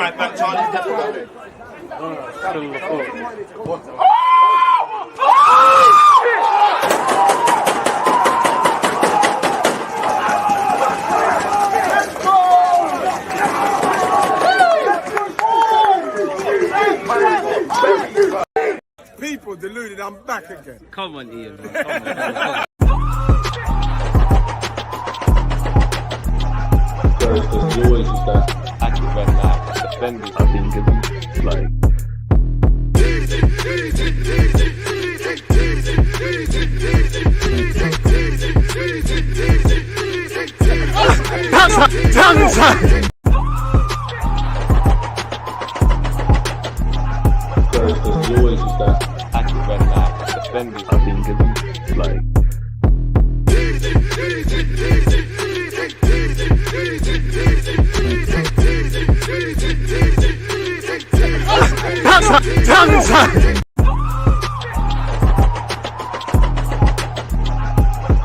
right back, Charlie's definitely. People deluded, I'm back again. Come on, Ian, bro. Come on. Because you always use that active red light defenders. I think it's like. Because you always use that active red light defenders. I think it's like.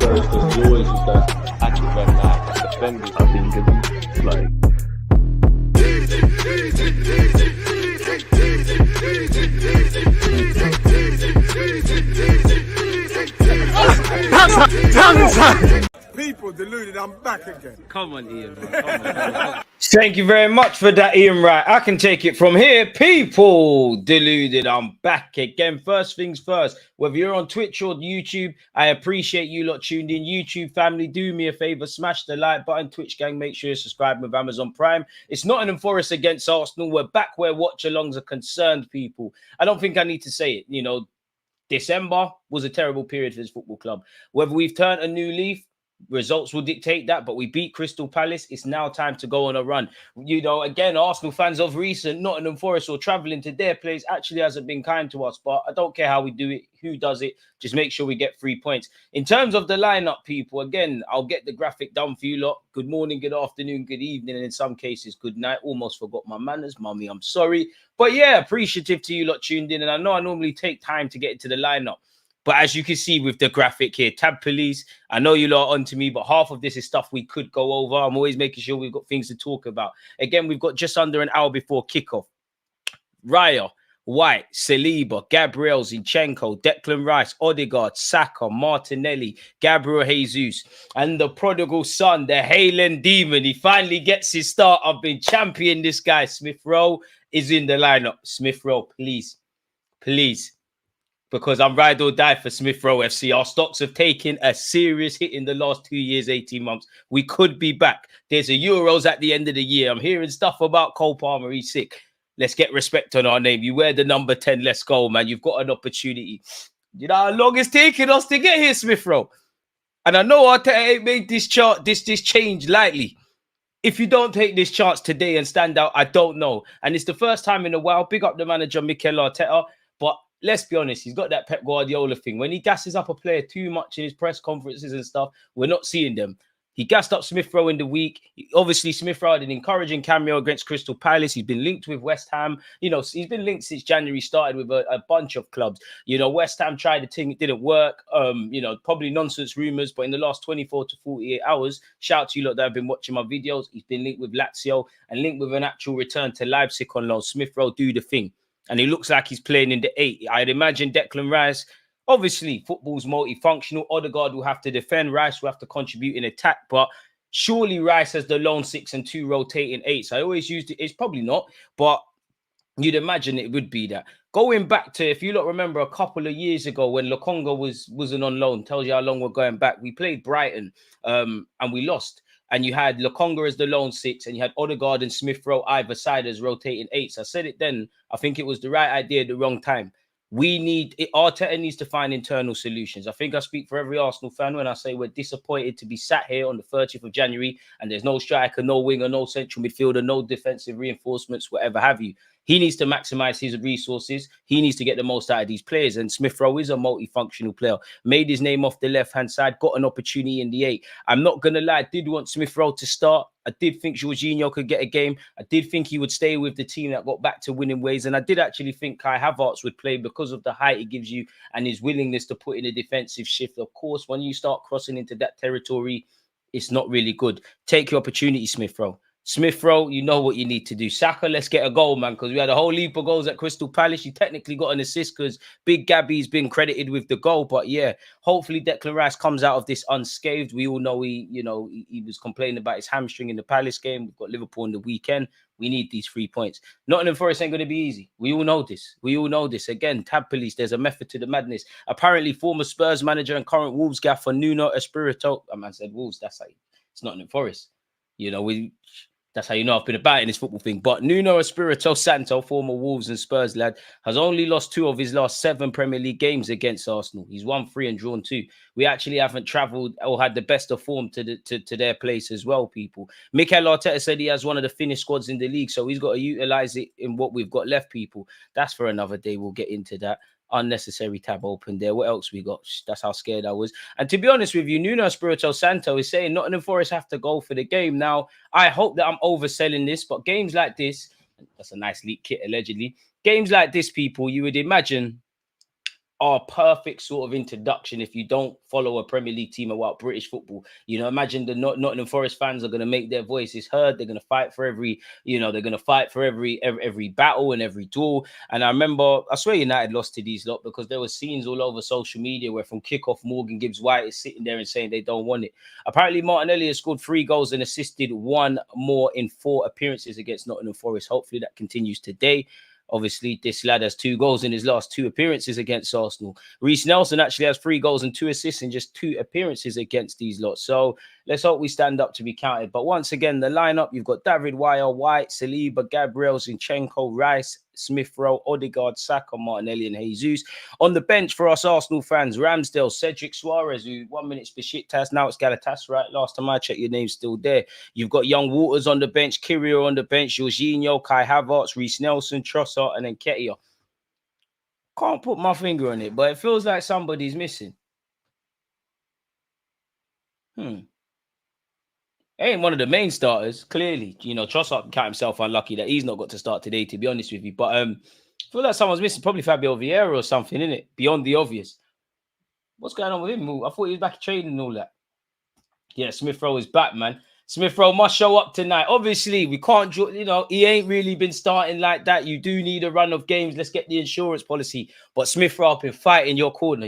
Because you always use that active red light defenders. I think it's like. People deluded, I'm back again. Come on, Ian, bro. Come on. Thank you very much for that, Ian Wright. I can take it from here. People deluded, I'm back again. First things first, whether you're on Twitch or YouTube, I appreciate you lot tuned in. YouTube family, do me a favor, smash the like button. Twitch gang, make sure you subscribe with Amazon Prime. It's Nottingham Forest against Arsenal. We're back where watch-alongs are concerned, people. I don't think I need to say it. You know, December was a terrible period for this football club. Whether we've turned a new leaf, results will dictate that, but we beat Crystal Palace. It's now time to go on a run. You know, again, Arsenal fans of recent, Nottingham Forest or travelling to their place actually hasn't been kind to us, but I don't care how we do it, who does it, just make sure we get 3 points. In terms of the lineup, people, again, I'll get the graphic done for you lot. Good morning, good afternoon, good evening, and in some cases, good night. Almost forgot my manners, mummy, I'm sorry. But yeah, appreciative to you lot tuned in, and I know I normally take time to get into the lineup. But as you can see with the graphic here, Tab Police, I know you lot are onto me, but half of this is stuff we could go over. I'm always making sure we've got things to talk about. Again, we've got just under an hour before kickoff. Raya, White, Saliba, Gabriel, Zinchenko, Declan Rice, Odegaard, Saka, Martinelli, Gabriel Jesus, and the prodigal son, the Haaland demon. He finally gets his start. I've been championing this guy. Smith Rowe is in the lineup. Smith Rowe, please, please. Because I'm ride or die for Smith Rowe FC. Our stocks have taken a serious hit in the last 2 years, 18 months. We could be back. There's a Euros at the end of the year. I'm hearing stuff about Cole Palmer. He's sick. Let's get respect on our name. You wear the number 10. Let's go, man. You've got an opportunity. You know how long it's taken us to get here, Smith Rowe. And I know Arteta ain't made this change lightly. If you don't take this chance today and stand out, I don't know. And it's the first time in a while. Big up the manager, Mikel Arteta. But let's be honest, he's got that Pep Guardiola thing. When he gasses up a player too much in his press conferences and stuff, we're not seeing them. He gassed up Smith Rowe in the week. Obviously, Smith Rowe had an encouraging cameo against Crystal Palace. He's been linked with West Ham. You know, he's been linked since January, started with a bunch of clubs. You know, West Ham tried the thing, it didn't work. You know, probably nonsense rumours, but in the last 24 to 48 hours, shout out to you lot that have been watching my videos. He's been linked with Lazio and linked with an actual return to Leipzig on loan. Smith Rowe do the thing. And he looks like he's playing in the 8. I'd imagine Declan Rice, obviously, football's multifunctional. Odegaard will have to defend. Rice will have to contribute in attack. But surely Rice has the lone 6 and 2 rotating 8s. I always used it. It's probably not, but you'd imagine it would be that. Going back to, if you lot remember a couple of years ago when Lokonga wasn't on loan, tells you how long we're going back. We played Brighton and we lost. And you had Lokonga as the lone 6, and you had Odegaard and Smith Rowe either side as rotating 8s. I said it then. I think it was the right idea at the wrong time. Arteta needs to find internal solutions. I think I speak for every Arsenal fan when I say we're disappointed to be sat here on the 30th of January and there's no striker, no winger, no central midfielder, no defensive reinforcements, whatever have you. He needs to maximize his resources. He needs to get the most out of these players. And Smith Rowe is a multifunctional player. Made his name off the left-hand side, got an opportunity in the 8. I'm not going to lie, I did want Smith Rowe to start. I did think Jorginho could get a game. I did think he would stay with the team that got back to winning ways. And I did actually think Kai Havertz would play because of the height he gives you and his willingness to put in a defensive shift. Of course, when you start crossing into that territory, it's not really good. Take your opportunity, Smith Rowe. Smith Rowe, you know what you need to do. Saka, let's get a goal, man, because we had a whole heap of goals at Crystal Palace. You technically got an assist because Big Gabby's been credited with the goal. But yeah, hopefully Declan Rice comes out of this unscathed. We all know he was complaining about his hamstring in the Palace game. We've got Liverpool in the weekend. We need these 3 points. Nottingham Forest ain't going to be easy. We all know this. Again, Tab Police, there's a method to the madness. Apparently, former Spurs manager and current Wolves gaffer Nuno Espirito. A man said Wolves, that's like, it's Nottingham Forest. That's how you know I've been about in this football thing. But Nuno Espirito Santo, former Wolves and Spurs lad, has only lost 2 of his last 7 Premier League games against Arsenal. He's won 3 and drawn 2. We actually haven't travelled or had the best of form to their place as well, people. Mikel Arteta said he has one of the finished squads in the league, so he's got to utilise it in what we've got left, people. That's for another day. We'll get into that. Unnecessary tab open there. What else we got? That's how scared I was. And to be honest with you, Nuno Espirito Santo is saying Nottingham Forest have to go for the game. Now, I hope that I'm overselling this, but games like this, that's a nice leak kit allegedly. Games like this, people, you would imagine are perfect sort of introduction if you don't follow a Premier League team about British football. Imagine the Nottingham Forest fans are going to make their voices heard. They're going to fight for every battle and every duel. And I remember, I swear United lost to these lot because there were scenes all over social media where from kickoff, Morgan Gibbs-White is sitting there and saying they don't want it. Apparently, Martinelli has scored 3 goals and assisted 1 more in 4 appearances against Nottingham Forest. Hopefully that continues today. Obviously, this lad has 2 goals in his last 2 appearances against Arsenal. Reece Nelson actually has 3 goals and 2 assists in just 2 appearances against these lots. So let's hope we stand up to be counted. But once again, the lineup, you've got David Wire, White, Saliba, Gabriel, Zinchenko, Rice, Smith Rowe, Odegaard, Saka, Martinelli, and Jesus. On the bench for us Arsenal fans, Ramsdale, Cedric Suarez, who 1 minute's Besiktas, now it's Galatasaray, right? Last time I checked, your name's still there. You've got Young Waters on the bench, Kirio on the bench, Jorginho, Kai Havertz, Reece Nelson, Trossard, and then Ketia. Can't put my finger on it, but it feels like somebody's missing. Ain't one of the main starters, clearly. Trossard can count himself unlucky that he's not got to start today, to be honest with you. But I feel like someone's missing, probably Fabio Vieira or something, innit? Beyond the obvious. What's going on with him? I thought he was back training and all that. Yeah, Smith Rowe is back, man. Smith Rowe must show up tonight. Obviously, we can't, he ain't really been starting like that. You do need a run of games. Let's get the insurance policy. But Smith Rowe, I've been fighting your corner,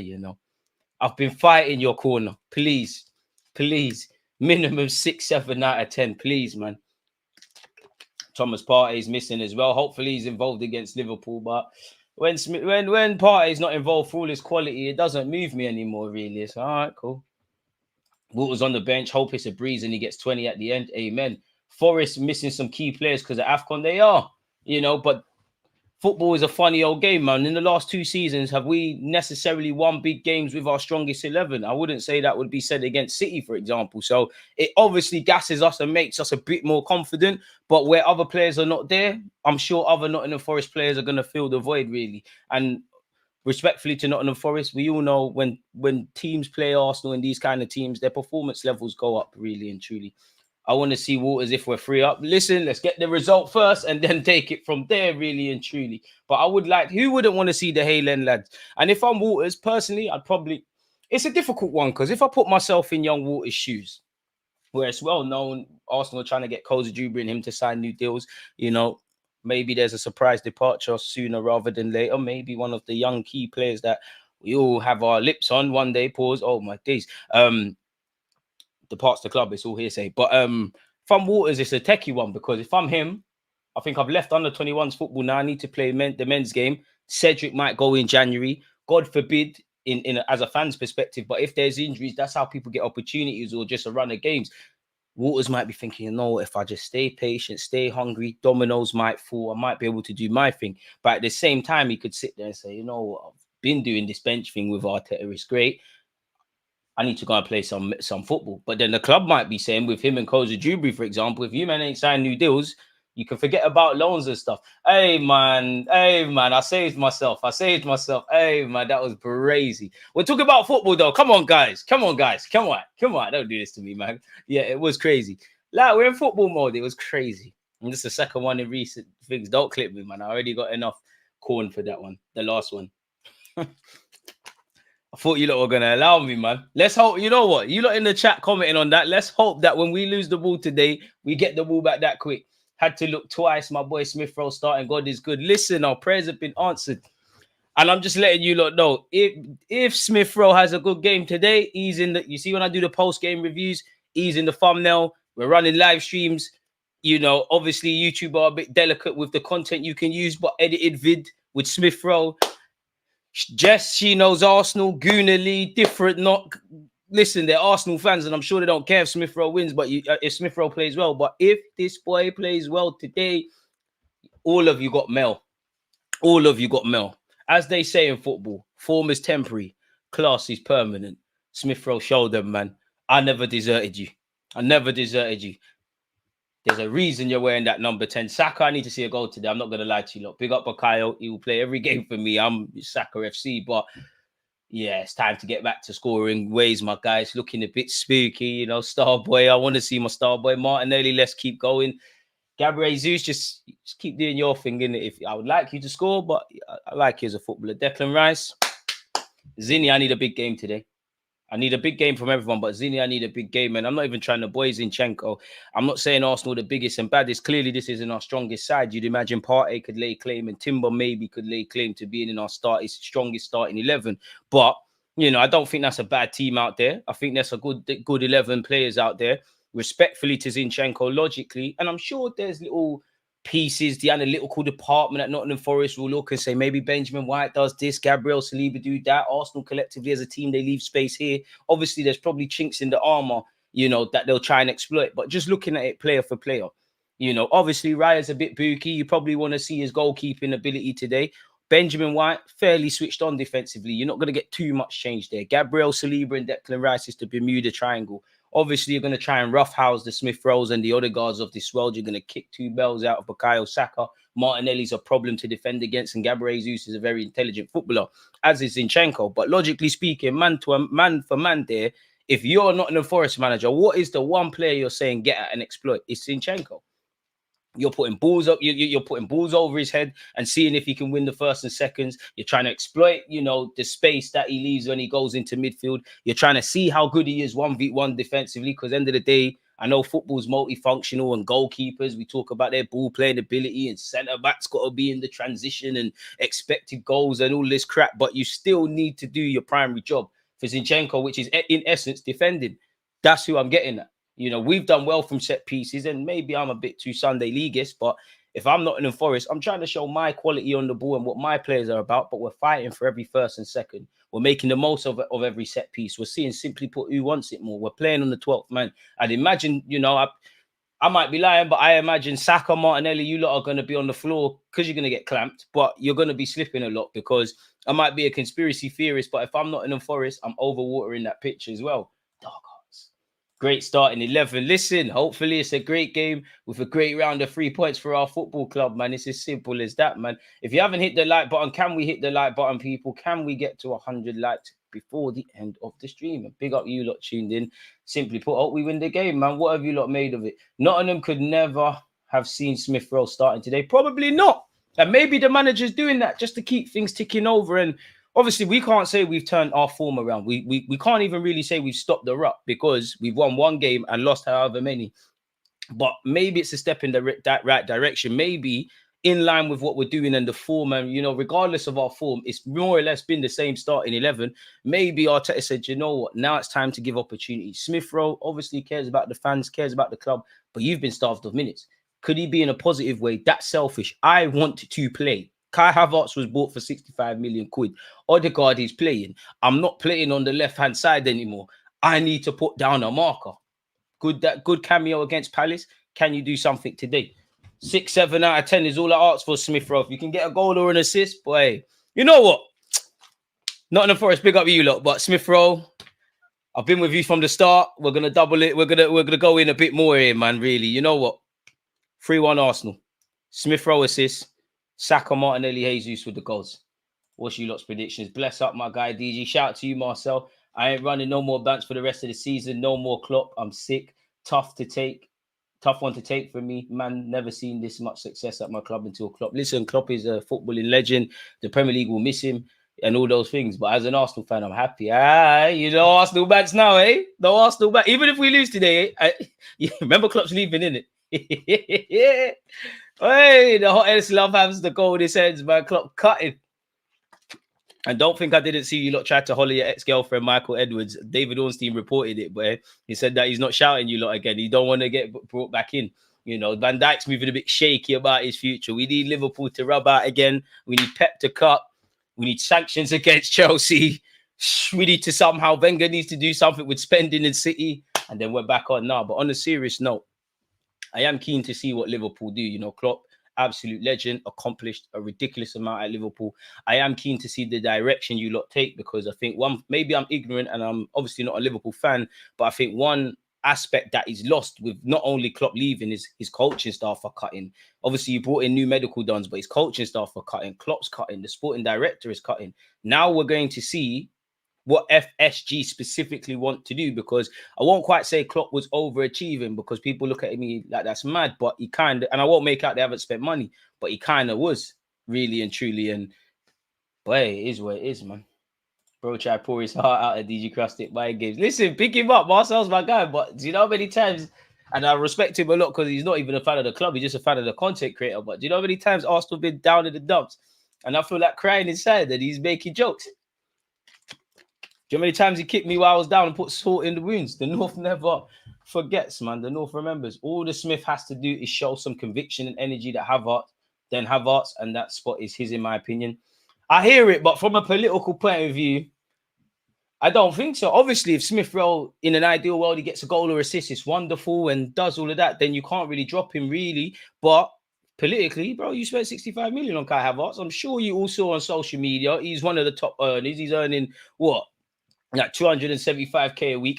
I've been fighting your corner. Please. Minimum 6, 7 out of 10, please, man. Thomas Partey's missing as well. Hopefully, he's involved against Liverpool. But when Partey's not involved for all his quality, it doesn't move me anymore, really. It's all right, cool. Walters on the bench. Hope it's a breeze and he gets 20 at the end. Amen. Forest missing some key players because of AFCON. They are, but football is a funny old game, man. In the last 2 seasons, have we necessarily won big games with our strongest 11? I wouldn't say that would be said against City, for example. So it obviously gasses us and makes us a bit more confident. But where other players are not there, I'm sure other Nottingham Forest players are going to fill the void, really. And respectfully to Nottingham Forest, we all know when teams play Arsenal and these kind of teams, their performance levels go up, really and truly. I want to see Waters if we're 3 up. Listen, let's get the result first and then take it from there, really and truly. But who wouldn't want to see the Haylen lads? And if I'm Waters, personally, it's a difficult one because if I put myself in young Waters' shoes, where it's well known, Arsenal are trying to get Koza Jubri and him to sign new deals, maybe there's a surprise departure sooner rather than later. Maybe one of the young key players that we all have our lips on one day, pause, oh my days, departs the club, it's all hearsay. But if I'm Waters, it's a techie one because if I'm him, I think I've left under 21s football now. I need to play the men's game. Cedric might go in January. God forbid, as a fan's perspective, but if there's injuries, that's how people get opportunities or just a run of games. Waters might be thinking, if I just stay patient, stay hungry, dominoes might fall. I might be able to do my thing. But at the same time, he could sit there and say, I've been doing this bench thing with Arteta. It's great. I need to go and play some football. But then the club might be saying with him and Koza Jubri, for example, if you man ain't signed new deals, you can forget about loans and stuff. Hey, man, I saved myself. Hey, man, that was crazy. We're talking about football, though. Come on, guys. Come on. Don't do this to me, man. Yeah, it was crazy. Like, we're in football mode. It was crazy. And this is the second one in recent things. Don't clip me, man. I already got enough corn for that one. The last one. I thought you lot were going to allow me, man. Let's hope, you know what? You lot in the chat commenting on that. Let's hope that when we lose the ball today, we get the ball back that quick. Had to look twice. My boy Smith Rowe starting. God is good. Listen, our prayers have been answered. And I'm just letting you lot know, if Smith Rowe has a good game today, he's in the, you see when I do the post-game reviews, he's in the thumbnail. We're running live streams. You know, obviously YouTube are a bit delicate with the content you can use, but edited vid with Smith Rowe. Jess, she knows Arsenal. Gooner Lee, different. Not listen, they're Arsenal fans, and I'm sure they don't care if Smith Rowe wins, but if Smith Rowe plays well. But if this boy plays well today, all of you got Mel. All of you got Mel. As they say in football, form is temporary, class is permanent. Smith Rowe showed them, man. I never deserted you. I never deserted you. There's a reason you're wearing that number 10. Saka, I need to see a goal today. I'm not going to lie to you lot. Big up Bakayo. He will play every game for me. I'm Saka FC. But yeah, it's time to get back to scoring ways, my guys. Looking a bit spooky, you know, star boy. I want to see my star boy. Martinelli, let's keep going. Gabriel Jesus, just keep doing your thing, innit? If I would like you to score, but I like you as a footballer. Declan Rice. Zinni, I need a big game today. I need a big game from everyone, but Zinni, I need a big game, and I'm not even trying to boy Zinchenko. I'm not saying Arsenal the biggest and baddest. Clearly, this isn't our strongest side. You'd imagine Partey could lay claim, and Timber maybe could lay claim to being in our strongest starting 11. But, you know, I don't think that's a bad team out there. I think there's a good 11 players out there. Respectfully to Zinchenko, logically, and I'm sure there's little pieces, the analytical department at Nottingham Forest will look and say maybe Benjamin White does this, Gabriel Saliba do that, Arsenal collectively as a team, they leave space here. Obviously, there's probably chinks in the armor, you know, that they'll try and exploit. But just looking at it player for player, you know, obviously Raya's a bit booky. You probably want to see his goalkeeping ability today. Benjamin White, fairly switched on defensively. You're not going to get too much change there. Gabriel Saliba and Declan Rice is the Bermuda Triangle. Obviously, you're going to try and roughhouse the Smith Rowes and the other guards of this world. You're going to kick two bells out of Bukayo Saka. Martinelli's a problem to defend against, and Gabriel Jesus is a very intelligent footballer, as is Zinchenko. But logically speaking, man for man there, if you're not a Forest manager, what is the one player you're saying get at and exploit? It's Zinchenko. You're putting balls up. You're putting balls over his head and seeing if he can win the first and seconds. You're trying to exploit, you know, the space that he leaves when he goes into midfield. You're trying to see how good he is 1v1 defensively. Because end of the day, I know football's multifunctional, and goalkeepers, we talk about their ball playing ability, and centre backs got to be in the transition and expected goals and all this crap. But you still need to do your primary job for Zinchenko, which is in essence defending. That's who I'm getting at. You know, we've done well from set pieces, and maybe I'm a bit too Sunday leagueist, but if I'm not in Forest, I'm trying to show my quality on the ball and what my players are about, but we're fighting for every first and second. We're making the most of every set piece. We're seeing, simply put, who wants it more. We're playing on the 12th man. I'd imagine, you know, I might be lying, but I imagine Saka, Martinelli, you lot are going to be on the floor because you're going to get clamped, but you're going to be slipping a lot, because I might be a conspiracy theorist, but if I'm not in Forest, I'm overwatering that pitch as well. Dog. Great start in 11. Listen, hopefully it's a great game with a great round of 3 points for our football club, man. It's as simple as that, man. If you haven't hit the like button, can we hit the like button, people? Can we get to 100 likes before the end of the stream? And big up you lot tuned in. Simply put, hope we win the game, man. What have you lot made of it? Nottingham could never have seen Smith Rowe starting today. Probably not. And maybe the manager's doing that just to keep things ticking over. And obviously, we can't say we've turned our form around. We can't even really say we've stopped the rut, because we've won one game and lost however many. But maybe it's a step in that right direction. Maybe in line with what we're doing and the form. And, you know, regardless of our form, it's more or less been the same start in 11. Maybe Arteta said, you know what, now it's time to give opportunities. Smith Rowe obviously cares about the fans, cares about the club, but you've been starved of minutes. Could he be in a positive way? That's selfish. I want to play. Kai Havertz was bought for 65 million quid. Odegaard is playing. I'm not playing on the left-hand side anymore. I need to put down a marker. Good cameo against Palace. Can you do something today? 6, 7 out of 10 is all I ask for, Smith Rowe. If you can get a goal or an assist, boy, you know what? Nottingham Forest, big up you lot. But Smith Rowe, I've been with you from the start. We're gonna double it. We're gonna go in a bit more here, man. Really, you know what? 3-1 Arsenal. Smith Rowe assist. Saka, Martinelli, Jesus with the goals. What's you lot's predictions? Bless up, my guy, DG. Shout out to you, Marcel. I ain't running no more bants for the rest of the season. No more Klopp. I'm sick. Tough one to take for me. Man, never seen this much success at my club until Klopp. Listen, Klopp is a footballing legend. The Premier League will miss him. and all those things. But as an Arsenal fan, I'm happy. You know, Arsenal bats now, eh? No Arsenal bat. Even if we lose today, remember Klopp's leaving, innit? Yeah. Hey, the hottest love has the coldest heads, man. Klopp cutting. And don't think I didn't see you lot try to holler your ex-girlfriend, Michael Edwards. David Ornstein reported it, but he said that he's not shouting you lot again. He don't want to get brought back in. You know, Van Dijk's moving a bit shaky about his future. We need Liverpool to rub out again. We need Pep to cut. We need sanctions against Chelsea. We need to somehow, Wenger needs to do something with spending in City. And then we're back on now. But on a serious note, I am keen to see what Liverpool do. You know, Klopp, absolute legend, accomplished a ridiculous amount at Liverpool. I am keen to see the direction you lot take, because I think maybe I'm ignorant and I'm obviously not a Liverpool fan, but I think one aspect that is lost with not only Klopp leaving is his coaching staff are cutting. Obviously, you brought in new medical dons, but his coaching staff are cutting. Klopp's cutting. The sporting director is cutting. Now we're going to see what FSG specifically want to do, because I won't quite say Klopp was overachieving, because people look at me like that's mad, but he kind of, and I won't make out they haven't spent money, but he kind of was, really and truly. And boy, it is what it is, man. Bro tried to pour his heart out at DG Crustic buying games. Listen, pick him up. Marcel's my guy, but do you know how many times, and I respect him a lot because he's not even a fan of the club, he's just a fan of the content creator, but do you know how many times Arsenal been down in the dumps and I feel like crying inside that he's making jokes? Do you know how many times he kicked me while I was down and put salt in the wounds? The North never forgets, man. The North remembers. All the Smith has to do is show some conviction and energy that Havertz, and that spot is his, in my opinion. I hear it, but from a political point of view, I don't think so. Obviously, if Smith Rowe, in an ideal world, he gets a goal or assist, it's wonderful and does all of that, then you can't really drop him, really. But politically, bro, you spent 65 million on Kai Havertz. I'm sure you all saw on social media, he's one of the top earners. He's earning, what? Like 275k a week.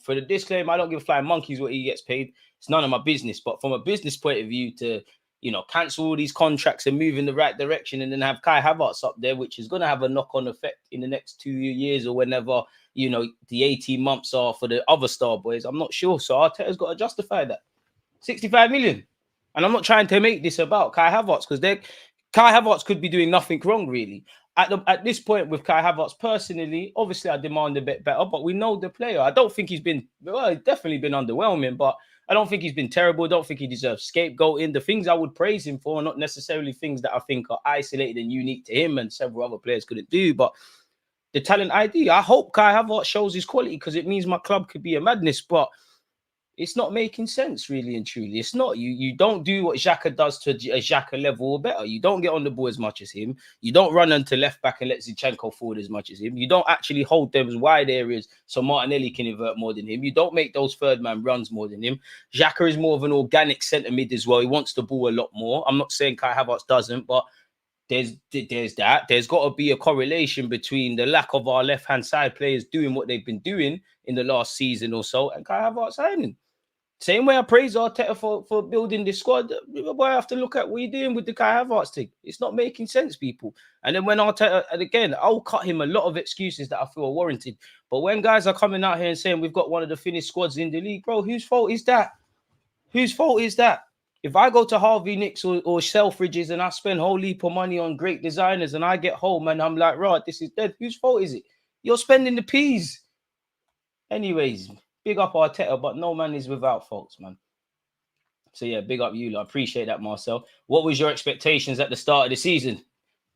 For the disclaimer, I don't give a flying monkeys what he gets paid. It's none of my business. But from a business point of view, to, you know, cancel all these contracts and move in the right direction, and then have Kai Havertz up there, which is going to have a knock-on effect in the next 2 years or whenever, you know, the 18 months are for the other star boys. I'm not sure. So Arteta's got to justify that. 65 million. And I'm not trying to make this about Kai Havertz, because Kai Havertz could be doing nothing wrong, really. At this point with Kai Havertz, personally, obviously I demand a bit better, but we know the player. I don't think he's definitely been underwhelming, but I don't think he's been terrible. I don't think he deserves scapegoating. The things I would praise him for are not necessarily things that I think are isolated and unique to him and several other players couldn't do. But the talent ID, I hope Kai Havertz shows his quality, because it means my club could be a madness, but it's not making sense, really and truly. It's not. You don't do what Xhaka does to a Xhaka level or better. You don't get on the ball as much as him. You don't run onto left back and let Zinchenko forward as much as him. You don't actually hold them as wide areas so Martinelli can invert more than him. You don't make those third man runs more than him. Xhaka is more of an organic centre mid as well. He wants the ball a lot more. I'm not saying Kai Havertz doesn't, but there's that. There's got to be a correlation between the lack of our left-hand side players doing what they've been doing in the last season or so and Kai Havertz signing. Same way I praise Arteta for building this squad, I have to look at what you're doing with the Kai Havertz thing. It's not making sense, people. And then when Arteta, and again, I'll cut him a lot of excuses that I feel are warranted. But when guys are coming out here and saying we've got one of the finished squads in the league, bro, whose fault is that? Whose fault is that? If I go to Harvey Nicks or Selfridges and I spend a whole heap of money on great designers and I get home and I'm like, right, this is dead. Whose fault is it? You're spending the peas. Anyways, big up Arteta, but no man is without faults, man. So yeah, big up you. I appreciate that, Marcel. What was your expectations at the start of the season?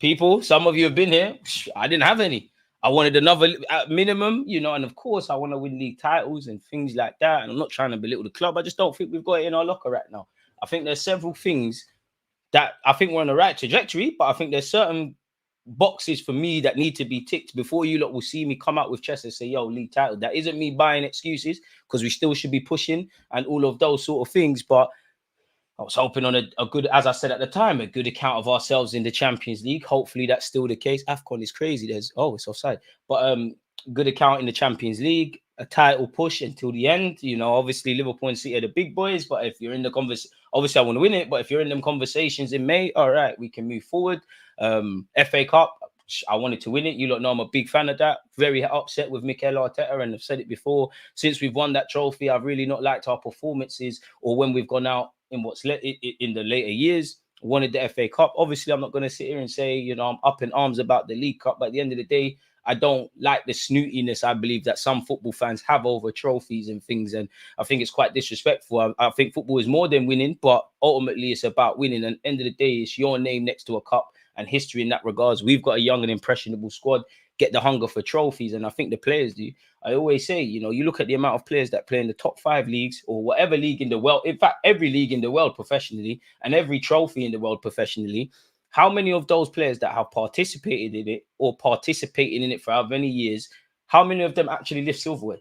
People, some of you have been here. I didn't have any. I wanted another minimum, you know, and of course I want to win league titles and things like that. And I'm not trying to belittle the club. I just don't think we've got it in our locker right now. I think there's several things that I think we're on the right trajectory, but I think there's certain boxes for me that need to be ticked before you lot will see me come out with chest and say, yo, league title. That isn't me buying excuses, because we still should be pushing and all of those sort of things. But I was hoping on a good, as I said at the time, a good account of ourselves in the Champions League. Hopefully that's still the case. AFCON is crazy. It's offside. But good account in the Champions League, a title push until the end. You know, obviously Liverpool and City are the big boys, but if you're in the conversation, obviously I want to win it, but if you're in them conversations in May, all right, we can move forward. FA Cup, I wanted to win it. You lot know I'm a big fan of that. Very upset with Mikel Arteta, and I've said it before. Since we've won that trophy, I've really not liked our performances or when we've gone out in in the later years. wanted the FA Cup. Obviously, I'm not going to sit here and say, you know, I'm up in arms about the League Cup. But at the end of the day, I don't like the snootiness I believe that some football fans have over trophies and things. And I think it's quite disrespectful. I think football is more than winning, but ultimately it's about winning. And at the end of the day, it's your name next to a cup and history in that regards. We've got a young and impressionable squad, get the hunger for trophies. And I think the players do. I always say, you know, you look at the amount of players that play in the top 5 leagues or whatever league in the world, in fact, every league in the world professionally and every trophy in the world professionally. How many of those players that have participated in it or participating in it for how many years, how many of them actually lift silverware?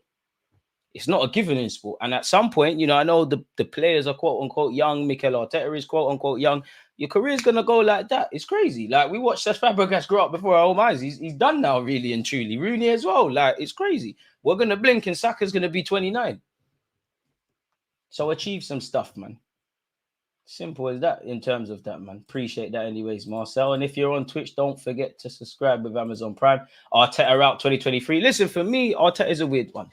It's not a given in sport. And at some point, you know, I know the players are quote unquote young. Mikel Arteta is quote unquote young. Your career is going to go like that. It's crazy. Like we watched Cesc Fabregas grow up before our own eyes. He's done now, really and truly. Rooney as well. Like it's crazy. We're going to blink and Saka's going to be 29. So achieve some stuff, man. Simple as that in terms of that, man. Appreciate that anyways, Marcel. And if you're on Twitch, don't forget to subscribe with Amazon Prime. Arteta out 2023. Listen, for me, Arteta is a weird one.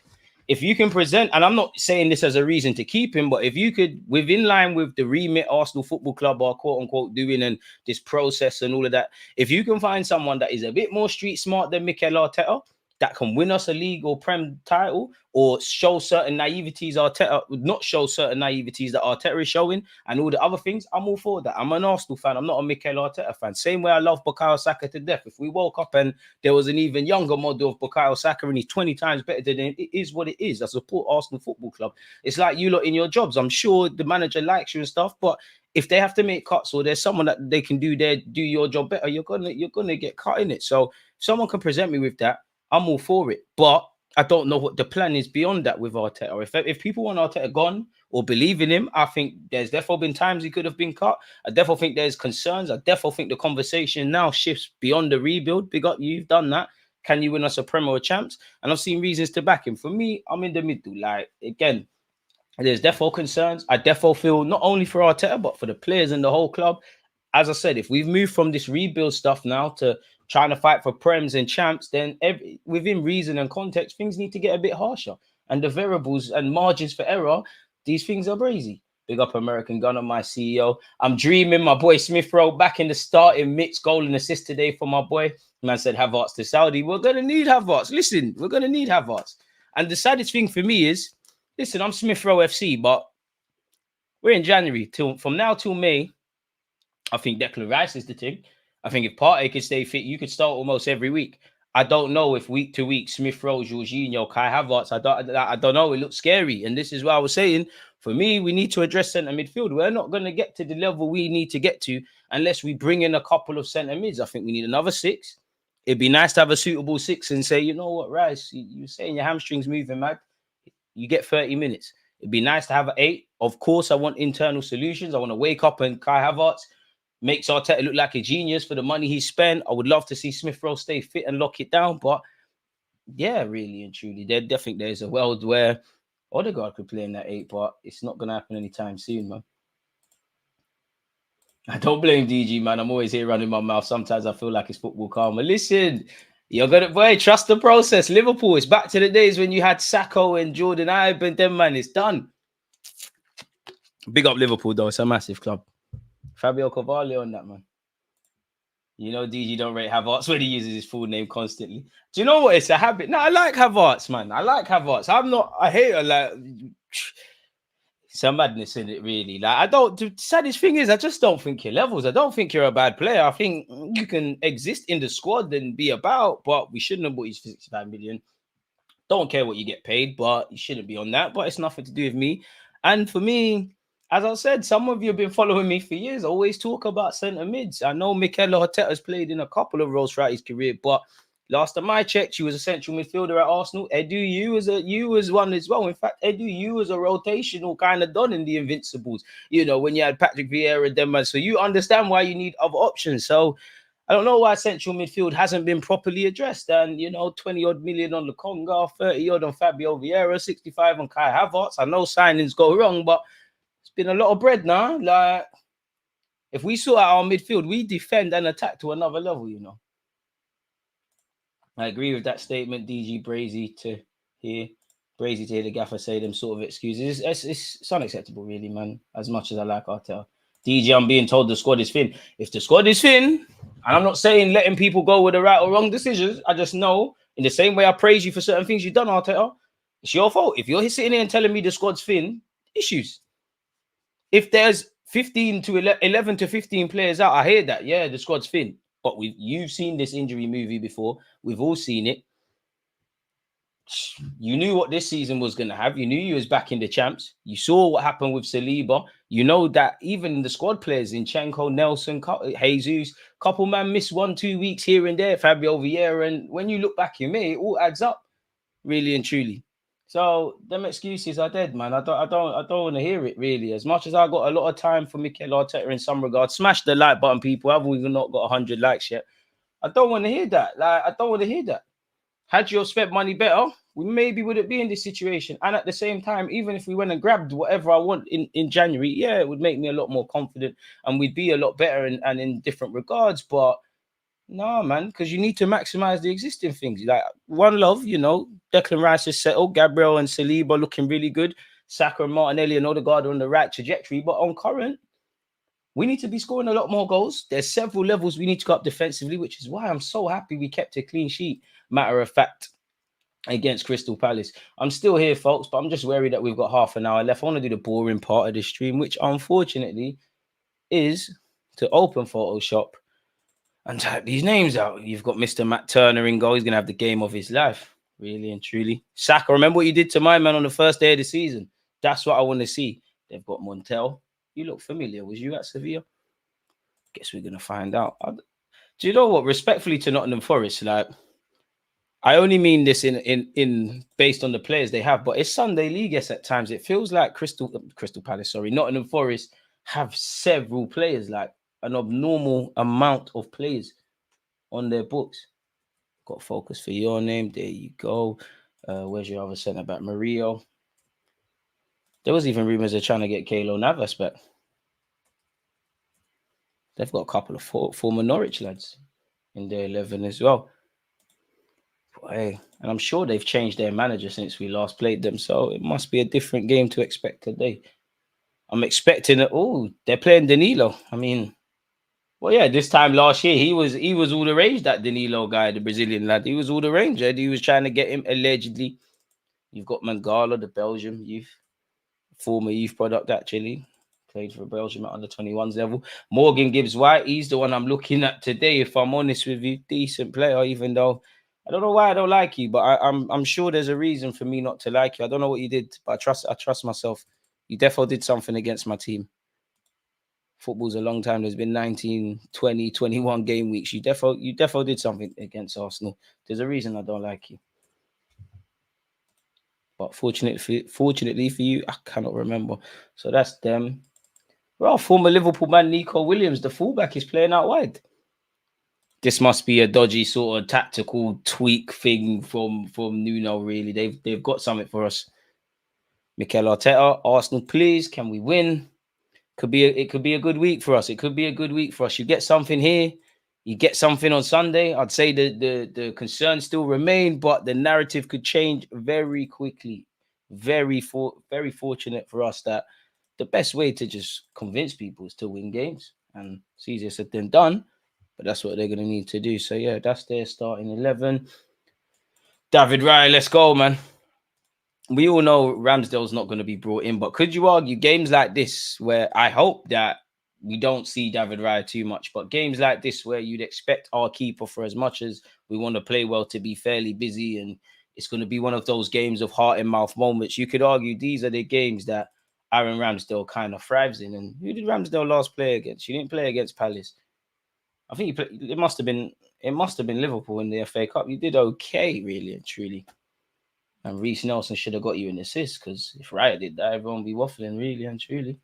If you can present, and I'm not saying this as a reason to keep him, but if you could, within line with the remit Arsenal Football Club are quote unquote doing and this process and all of that, if you can find someone that is a bit more street smart than Mikel Arteta, that can win us a league or Prem title or show certain naiveties Arteta, not show certain naiveties that Arteta is showing and all the other things, I'm all for that. I'm an Arsenal fan. I'm not a Mikel Arteta fan. Same way I love Bukayo Saka to death. If we woke up and there was an even younger model of Bukayo Saka and he's 20 times better than him, it is what it is. I support Arsenal Football Club. It's like you lot in your jobs. I'm sure the manager likes you and stuff, but if they have to make cuts or there's someone that they can do your job better, you're gonna get cut in it. So if someone can present me with that, I'm all for it, but I don't know what the plan is beyond that with Arteta. If people want Arteta gone or believe in him, I think there's definitely been times he could have been cut. I definitely think there's concerns. I definitely think the conversation now shifts beyond the rebuild. Big up, you've done that. Can you win us a Premier or champs? And I've seen reasons to back him. For me, I'm in the middle. Like, again, there's definitely concerns. I definitely feel not only for Arteta, but for the players and the whole club. As I said, if we've moved from this rebuild stuff now to trying to fight for Prems and champs, then within reason and context, things need to get a bit harsher. And the variables and margins for error, these things are crazy. Big up American Gunner, my CEO. I'm dreaming my boy Smith Rowe back in the starting mix, goal and assist today for my boy. Man said Havertz to Saudi. We're going to need Havertz. Listen, we're going to need Havertz. And the saddest thing for me is, listen, I'm Smith Rowe FC, but we're in January. From now till May, I think Declan Rice is the thing. I think if Partey could stay fit, you could start almost every week. I don't know if week to week, Smith Rowe, Jorginho, Kai Havertz, I don't know. It looks scary. And this is what I was saying. For me, we need to address centre midfield. We're not going to get to the level we need to get to unless we bring in a couple of centre mids. I think we need another 6. It'd be nice to have a suitable 6 and say, you know what, Rice, you're saying your hamstring's moving, man. You get 30 minutes. It'd be nice to have an 8. Of course, I want internal solutions. I want to wake up and Kai Havertz makes Arteta look like a genius for the money he spent. I would love to see Smith Rowe stay fit and lock it down. But yeah, really and truly, I think there's a world where Odegaard could play in that 8, but it's not going to happen anytime soon, man. I don't blame DG, man. I'm always here running my mouth. Sometimes I feel like it's football karma. Listen, you're going to, boy, trust the process. Liverpool, it's back to the days when you had Sacco and Jordan Ibe and them, man. It's done. Big up Liverpool, though. It's a massive club. Fabio Carvalho on that, man. You know, DG don't rate Havertz when he uses his full name constantly. Do you know what? It's a habit. No, I like Havertz, man. I like Havertz. I hate her. Like, it's a madness in it, really. Like, the saddest thing is, I just don't think your levels. I don't think you're a bad player. I think you can exist in the squad and be about, but we shouldn't have bought you for 65 million. Don't care what you get paid, but you shouldn't be on that. But it's nothing to do with me. And for me, as I said, some of you have been following me for years. I always talk about centre mids. I know Mikel Arteta has played in a couple of roles throughout his career, but last time I checked, you was a central midfielder at Arsenal. Edu, you was one as well. In fact, Edu, you was a rotational kind of done in the Invincibles. You know, when you had Patrick Vieira, them man. So you understand why you need other options. So I don't know why central midfield hasn't been properly addressed. And, you know, 20-odd million on the Conga, 30-odd on Fabio Vieira, 65 on Kai Havertz. I know signings go wrong, but it's been a lot of bread now. Like, if we sort out our midfield, we defend and attack to another level, you know. I agree with that statement, DG Brazy to hear the gaffer say them sort of excuses. It's unacceptable, really, man, as much as I like Arteta. DJ, I'm being told the squad is thin. If the squad is thin, and I'm not saying letting people go with the right or wrong decisions, I just know in the same way I praise you for certain things you've done, Arteta, it's your fault. If you're sitting here and telling me the squad's thin, issues. If there's 15 to 11 to 15 players out, I hear that. Yeah, the squad's thin. But you've seen this injury movie before. We've all seen it. You knew what this season was going to have. You knew you was back in the champs. You saw what happened with Saliba. You know that even the squad players in Zinchenko, Nelson, Jesus, couple man missed 1-2 weeks here and there, Fabio Vieira. And when you look back, it all adds up, really and truly. So them excuses are dead, man. I don't want to hear it, really. As much as I got a lot of time for Mikel Arteta in some regards, smash the like button, people. I've even not got 100 likes yet. I don't want to hear that. I don't want to hear that. Had you spent money better, we maybe wouldn't be in this situation. And at the same time, even if we went and grabbed whatever I want in January, yeah, it would make me a lot more confident and we'd be a lot better and in different regards. But no, man, because you need to maximize the existing things. Like one love, Declan Rice is settled. Gabriel and Saliba looking really good. Saka and Martinelli and Odegaard are on the right trajectory. But on current, we need to be scoring a lot more goals. There's several levels we need to go up defensively, which is why I'm so happy we kept a clean sheet. Matter of fact, against Crystal Palace. I'm still here, folks, but I'm just worried that we've got half an hour left. I want to do the boring part of the stream, which unfortunately is to open Photoshop and type these names out. You've got Mr. Matt Turner in goal. He's going to have the game of his life, really and truly. Saka, remember what you did to my man on the first day of the season? That's what I want to see. They've got Montel. You look familiar. Was you at Sevilla? Guess we're going to find out. Do you know what? Respectfully to Nottingham Forest, I only mean this in based on the players they have, but it's Sunday League at times. It feels like Crystal Palace, Nottingham Forest have several players, like an abnormal amount of players on their books. Got focus for your name. There you go. Where's your other centre back, Murillo? There was even rumours they're trying to get Keylor Navas back. They've got a couple of former Norwich lads in their 11 as well. Hey, and I'm sure they've changed their manager since we last played them, so it must be a different game to expect today. I'm expecting it. Oh, they're playing Danilo. I mean, well, yeah, this time last year he was all the rage, that Danilo guy, the Brazilian lad. He was all the rage. He was trying to get him allegedly. You've got Mangala, the Belgium former youth product actually. Played for Belgium at under 21s level. Morgan Gibbs White, he's the one I'm looking at today, if I'm honest with you. Decent player, even though I don't know why I don't like you, but I'm sure there's a reason for me not to like you. I don't know what you did, but I trust myself. You definitely did something against my team. Football's a long time. There's been 19, 20, 21 game weeks. You definitely did something against Arsenal. There's a reason I don't like you. But fortunately for you, I cannot remember. So that's them. Well, former Liverpool man Nico Williams, the fullback, is playing out wide. This must be a dodgy sort of tactical tweak thing from Nuno, really. They've got something for us. Mikel Arteta, Arsenal, please, can we win? It could be a good week for us. It could be a good week for us. You get something here, you get something on Sunday. I'd say the concerns still remain, but the narrative could change very quickly. Very fortunate for us that the best way to just convince people is to win games. And it's easier said than done, but that's what they're going to need to do. So, yeah, that's their starting 11. David Raya, let's go, man. We all know Ramsdale's not going to be brought in, but could you argue games like this where I hope that we don't see David Raya too much, but games like this where you'd expect our keeper, for as much as we want to play well, to be fairly busy, and it's going to be one of those games of heart and mouth moments. You could argue these are the games that Aaron Ramsdale kind of thrives in. And who did Ramsdale last play against? You didn't play against Palace. I think it must have been Liverpool in the FA Cup. You did okay, really and truly. And Reece Nelson should have got you an assist, because if Raya did that, everyone would be waffling, really and truly.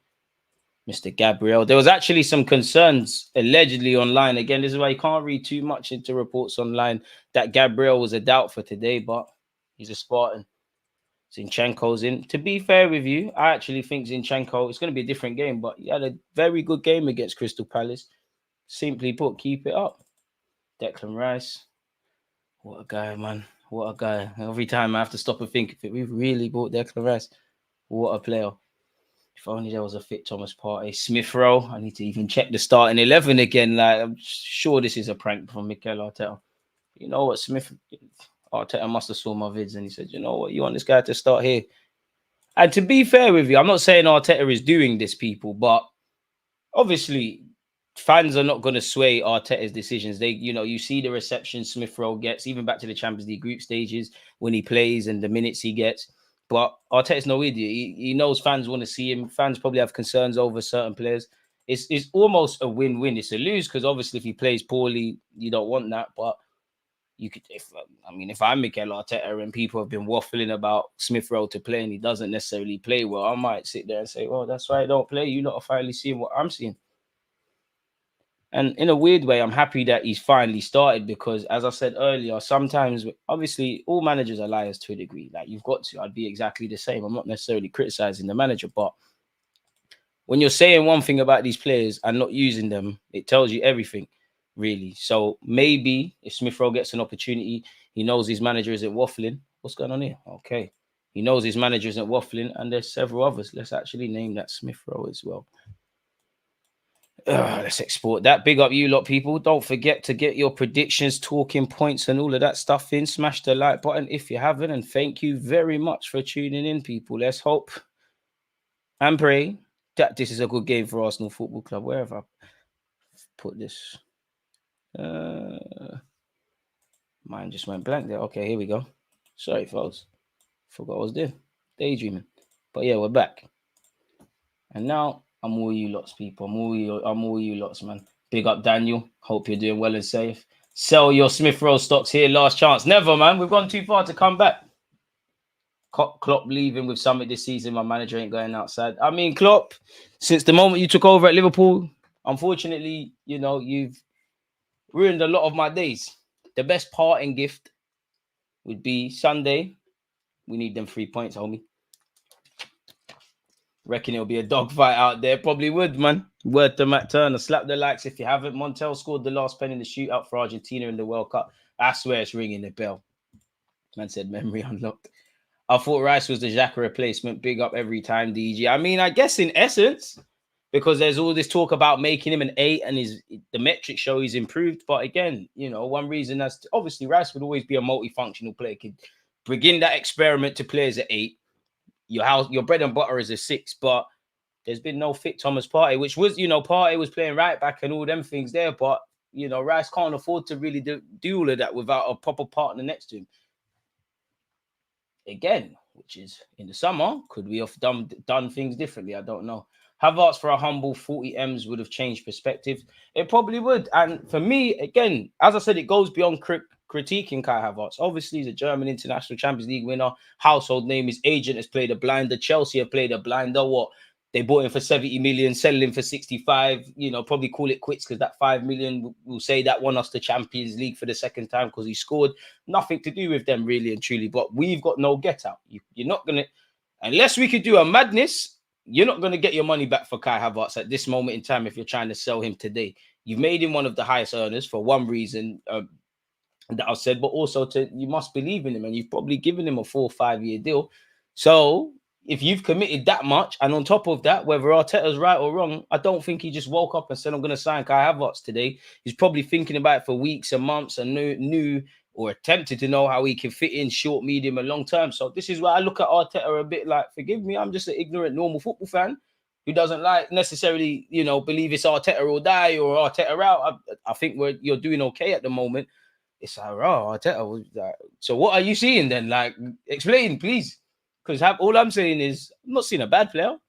Mr. Gabriel. There was actually some concerns allegedly online. Again, this is why you can't read too much into reports online, that Gabriel was a doubt for today, but he's a Spartan. Zinchenko's in. To be fair with you, I actually think Zinchenko, it's going to be a different game, but he had a very good game against Crystal Palace. Simply put, keep it up. Declan Rice. What a guy, man. What a guy. Every time I have to stop and think, if we've really bought Declan Rice, what a player. If only there was a fit Thomas Partey. Smith Rowe. I need to even check the starting 11 again. Like, I'm sure this is a prank from Mikel Arteta. You know what, Arteta must have saw my vids and he said, you know what, you want this guy to start here. And to be fair with you, I'm not saying Arteta is doing this, people, but obviously fans are not going to sway Arteta's decisions. You see the reception Smith Rowe gets, even back to the Champions League group stages when he plays and the minutes he gets. But Arteta's no idiot. He knows fans want to see him. Fans probably have concerns over certain players. It's almost a win-win. It's a lose because obviously if he plays poorly, you don't want that. But you could, if I'm Mikel Arteta and people have been waffling about Smith Rowe to play and he doesn't necessarily play well, I might sit there and say, well, that's why I don't play. You're not finally seeing what I'm seeing. And in a weird way, I'm happy that he's finally started because, as I said earlier, sometimes, obviously, all managers are liars to a degree. Like, you've got to. I'd be exactly the same. I'm not necessarily criticizing the manager, but when you're saying one thing about these players and not using them, it tells you everything, really. So maybe if Smith Rowe gets an opportunity, he knows his manager isn't waffling. What's going on here? Okay. He knows his manager isn't waffling, and there's several others. Let's actually name that Smith Rowe as well. Let's export that. Big up you lot, people. Don't forget to get your predictions, talking points, and all of that stuff in. Smash the like button if you haven't. And thank you very much for tuning in, people. Let's hope and pray that this is a good game for Arsenal Football Club. Where have I put this? Mine just went blank there. Okay, here we go. Sorry, folks. Forgot what I was doing. Daydreaming. But yeah, we're back. And now I'm all you lots, people. I'm all you lots, man. Big up, Daniel. Hope you're doing well and safe. Sell your Smith Rowe stocks here. Last chance. Never, man. We've gone too far to come back. Klopp leaving with something this season. My manager ain't going outside. I mean, Klopp, since the moment you took over at Liverpool, unfortunately, you've ruined a lot of my days. The best parting gift would be Sunday. We need them 3 points, homie. Reckon it'll be a dogfight out there. Probably would, man. Word to Matt Turner. Slap the likes if you haven't. Montel scored the last pen in the shootout for Argentina in the World Cup. I swear it's ringing the bell. Man said memory unlocked. I thought Rice was the Xhaka replacement. Big up every time, DG. I mean, I guess in essence, because there's all this talk about making him an 8 and the metrics show he's improved. But again, one reason that's obviously Rice would always be a multifunctional player. Could begin that experiment to play as an 8. Your bread and butter is a 6, but there's been no fit Thomas Partey, which was, Partey was playing right back and all them things there. But, Rice can't afford to really do all of that without a proper partner next to him. Again, which is in the summer, could we have done things differently? I don't know. Havertz for a humble 40 M's would have changed perspective. It probably would. And for me, again, as I said, it goes beyond critiquing Kai Havertz. Obviously, he's a German international Champions League winner, household name. His agent has played a blinder. Chelsea have played a blinder. What? They bought him for 70 million, selling him for 65. Probably call it quits because that 5 million will say that won us the Champions League for the second time because he scored. Nothing to do with them, really and truly. But we've got no get out. You're not going to, unless we could do a madness, you're not going to get your money back for Kai Havertz at this moment in time if you're trying to sell him today. You've made him one of the highest earners for one reason, that I've said, but also you must believe in him, and you've probably given him a 4 or 5 year deal. So if you've committed that much, and on top of that, whether Arteta's right or wrong, I don't think he just woke up and said, I'm going to sign Kai Havertz today. He's probably thinking about it for weeks and months and knew or attempted to know how he can fit in short, medium, and long term. So this is why I look at Arteta a bit like, forgive me, I'm just an ignorant, normal football fan who doesn't necessarily, believe it's Arteta or die or Arteta out. I think you're doing okay at the moment. It's like, Arteta. So what are you seeing then? Like, explain, please. Because all I'm saying is, I'm not seeing a bad player. I'm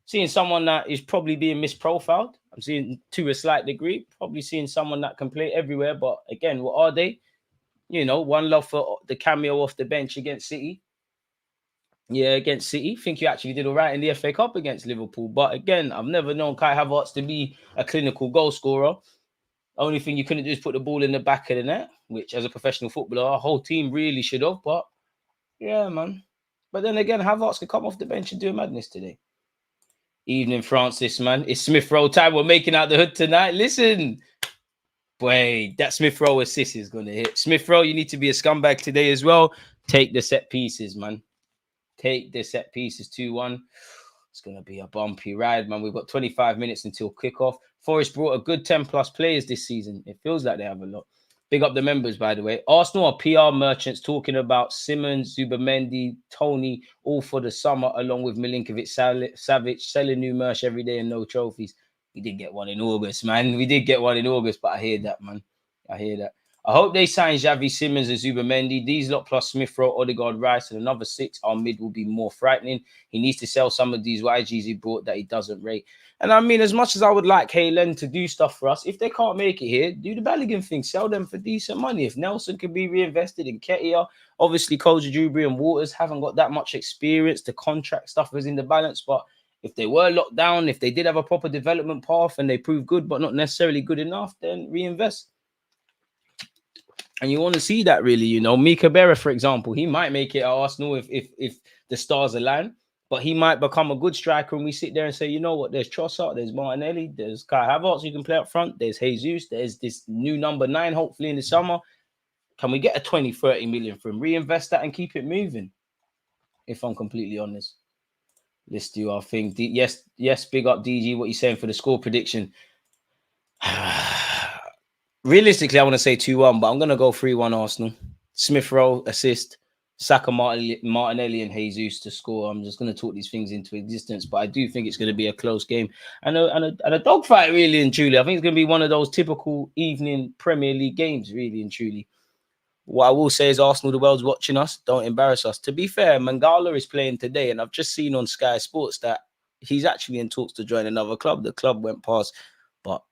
seeing someone that is probably being misprofiled. I'm seeing, to a slight degree, probably seeing someone that can play everywhere. But again, what are they? One love for the cameo off the bench against City. Yeah, against City. Think you actually did all right in the FA Cup against Liverpool. But again, I've never known Kai Havertz to be a clinical goal scorer. Only thing you couldn't do is put the ball in the back of the net, which as a professional footballer, our whole team really should have. But yeah, man. But then again, Havertz could come off the bench and do a madness today. Evening, Francis, man. It's Smith Rowe time. We're making out the hood tonight. Listen. Boy, that Smith Rowe assist is going to hit. Smith Rowe, you need to be a scumbag today as well. Take the set pieces, man. Take the set pieces 2-1. It's going to be a bumpy ride, man. We've got 25 minutes until kickoff. Forest brought a good 10 plus players this season. It feels like they have a lot. Big up the members, by the way. Arsenal are PR merchants talking about Simmons, Zubimendi, Tony, all for the summer, along with Milinkovic, Savic, selling new merch every day and no trophies. We did get one in August, man. We did get one in August, but I hear that, man. I hear that. I hope they sign Xavi, Simmons and Zubimendi. These lot plus Smith Rowe, Odegaard, Rice and another 6. Our mid will be more frightening. He needs to sell some of these YGs he brought that he doesn't rate. And I mean, as much as I would like Haylen to do stuff for us, if they can't make it here, do the Balogun thing. Sell them for decent money. If Nelson can be reinvested in Ketia, obviously Koji Drewbury and Waters haven't got that much experience. The contract stuff is in the balance. But if they were locked down, if they did have a proper development path and they proved good but not necessarily good enough, then reinvest. And you want to see that really, you know. Mika Berra, for example, he might make it at Arsenal if the stars align, but he might become a good striker. And we sit there and say, you know what, there's Trossard, there's Martinelli, there's Kai Havertz who can play up front, there's Jesus, there's this new number 9, hopefully in the summer. Can we get a 20, 30 million for him? Reinvest that and keep it moving, if I'm completely honest. Let's do our thing. Yes, big up DG, what you saying for the score prediction. Realistically, I want to say 2-1, but I'm going to go 3-1 Arsenal. Smith Rowe, assist. Saka, Martinelli and Jesus to score. I'm just going to talk these things into existence, but I do think it's going to be a close game. And a dogfight, really and truly. I think it's going to be one of those typical evening Premier League games, really and truly. What I will say is Arsenal, the world's watching us. Don't embarrass us. To be fair, Mangala is playing today, and I've just seen on Sky Sports that he's actually in talks to join another club. The club went past, but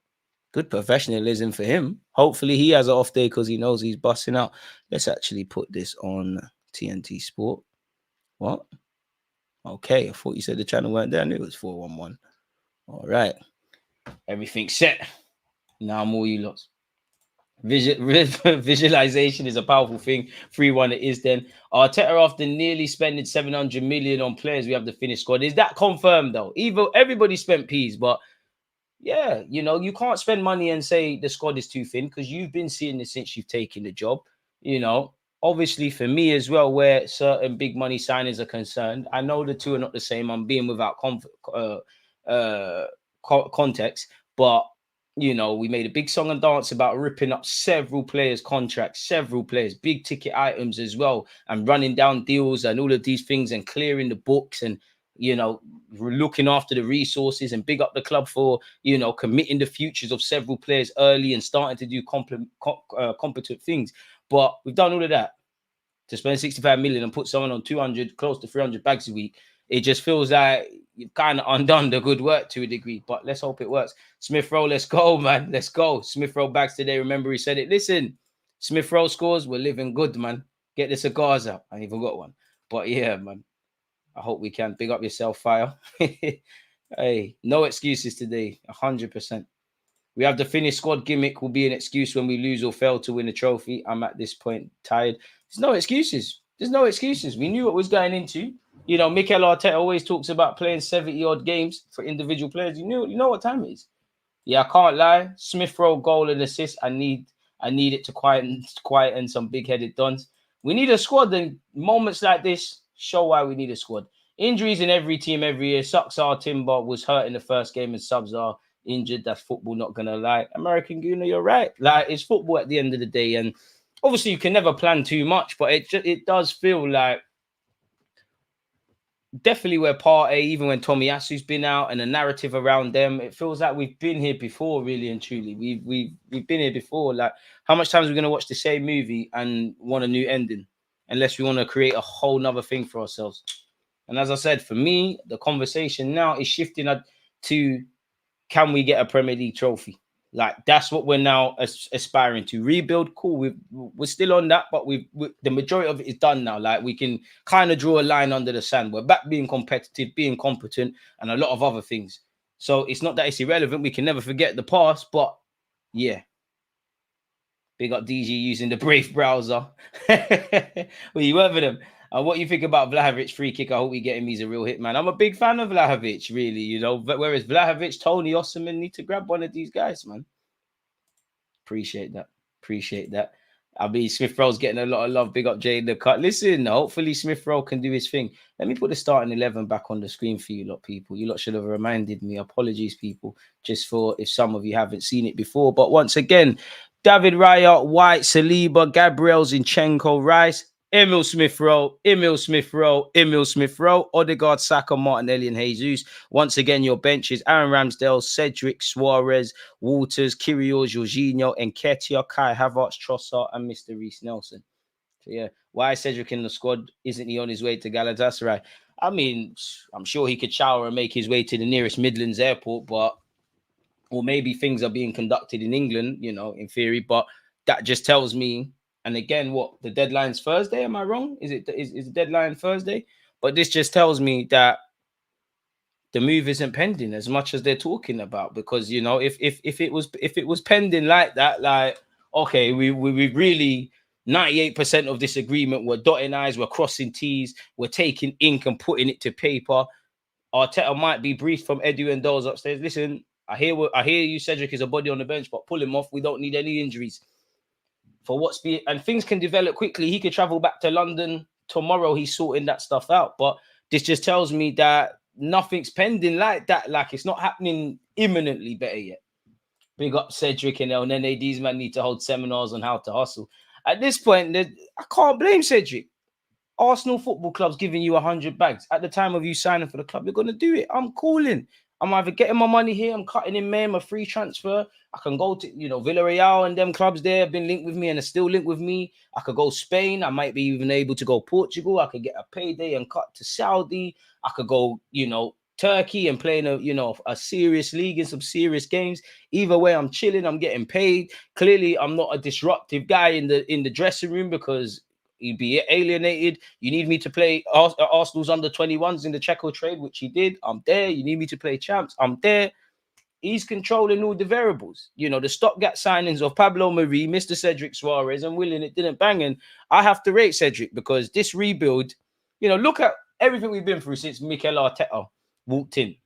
good professionalism for him. Hopefully he has an off day because he knows he's busting out. Let's actually put this on TNT Sport. What? Okay, I thought you said the channel weren't there. I knew it was 411. All right. Everything's set. Now I'm all you lots. Visualization is a powerful thing. 3-1 it is then. Arteta, after nearly spending 700 million on players, we have the finished squad. Is that confirmed though? Everybody spent peas, but yeah, you know, you can't spend money and say the squad is too thin because you've been seeing this since you've taken the job. You know, obviously for me as well, where certain big money signings are concerned, I know the two are not the same. I'm being without context, but you know, we made a big song and dance about ripping up several players' contracts, several players, big ticket items as well, and running down deals and all of these things and clearing the books and, you know, looking after the resources and big up the club for, you know, committing the futures of several players early and starting to do competent things. But we've done all of that to spend 65 million and put someone on 200, close to 300 bags a week. It just feels like you've kind of undone the good work to a degree, but let's hope it works. Smith Rowe, let's go, man. Let's go. Smith Rowe bags today. Remember, he said it. Listen, Smith Rowe scores. We're living good, man. Get the cigars out. I ain't even got one. But yeah, man. I hope we can. Big up yourself, Fire. Hey, no excuses today. 100%. We have the finished squad gimmick will be an excuse when we lose or fail to win a trophy. I'm at this point tired. There's no excuses. There's no excuses. We knew what was going into. You know, Mikel Arteta always talks about playing 70-odd games for individual players. You know what time it is. Yeah, I can't lie. Smith Rowe goal and assist. I need it to quieten some big-headed dons. We need a squad, and moments like this show why we need a squad. Injuries in every team every year. Suxar Timber was hurt in the first game and subs are injured. That's football, not going to lie. American Gooner, you're right. Like, it's football at the end of the day. And obviously you can never plan too much, but it does feel like definitely we're part A, even when Tomiyasu's been out and the narrative around them, it feels like we've been here before, really and truly. We've been here before. Like, how much times are we going to watch the same movie and want a new ending? Unless we want to create a whole nother thing for ourselves. And as I said, for me, the conversation now is shifting to, can we get a Premier League trophy? Like, that's what we're now aspiring to. Rebuild, cool. We're still on that, but the majority of it is done now. Like, we can kind of draw a line under the sand. We're back being competitive, being competent, and a lot of other things. So it's not that it's irrelevant. We can never forget the past, but yeah. Big up DG using the Brave browser. Well, you work for them. What do you think about Vlahovic free kick? I hope we get him. He's a real hit, man. I'm a big fan of Vlahovic, really, you know. But whereas Vlahovic, Tony, Osman need to grab one of these guys, man. Appreciate that. I mean, Smith Rowe's getting a lot of love. Big up Jay in the cut. Listen, hopefully Smith Rowe can do his thing. Let me put the starting 11 back on the screen for you lot, people. You lot should have reminded me. Apologies, people, just for if some of you haven't seen it before. But once again, David Raya, White, Saliba, Gabriel, Zinchenko, Rice, Emil Smith Rowe, Emil Smith Rowe, Emil Smith Rowe, Odegaard, Saka, Martinelli, and Jesus. Once again, your bench is Aaron Ramsdale, Cedric, Suarez, Walters, Kyrgios, Jorginho, Nketiah, Kai Havertz, Trossard, and Mr. Reece Nelson. So yeah, why Cedric in the squad? Isn't he on his way to Galatasaray? I mean, I'm sure he could shower and make his way to the nearest Midlands airport, but or maybe things are being conducted in England, you know, in theory. But that just tells me. And again, what the deadline's Thursday? Am I wrong? Is the deadline Thursday? But this just tells me that the move isn't pending as much as they're talking about. Because you know, if it was pending like that, like okay, we really 98% of this agreement, we're dotting I's, we're crossing T's, we're taking ink and putting it to paper. Arteta might be briefed from Edu and Doles upstairs. Listen, I hear you, Cedric is a body on the bench, but pull him off. We don't need any injuries. For what's be and things can develop quickly. He could travel back to London tomorrow. He's sorting that stuff out. But this just tells me that nothing's pending like that. Like it's not happening imminently. Better yet, big up Cedric and El Nene. These men need to hold seminars on how to hustle. At this point, I can't blame Cedric. Arsenal Football Club's giving you 100 bags. At the time of you signing for the club, you're going to do it. I'm calling. I'm either getting my money here, I'm cutting in May, my free transfer. I can go to, you know, Villarreal and them clubs there have been linked with me and are still linked with me. I could go Spain. I might be even able to go Portugal. I could get a payday and cut to Saudi. I could go, you know, Turkey and play in a serious league in some serious games. Either way, I'm chilling. I'm getting paid. Clearly, I'm not a disruptive guy in the dressing room because he'd be alienated. You need me to play Arsenal's under 21s in the Checo trade, which he did. I'm there. You need me to play champs. I'm there. He's controlling all the variables. You know, the stopgap signings of Pablo Marie, Mr. Cedric Suarez, and Willian, it didn't bang. And I have to rate Cedric because this rebuild, you know, look at everything we've been through since Mikel Arteta walked in.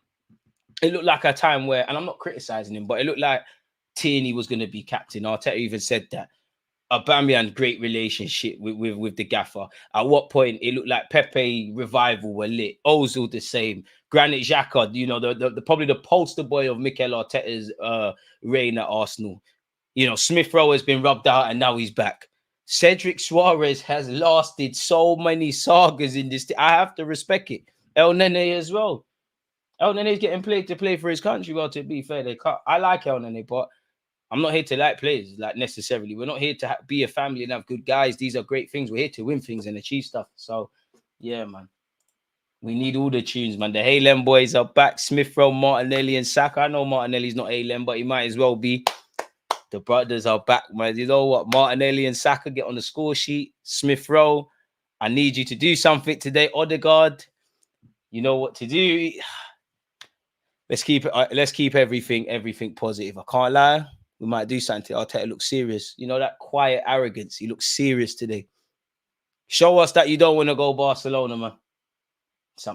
It looked like a time where, and I'm not criticizing him, but it looked like Tierney was going to be captain. Arteta even said that. Aubameyang, great relationship with the gaffer. At what point it looked like Pepe revival were lit. Ozil the same. Granit Xhaka, you know, the probably the poster boy of Mikel Arteta's reign at Arsenal. You know, Smith Rowe has been rubbed out and now he's back. Cedric Suarez has lasted so many sagas in this. I have to respect it. El Nene as well. El Nene's getting played to play for his country. Well, to be fair, I like El Nene, but I'm not here to like players, like necessarily. We're not here to be a family and have good guys. These are great things. We're here to win things and achieve stuff. So, yeah, man. We need all the tunes, man. The Halem boys are back. Smith Rowe, Martinelli, and Saka. I know Martinelli's not Halem, but he might as well be. The brothers are back, man. You know what? Martinelli and Saka get on the score sheet. Smith Rowe, I need you to do something today. Odegaard, you know what to do. Let's keep everything positive. I can't lie. We might do something. Arteta looks serious. You know, that quiet arrogance. He looks serious today. Show us that you don't want to go Barcelona, man.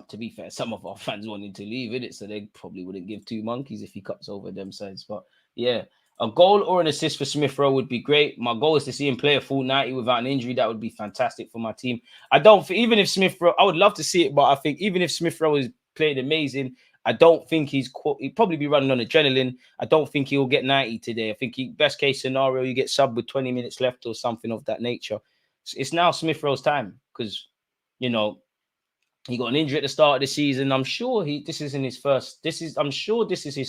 To be fair, some of our fans wanted to leave, innit? So they probably wouldn't give two monkeys if he cuts over them sides. But yeah, a goal or an assist for Smith Rowe would be great. My goal is to see him play a full 90 without an injury. That would be fantastic for my team. Even if Smith Rowe, I would love to see it, but I think even if Smith Rowe is played amazing, I don't think he'd probably be running on adrenaline. I don't think he'll get 90 today. I think best case scenario, you get subbed with 20 minutes left or something of that nature. It's now Smith Rowe's time because, you know, he got an injury at the start of the season. I'm sure this is his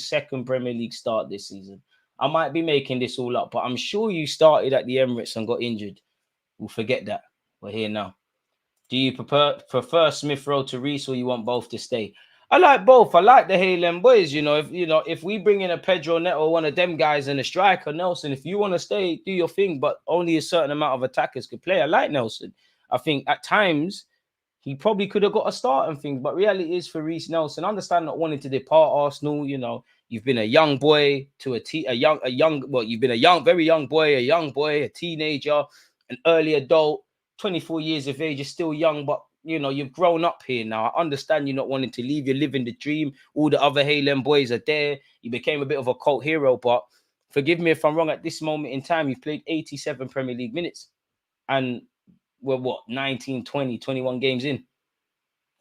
second Premier League start this season. I might be making this all up, but I'm sure you started at the Emirates and got injured. We'll forget that. We're here now. Do you prefer Smith Rowe to Reece, or you want both to stay? I like both. I like the Halem boys. If we bring in a Pedro Neto, one of them guys, and a striker, Nelson, if you want to stay, do your thing, but only a certain amount of attackers could play. I like Nelson. I think at times he probably could have got a start and things, but reality is for Reece Nelson, I understand not wanting to depart Arsenal. You know, you've been a young boy to you've been a very young boy, a teenager, an early adult, 24 years of age. You're still young, but you know, you've grown up here now. I understand you're not wanting to leave. You're living the dream. All the other Halem boys are there. You became a bit of a cult hero, but forgive me if I'm wrong. At this moment in time, you've played 87 Premier League minutes. and we're what, 19, 20, 21 games in.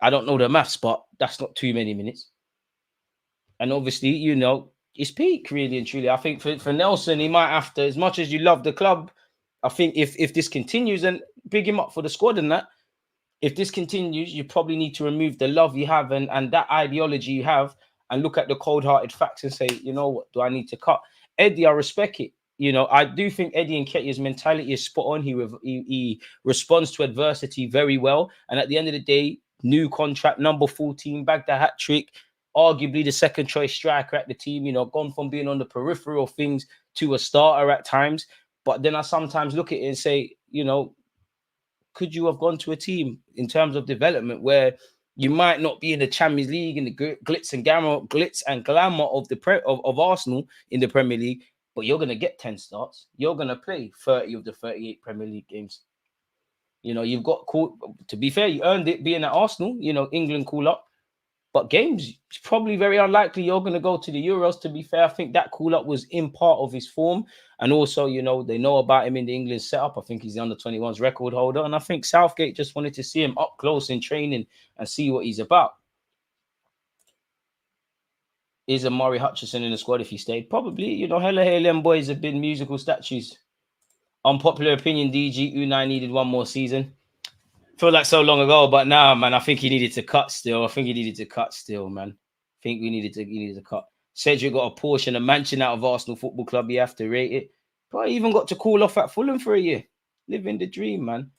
I don't know the maths, but that's not too many minutes. And obviously, you know, it's peak, really and truly. I think for Nelson, he might have to, as much as you love the club, I think if this continues, and big him up for the squad and that, if this continues, you probably need to remove the love you have and that ideology you have and look at the cold-hearted facts and say, you know what, do I need to cut? Eddie, I respect it. You know, I do think Eddie Nketiah's mentality is spot on. He responds to adversity very well. And at the end of the day, new contract, number 14, bagged the hat trick, arguably the second choice striker at the team, you know, gone from being on the peripheral of things to a starter at times. But then I sometimes look at it and say, you know, could you have gone to a team in terms of development where you might not be in the Champions League and the glitz and glamour of of Arsenal in the Premier League, but you're going to get 10 starts. You're going to play 30 of the 38 Premier League games. You know, you've got to be fair, you earned it being at Arsenal, you know, England call up. But games, it's probably very unlikely you're going to go to the Euros, to be fair. I think that call-up was in part of his form. And also, you know, they know about him in the England setup. I think he's the under-21s record holder. And I think Southgate just wanted to see him up close in training and see what he's about. Is Amari Hutchinson in the squad if he stayed? Probably. You know, hella them boys have been musical statues. Unpopular opinion, DG, Unai needed one more season. Feel like so long ago, but now, man, I think he needed to cut still. I think he needed to cut still, man. I think he needed to cut. Cedric got a portion, a mansion out of Arsenal Football Club. You have to rate it. But he even got to call off at Fulham for a year. Living the dream, man.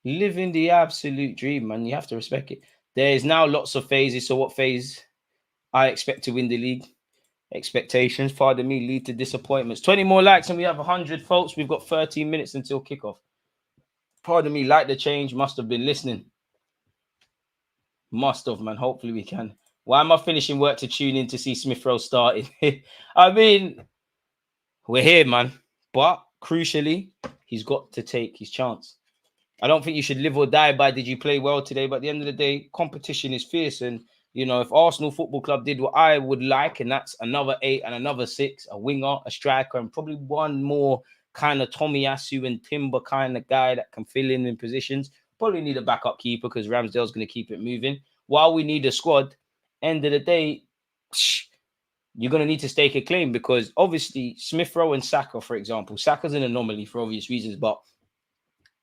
Living the absolute dream, man. You have to respect it. There is now lots of phases. So what phase I expect to win the league? Expectations, pardon me, lead to disappointments. 20 more likes and we have 100, folks. We've got 13 minutes until kickoff. Pardon me, like the change, must have been listening. Must have, man. Hopefully we can. Why am I finishing work to tune in to see Smith Rowe starting? I mean, we're here, man. But crucially, he's got to take his chance. I don't think you should live or die by did you play well today, but at the end of the day, competition is fierce. And, you know, if Arsenal Football Club did what I would like, and that's another 8 and another 6, a winger, a striker, and probably one more kind of Tomiyasu and Timber kind of guy that can fill in positions. Probably need a backup keeper because Ramsdale's going to keep it moving. While we need a squad, end of the day, you're going to need to stake a claim because obviously Smith Rowe and Saka, for example, Saka's an anomaly for obvious reasons, but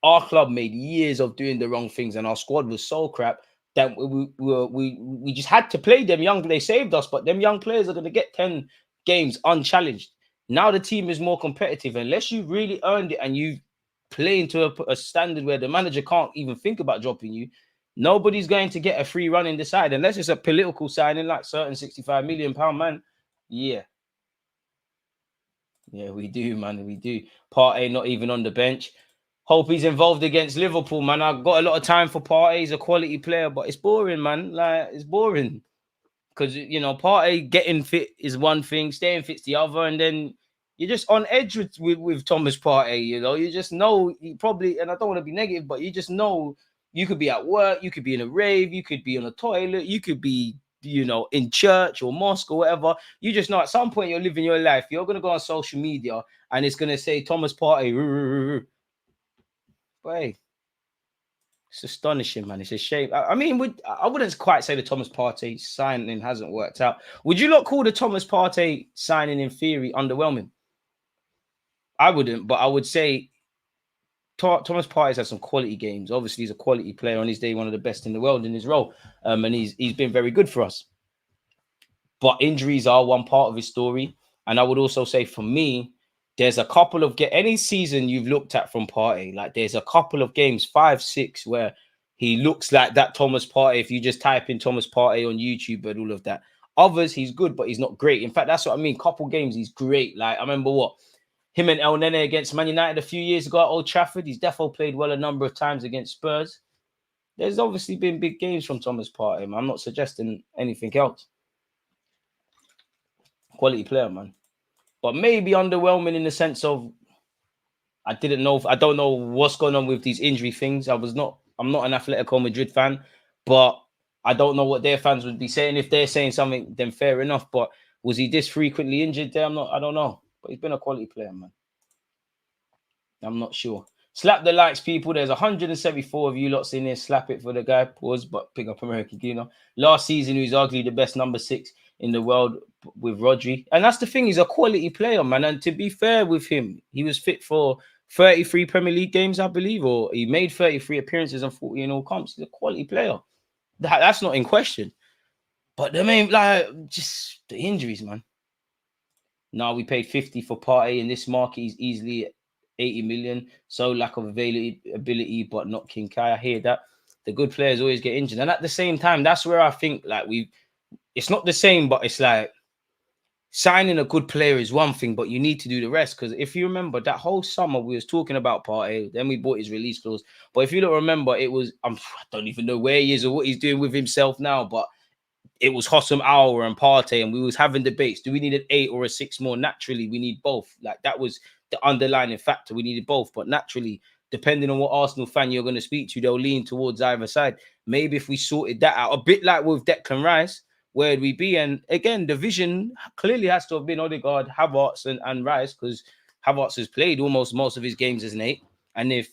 our club made years of doing the wrong things and our squad was so crap that we just had to play them young. They saved us, but them young players are going to get 10 games unchallenged. Now the team is more competitive. Unless you really earned it and you play into a standard where the manager can't even think about dropping you, nobody's going to get a free run in the side. Unless it's a political signing like certain £65 million man. Yeah. Yeah, we do, man. We do. Partey not even on the bench. Hope he's involved against Liverpool, man. I've got a lot of time for Partey. He's a quality player, but it's boring, man. Like, it's boring. Because, you know, Partey getting fit is one thing, staying fit's the other, and then you're just on edge with Thomas Partey, you know. You just know you probably, and I don't want to be negative, but you just know you could be at work, you could be in a rave, you could be on a toilet, you could be, you know, in church or mosque or whatever. You just know at some point you're living your life. You're going to go on social media and it's going to say Thomas Partey. But hey, it's astonishing, man. It's a shame. I mean, I wouldn't quite say the Thomas Partey signing hasn't worked out. Would you not call the Thomas Partey signing in theory underwhelming? I wouldn't, but I would say Thomas Partey's had some quality games. Obviously, he's a quality player on his day, one of the best in the world in his role. And he's been very good for us. But injuries are one part of his story. And I would also say for me, there's a couple of any season you've looked at from Partey, like there's a couple of games, 5, 6, where he looks like that Thomas Partey. If you just type in Thomas Partey on YouTube and all of that, others he's good, but he's not great. In fact, that's what I mean. Couple games he's great. Like I remember him and El Nene against Man United a few years ago at Old Trafford. He's definitely played well a number of times against Spurs. There's obviously been big games from Thomas Partey. Man. I'm not suggesting anything else. Quality player, man. But maybe underwhelming in the sense of I don't know what's going on with these injury things. I'm not an Atletico Madrid fan, but I don't know what their fans would be saying. If they're saying something, then fair enough. But was he this frequently injured there? I don't know. But he's been a quality player, man. I'm not sure. Slap the likes, people. There's 174 of you lots in there. Slap it for the guy. Pause, but pick up American Gooner. Last season, he was arguably the best number 6 in the world with Rodri. And that's the thing. He's a quality player, man. And to be fair with him, he was fit for 33 Premier League games, I believe, or he made 33 appearances and 40 in all comps. He's a quality player. That's not in question. But the main, like, just the injuries, man. Now we paid 50 for Partey in this market. He's easily 80 million. So lack of availability, but not King Kai. I hear that. The good players always get injured. And at the same time, that's where I think, like, it's not the same, but it's like signing a good player is one thing, but you need to do the rest. Because if you remember, that whole summer we was talking about Partey, then we bought his release clause. But if you don't remember, it was, I don't even know where he is or what he's doing with himself now, but it was Hossam Aouar and Partey, and we was having debates. Do we need an 8 or a 6 more? Naturally, we need both. Like, that was the underlying factor. We needed both. But naturally, depending on what Arsenal fan you're going to speak to, they'll lean towards either side. Maybe if we sorted that out, a bit like with Declan Rice, where'd we be? And again, the vision clearly has to have been Odegaard, Havertz, and Rice, because Havertz has played almost most of his games as an 8. And if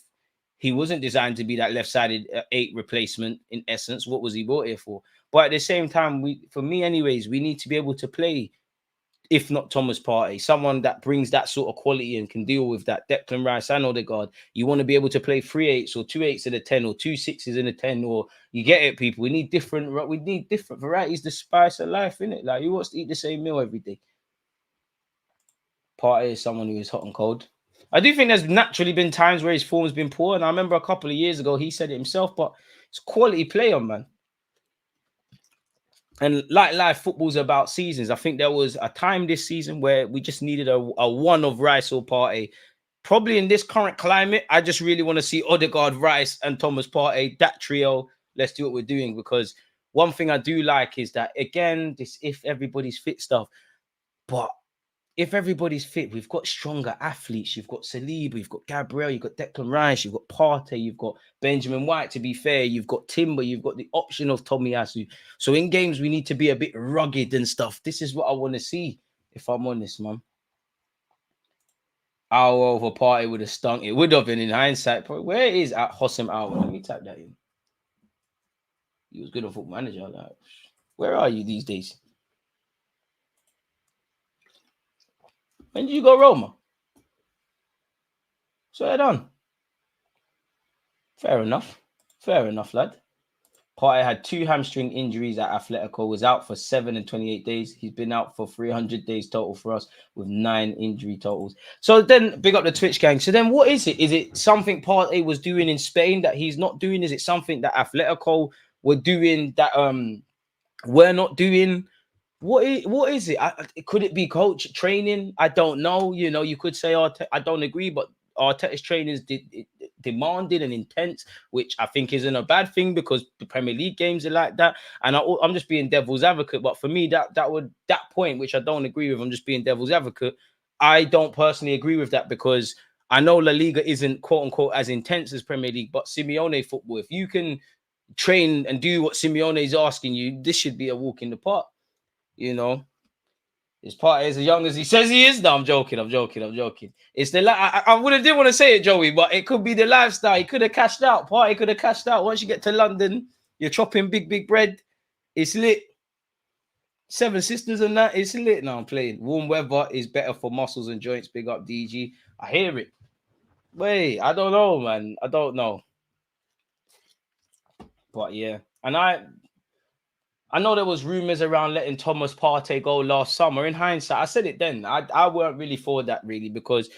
he wasn't designed to be that left-sided 8 replacement, in essence, what was he brought here for? But at the same time, for me anyways, we need to be able to play, if not Thomas Partey, someone that brings that sort of quality and can deal with that. Declan Rice and Odegaard. You want to be able to play 3 8s or 2 8s in a 10 or 2 6s in a 10, or you get it, people. We need different varieties, the spice of life, innit? Like, who wants to eat the same meal every day? Partey is someone who is hot and cold. I do think there's naturally been times where his form's been poor, and I remember a couple of years ago he said it himself, but it's a quality player, man. And like life, football's about seasons. I think there was a time this season where we just needed a one of Rice or Partey. Probably in this current climate, I just really want to see Odegaard, Rice, and Thomas Partey. That trio, let's do what we're doing. Because one thing I do like is that, again, this if everybody's fit stuff. But if everybody's fit, we've got stronger athletes. You've got Saliba, you've got Gabriel, you've got Declan Rice, you've got Partey, you've got Benjamin White, to be fair, you've got Timber, you've got the option of Tomiyasu. So in games, we need to be a bit rugged and stuff. This is what I want to see, if I'm honest, man. Our over Partey would have stunk. It would have been in hindsight. Where is at Hossam Aouar? Let me type that in. He was good on Football Manager. Like, where are you these days? When did you go Roma? So I done. Fair enough. Fair enough, lad. Partey had 2 hamstring injuries at Atletico, was out for 7 and 28 days. He's been out for 300 days total for us, with 9 injury totals. So then, big up the Twitch gang. So then what is it? Is it something Partey was doing in Spain that he's not doing? Is it something that Atletico were doing that we're not doing? What is it? Could it be coach training? I don't know. You know, you could say I don't agree, but Arteta's training is demanding and intense, which I think isn't a bad thing, because the Premier League games are like that. And I'm just being devil's advocate. But for me, that point, which I don't agree with, I'm just being devil's advocate. I don't personally agree with that, because I know La Liga isn't quote unquote as intense as Premier League, but Simeone football, if you can train and do what Simeone is asking you, this should be a walk in the park. You know, his Partey is as young as he says he is. No, I'm joking. It's the I didn't want to say it, Joey, but it could be the lifestyle. He could have cashed out. Partey could have cashed out. Once you get to London, you're chopping big bread. It's lit. 7 Sisters and that, it's lit. No, I'm playing. Warm weather is better for muscles and joints. Big up DG. I hear it. Wait, I don't know, man. I don't know. But yeah, and I know there was rumors around letting Thomas Partey go last summer. In hindsight, I said it then. I weren't really for that, really, because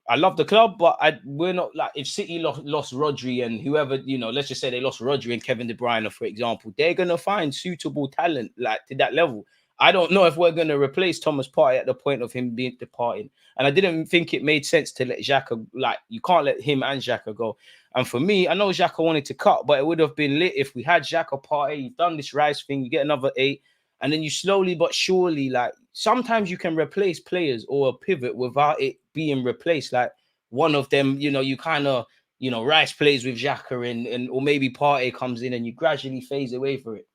I love the club, but we're not like, if City lost Rodri and whoever, you know, let's just say they lost Rodri and Kevin De Bruyne, for example, they're going to find suitable talent like to that level. I don't know if we're going to replace Thomas Partey at the point of him being departing. And I didn't think it made sense to let Xhaka, like, you can't let him and Xhaka go. And for me, I know Xhaka wanted to cut, but it would have been lit if we had Xhaka, Partey, you've done this Rice thing, you get another 8, and then you slowly but surely, like, sometimes you can replace players or a pivot without it being replaced. Like, one of them, you know, you kind of, you know, Rice plays with Xhaka and or maybe Partey comes in and you gradually phase away for it.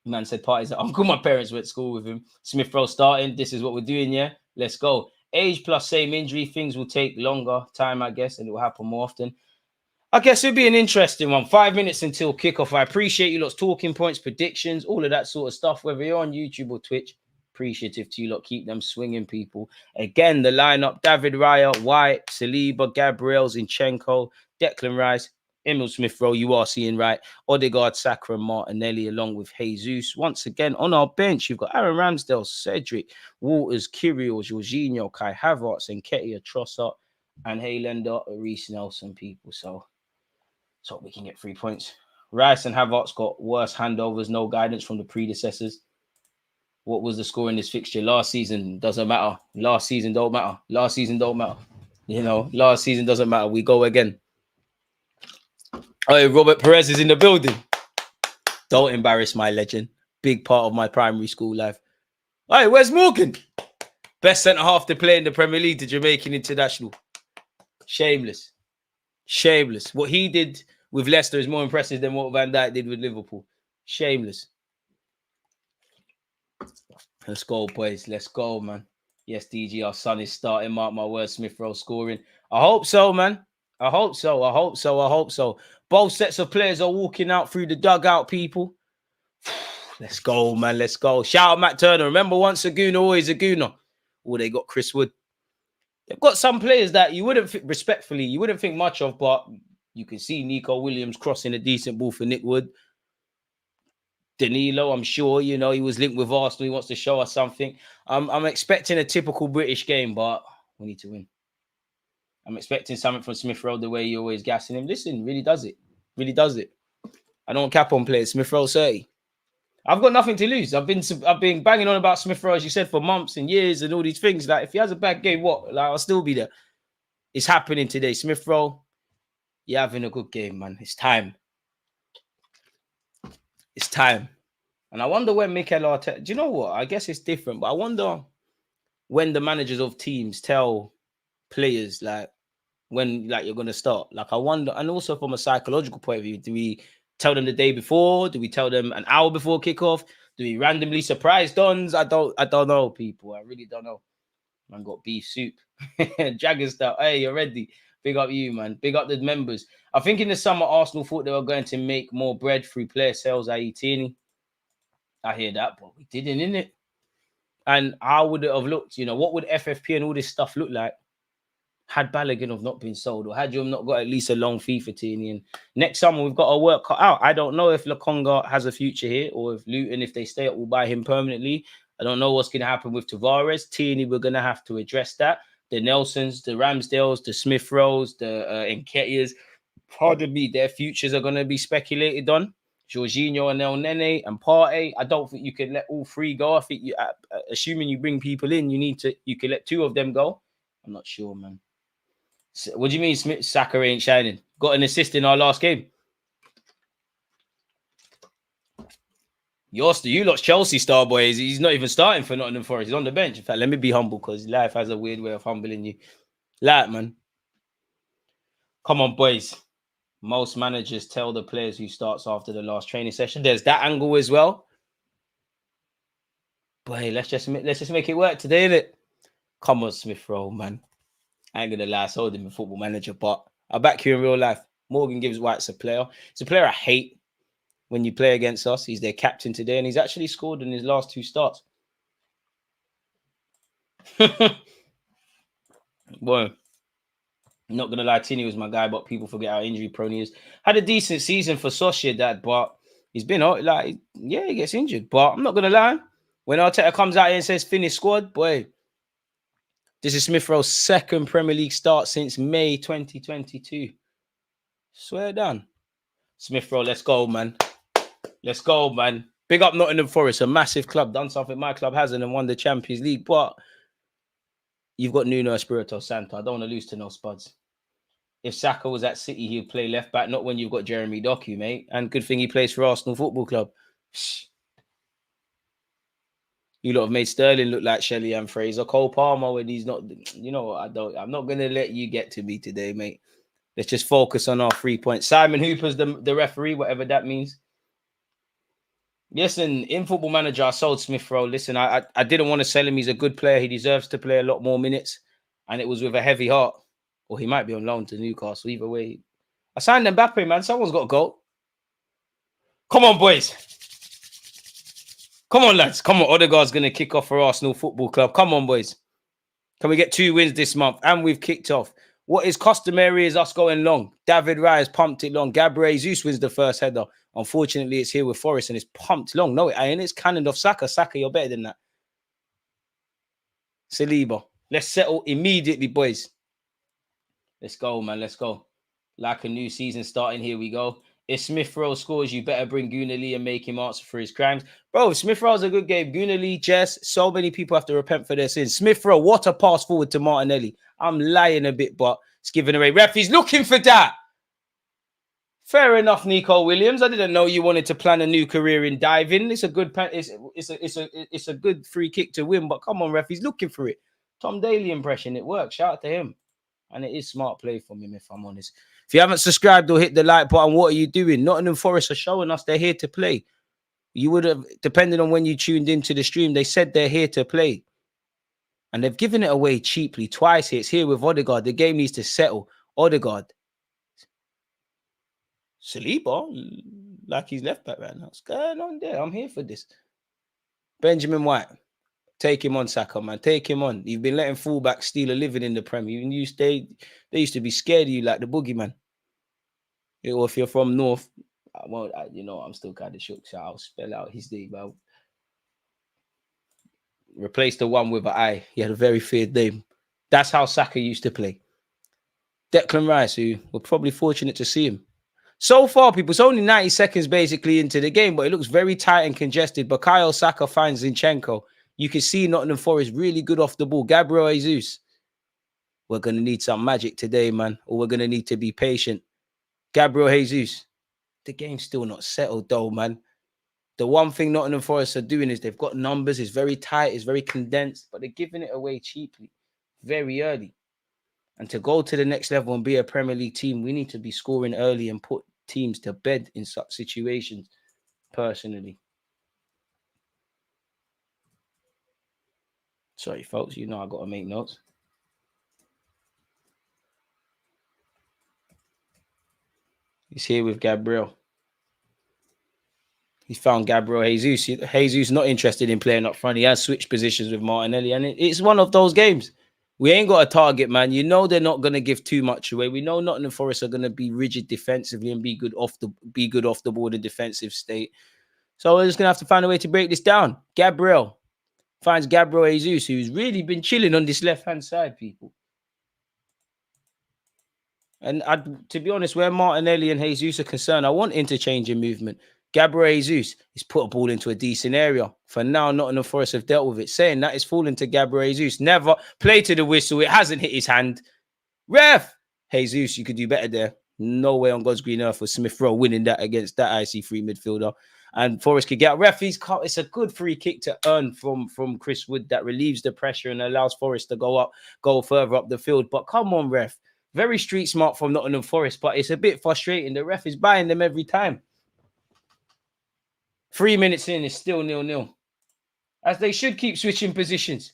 Man said Partey's like, Uncle, my parents went to school with him. Smith Rowe starting. This is what we're doing, yeah? Let's go. Age plus same injury, things will take longer time, I guess, and it will happen more often. I guess it'll be an interesting one. 5 minutes until kickoff. I appreciate you lot's talking points, predictions, all of that sort of stuff, whether you're on YouTube or Twitch. Appreciative to you lot. Keep them swinging, people. Again, the lineup: David Raya, White, Saliba, Gabriel, Zinchenko, Declan Rice, Emil Smith-Rowe, you are seeing right, Odegaard, Saka, and Martinelli, along with Jesus. Once again, on our bench, you've got Aaron Ramsdale, Cedric, Walters, Kyrgios, Jorginho, Kai Havertz, and Nketiah, Trossard, and Haylander, Reece Nelson, people. So we can get 3 points. Rice and Havertz got worse handovers, no guidance from the predecessors. What was the score in this fixture? Last season doesn't matter. Last season don't matter. Last season don't matter. You know, last season doesn't matter. We go again. Oh, Robert Perez is in the building. Don't embarrass my legend. Big part of my primary school life. Hey, where's Morgan? Best centre half to play in the Premier League, the Jamaican international. Shameless. Shameless. What he did with Leicester is more impressive than what Van Dijk did with Liverpool. Shameless. Let's go, boys. Let's go, man. Yes, DG, our son is starting. Mark my words, Smith-Rowe scoring. I hope so, man. I hope so. I hope so. I hope so. Both sets of players are walking out through the dugout, people. Let's go, man. Let's go. Shout out Matt Turner. Remember, once a Gooner, always a Gooner. Oh, they got Chris Wood. They've got some players that you wouldn't, respectfully, you wouldn't think much of, but you can see Nico Williams crossing a decent ball for Nick Wood. Danilo, I'm sure, you know, he was linked with Arsenal. He wants to show us something. I'm expecting a typical British game, but we need to win. I'm expecting something from Smith-Rowe the way you're always gassing him. Listen, really does it. Really does it. I don't cap on players. Smith-Rowe 30. I've got nothing to lose. I've been banging on about Smith-Rowe, as you said, for months and years and all these things. Like, if he has a bad game, what? Like, I'll still be there. It's happening today. Smith-Rowe, you're having a good game, man. It's time. It's time. And I wonder when Mikel Arteta... Do you know what? I guess it's different, but I wonder when the managers of teams tell players, like, when like you're going to start. Like, I wonder... And also from a psychological point of view, do we tell them the day before? Do we tell them an hour before kickoff? Do we randomly surprise dons? I don't know, people. I really don't know. Man got beef soup. Jagger stuff. Hey, you're ready. Big up you, man. Big up the members. I think in the summer, Arsenal thought they were going to make more bread through player sales, i.e. Tierney. I hear that, but we didn't, innit? And how would it have looked? You know, what would FFP and all this stuff look like had Balogun have not been sold, or had you not got at least a long fee for Tierney? And next summer, we've got our work cut out. I don't know if Lokonga has a future here, or if Luton, if they stay up, will buy him permanently. I don't know what's going to happen with Tavares. Tierney, we're going to have to address that. The Nelsons, the Ramsdales, the Smith-Rowes, the Nketiahs, pardon me, their futures are going to be speculated on. Jorginho and El Nene and Partey. I don't think you can let all three go. I think you, assuming you bring people in, you can let two of them go. I'm not sure, man. So, what do you mean Saka ain't shining? Got an assist in our last game. You lot's Chelsea star boys. He's not even starting for Nottingham Forest. He's on the bench. In fact, let me be humble because life has a weird way of humbling you. Like, man. Come on, boys. Most managers tell the players who starts after the last training session. There's that angle as well. But hey, let's just make it work today, innit? Come on, Smith-Rowe, man. I ain't gonna lie, I sold him a Football Manager, but I'll back you in real life. Morgan Gibbs White's a player. It's a player I hate when you play against us. He's their captain today, and he's actually scored in his last two starts. Boy. I'm not going to lie, Tini was my guy, but people forget how injury prone he is. Had a decent season for Sociedad, but he's been, like, yeah, he gets injured. But I'm not going to lie. When Arteta comes out here and says finish squad, boy, this is Smith-Rowe's second Premier League start since May 2022. Swear down. Smith-Rowe, let's go, man. Let's go, man. Big up Nottingham Forest, a massive club. Done something my club hasn't and won the Champions League, but you've got Nuno Espirito Santo. I don't want to lose to no spuds. If Saka was at City, he'd play left back, not when you've got Jeremy Doku, mate. And good thing he plays for Arsenal Football Club. You lot have made Sterling look like Shelley and Fraser. Cole Palmer when he's not, you know what, I'm not going to let you get to me today, mate. Let's just focus on our 3 points. Simon Hooper's the referee, whatever that means. Listen, in Football Manager, I sold Smith Rowe. Listen, I didn't want to sell him. He's a good player. He deserves to play a lot more minutes. And it was with a heavy heart. Or he might be on loan to Newcastle. Either way. I signed Mbappe, man. Someone's got to go. Come on, boys. Come on, lads. Come on. Odegaard's going to kick off for Arsenal Football Club. Come on, boys. Can we get 2 wins this month? And we've kicked off. What is customary is us going long. David Raya has pumped it long. Gabriel Jesus wins the first header. Unfortunately, it's here with Forest and it's pumped long. No, it ain't. It's cannoned off Saka. Saka, you're better than that. Saliba. Let's settle immediately, boys. Let's go, man. Let's go. Like a new season starting. Here we go. If Smith Rowe scores, you better bring Gooner Lee and make him answer for his crimes. Bro, Smith Rowe's a good game. Gooner Lee, Jess, so many people have to repent for their sins. Smith Rowe, what a pass forward to Martinelli. I'm lying a bit, but it's given away. Ref, he's looking for that. Fair enough, Nico Williams. I didn't know you wanted to plan a new career in diving. It's a good it's a good free kick to win, but come on, ref, he's looking for it. Tom Daly impression, it works. Shout out to him. And it is smart play from him, if I'm honest. If you haven't subscribed or hit the like button, what are you doing? Nottingham Forest are showing us they're here to play. You would have, depending on when you tuned into the stream, they said they're here to play. And they've given it away cheaply twice here. It's here with Odegaard. The game needs to settle. Odegaard. Saliba, like he's left back right now. What's going on there? I'm here for this. Benjamin White. Take him on, Saka, man. Take him on. You've been letting fullbacks steal a living in the Premier. They used to be scared of you like the boogeyman. Or if you're from North, well, I'm still kind of shook, so I'll spell out his name. I'll replace the one with an I. He had a very feared name. That's how Saka used to play. Declan Rice, who we're probably fortunate to see him. So far, people, it's only 90 seconds basically into the game, but it looks very tight and congested. Bukayo Saka finds Zinchenko. You can see Nottingham Forest really good off the ball. Gabriel Jesus. We're going to need some magic today, man. Or we're going to need to be patient. Gabriel Jesus. The game's still not settled, though, man. The one thing Nottingham Forest are doing is they've got numbers. It's very tight. It's very condensed. But they're giving it away cheaply. Very early. And to go to the next level and be a Premier League team, we need to be scoring early and put teams to bed in such situations, personally. Sorry, folks. You know I got to make notes. He's here with Gabriel. He's found Gabriel Jesus. Jesus not interested in playing up front. He has switched positions with Martinelli. And it's one of those games. We ain't got a target, man. You know they're not going to give too much away. We know Nottingham Forest are going to be rigid defensively and be good off the ball in defensive state. So we're just going to have to find a way to break this down. Gabriel finds Gabriel Jesus, who's really been chilling on this left-hand side, people. And to be honest, where Martinelli and Jesus are concerned, I want interchange in movement. Gabriel Jesus has put a ball into a decent area. For now, Nottingham Forest have dealt with it. Saying that, it's fallen to Gabriel Jesus. Never play to the whistle. It hasn't hit his hand. Ref! Jesus, you could do better there. No way on God's green earth was Smith Rowe winning that against that IC3 midfielder. And Forest could get out. Ref, it's a good free kick to earn from Chris Wood that relieves the pressure and allows Forest to go further up the field. But come on, ref. Very street smart from Nottingham Forest, but it's a bit frustrating. The ref is buying them every time. 3 minutes in, it's still 0-0. As they should keep switching positions.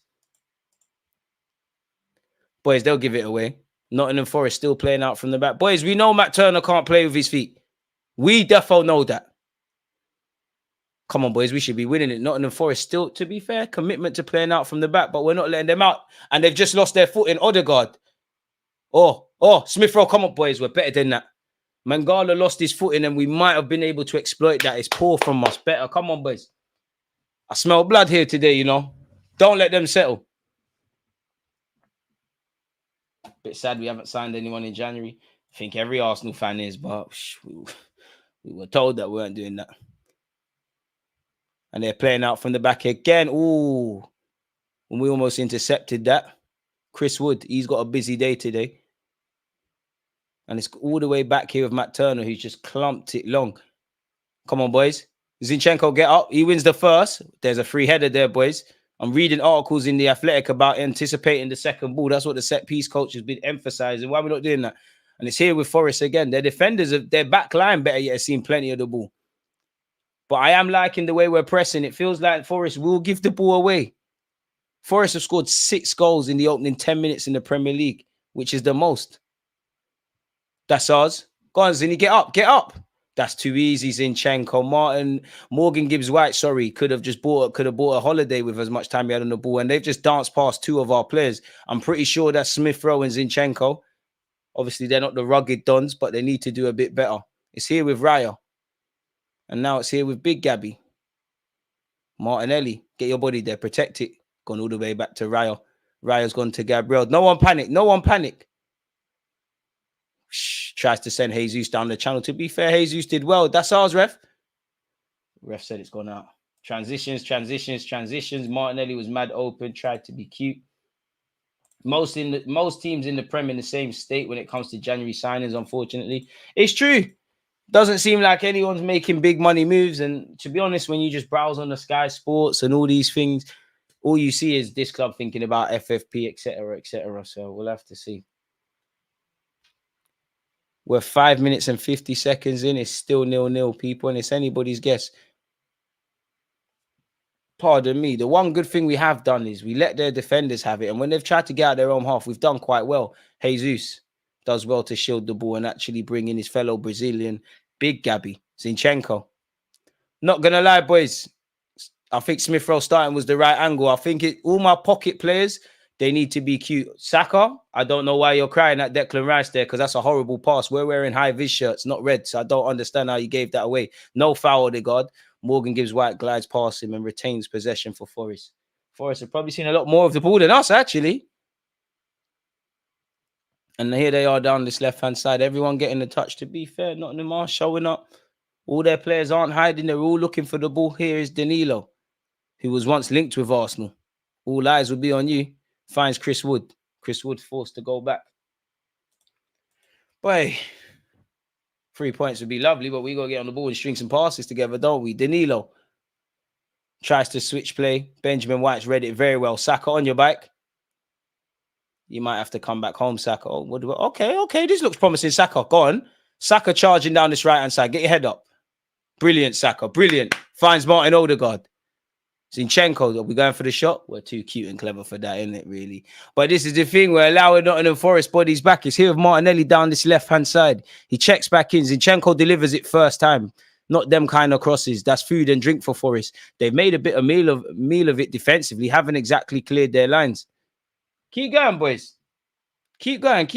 Boys, they'll give it away. Nottingham Forest still playing out from the back. Boys, we know Matt Turner can't play with his feet. We defo know that. Come on, boys, we should be winning it. Nottingham Forest still, to be fair, commitment to playing out from the back, but we're not letting them out. And they've just lost their foot in Odegaard. Oh, Smith Rowe, come on, boys. We're better than that. Mangala lost his footing and we might have been able to exploit that. It's poor from us. Better. Come on, boys. I smell blood here today, you know. Don't let them settle. Bit sad we haven't signed anyone in January. I think every Arsenal fan is, but we were told that we weren't doing that. And they're playing out from the back again. Ooh. And we almost intercepted that. Chris Wood, he's got a busy day today. And it's all the way back here with Matt Turner, who's just clumped it long. Come on, boys. Zinchenko, get up. He wins the first. There's a free header there, boys. I'm reading articles in The Athletic about anticipating the second ball. That's what the set-piece coach has been emphasizing. Why are we not doing that? And it's here with Forest again. Their defenders, their back line, better yet, have seen plenty of the ball. But I am liking the way we're pressing. It feels like Forest will give the ball away. Forest have scored 6 goals in the opening 10 minutes in the Premier League, which is the most. That's ours. Go on, Zinni, get up, get up. That's too easy, Zinchenko. Morgan Gibbs-White, sorry, could have bought a holiday with as much time he had on the ball, and they've just danced past 2 of our players. I'm pretty sure that's Smith Rowe and Zinchenko. Obviously, they're not the rugged dons, but they need to do a bit better. It's here with Raya. And now it's here with Big Gabby. Martinelli, get your body there, protect it. Gone all the way back to Raya. Raya's gone to Gabriel. No one panic, no one panic. Tries to send Jesus down the channel. To be fair, Jesus did well. That's ours, ref. Ref said it's gone out. Transitions. Martinelli was mad open, tried to be cute. Most teams in the Prem in the same state when it comes to January signings, unfortunately. It's true. Doesn't seem like anyone's making big money moves. And to be honest, when you just browse on the Sky Sports and all these things, all you see is this club thinking about FFP, etc., etc. So we'll have to see. We're 5 minutes and 50 seconds in. It's still 0-0, people, and it's anybody's guess. Pardon me. The one good thing we have done is we let their defenders have it. And when they've tried to get out their own half, we've done quite well. Jesus does well to shield the ball and actually bring in his fellow Brazilian, Big Gabby, Zinchenko. Not going to lie, boys. I think Smith Rowe starting was the right angle. I think all my pocket players, they need to be cute. Saka, I don't know why you're crying at Declan Rice there because that's a horrible pass. We're wearing high-vis shirts, not red, so I don't understand how you gave that away. No foul, Odegaard. Morgan Gibbs-White glides past him and retains possession for Forest. Forest have probably seen a lot more of the ball than us, actually. And here they are down this left-hand side. Everyone getting the touch. To be fair, Nottingham are showing up. All their players aren't hiding. They're all looking for the ball. Here is Danilo, who was once linked with Arsenal. All eyes will be on you. Finds Chris Wood. Chris Wood forced to go back. Boy, 3 points would be lovely, but we got to get on the ball and string some passes together, don't we? Danilo tries to switch play. Benjamin White's read it very well. Saka on your bike. You might have to come back home, Saka. Oh, okay. This looks promising, Saka. Go on. Saka charging down this right-hand side. Get your head up. Brilliant, Saka. Brilliant. Finds Martin Odegaard. Zinchenko, are we going for the shot? We're too cute and clever for that, isn't it, really? But this is the thing. We're allowing Nottingham Forest bodies back. It's here with Martinelli down this left-hand side. He checks back in. Zinchenko delivers it first time. Not them kind of crosses. That's food and drink for Forest. They've made a bit of meal of it defensively. Haven't exactly cleared their lines. Keep going, boys. Keep going.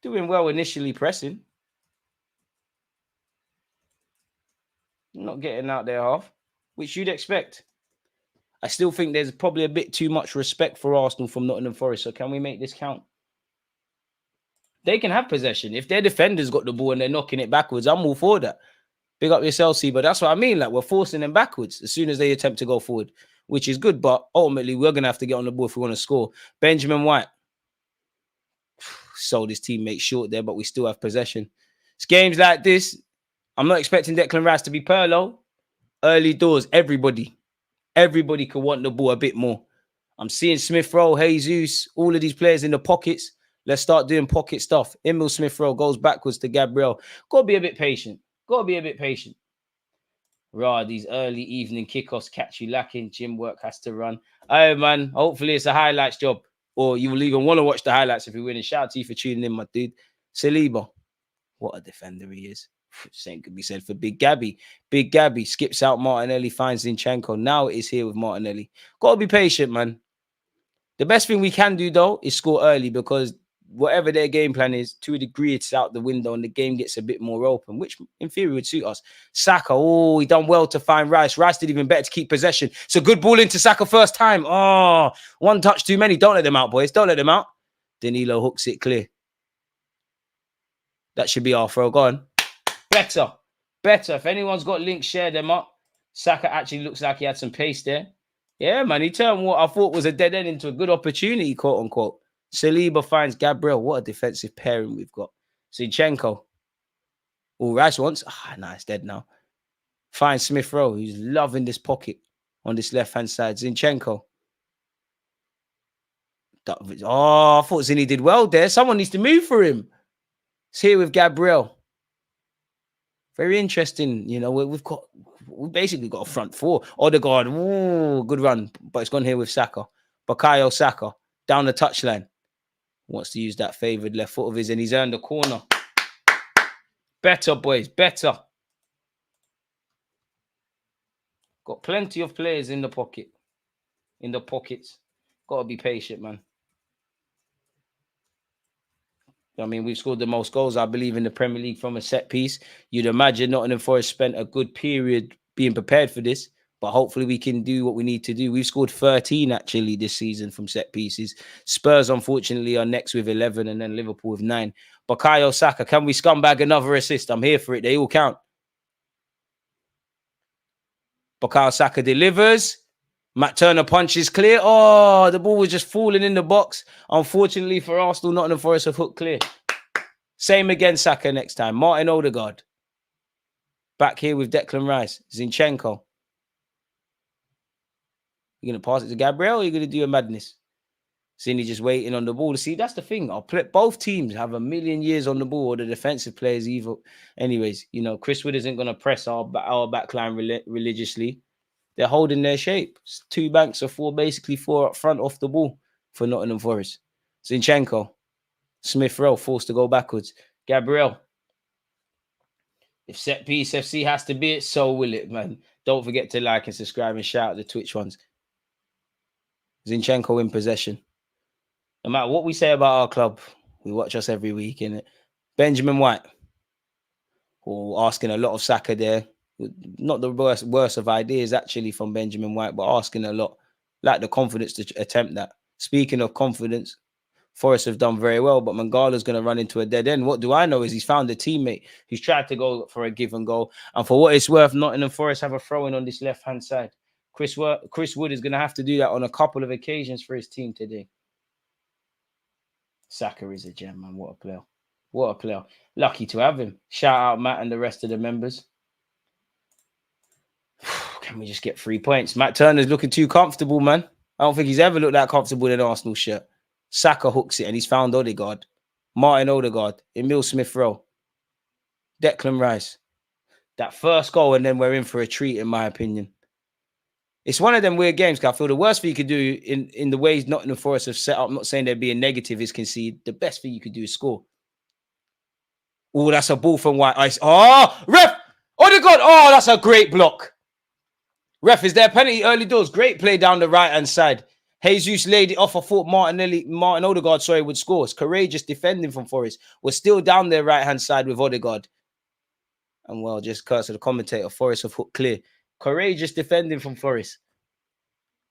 Doing well initially pressing. Not getting out their half, which you'd expect. I still think there's probably a bit too much respect for Arsenal from Nottingham Forest. So can we make this count? They can have possession. If their defenders got the ball and they're knocking it backwards, I'm all for that. Big up yourself, C. But that's what I mean. Like, we're forcing them backwards as soon as they attempt to go forward, which is good. But ultimately, we're going to have to get on the ball if we want to score. Benjamin White sold his teammate short there, but we still have possession. It's games like this. I'm not expecting Declan Rice to be Perlo. Early doors, everybody could want the ball a bit more. I'm seeing Smith Rowe, Jesus, all of these players in the pockets. Let's start doing pocket stuff. Emil Smith Rowe goes backwards to Gabriel. Got to be a bit patient. These early evening kickoffs catch you lacking. Gym work has to run. Oh, man, hopefully it's a highlights job. Or you will even want to watch the highlights if you win. And shout out to you for tuning in, my dude. Saliba. What a defender he is. Same could be said for Big Gabby. Big Gabby skips out Martinelli, finds Zinchenko. Now it is here with Martinelli. Got to be patient, man. The best thing we can do, though, is score early because whatever their game plan is, to a degree, it's out the window and the game gets a bit more open, which in theory would suit us. Saka, he done well to find Rice. Rice did even better to keep possession. It's a good ball into Saka first time. One touch too many. Don't let them out, boys. Don't let them out. Danilo hooks it clear. That should be our throw. Go on. Better. If anyone's got links, share them up. Saka actually looks like he had some pace there. Yeah, man. He turned what I thought was a dead end into a good opportunity, quote unquote. Saliba finds Gabriel. What a defensive pairing we've got. Zinchenko. Rice once. It's dead now. Finds Smith Rowe, who's loving this pocket on this left-hand side. Zinchenko. I thought Zinni did well there. Someone needs to move for him. It's here with Gabriel. Very interesting. You know, we've basically got a front four. Odegaard, ooh, good run, but it's gone here with Saka. Bukayo Saka down the touchline. Wants to use that favoured left foot of his, and he's earned a corner. Better, boys, better. Got plenty of players in the pocket. In the pockets. Got to be patient, man. I mean, we've scored the most goals, I believe, in the Premier League from a set piece. You'd imagine Nottingham Forest spent a good period being prepared for this, but hopefully we can do what we need to do. We've scored 13, actually, this season from set pieces. Spurs, unfortunately, are next with 11, and then Liverpool with 9. Bukayo Saka, can we scumbag another assist? I'm here for it. They all count. Bukayo Saka delivers. Matt Turner punches clear. Oh, the ball was just falling in the box. Unfortunately for Arsenal, Nottingham Forest have hooked clear. Same again, Saka next time. Martin Odegaard. Back here with Declan Rice. Zinchenko. You're going to pass it to Gabriel, or you're going to do a madness? Cine just waiting on the ball. See, that's the thing. Both teams have a million years on the ball, or the defensive players evil. Anyways, you know, Chris Wood isn't going to press our backline religiously. They're holding their shape. It's 2 banks of 4, basically 4 up front off the ball for Nottingham Forest. Zinchenko. Smith Rowe forced to go backwards. Gabriel. If set piece FC has to be it, so will it, man. Don't forget to like and subscribe and shout out the Twitch ones. Zinchenko in possession. No matter what we say about our club, we watch us every week, innit? Benjamin White. Asking a lot of Saka there. Not the worst of ideas, actually, from Benjamin White, but asking a lot. Lack the confidence to attempt that. Speaking of confidence, Forest have done very well, but Mangala's going to run into a dead end. What do I know is he's found a teammate who's tried to go for a give and go. And for what it's worth, Nottingham Forest have a throw-in on this left-hand side. Chris Wood is going to have to do that on a couple of occasions for his team today. Saka is a gem, man. What a player. What a player. Lucky to have him. Shout out Matt and the rest of the members. Can we just get 3 points? Matt Turner's looking too comfortable, man. I don't think he's ever looked that comfortable in an Arsenal shirt. Saka hooks it, and he's found Odegaard. Martin Odegaard. Emil Smith-Rowe. Declan Rice. That first goal, and then we're in for a treat, in my opinion. It's one of them weird games, because I feel the worst thing you could do in the ways Nottingham Forest have set up, I'm not saying they're being negative, is concede. The best thing you could do is score. Oh, that's a ball from White Ice. Oh, ref! Odegaard! Oh, that's a great block. Ref, is there a penalty early doors? Great play down the right-hand side. Jesus laid it off. I thought Martin Odegaard, would score. It's courageous defending from Forest. We're still down their right-hand side with Odegaard. And, well, just curse of the commentator, Forest have hooked clear. Courageous defending from Forest.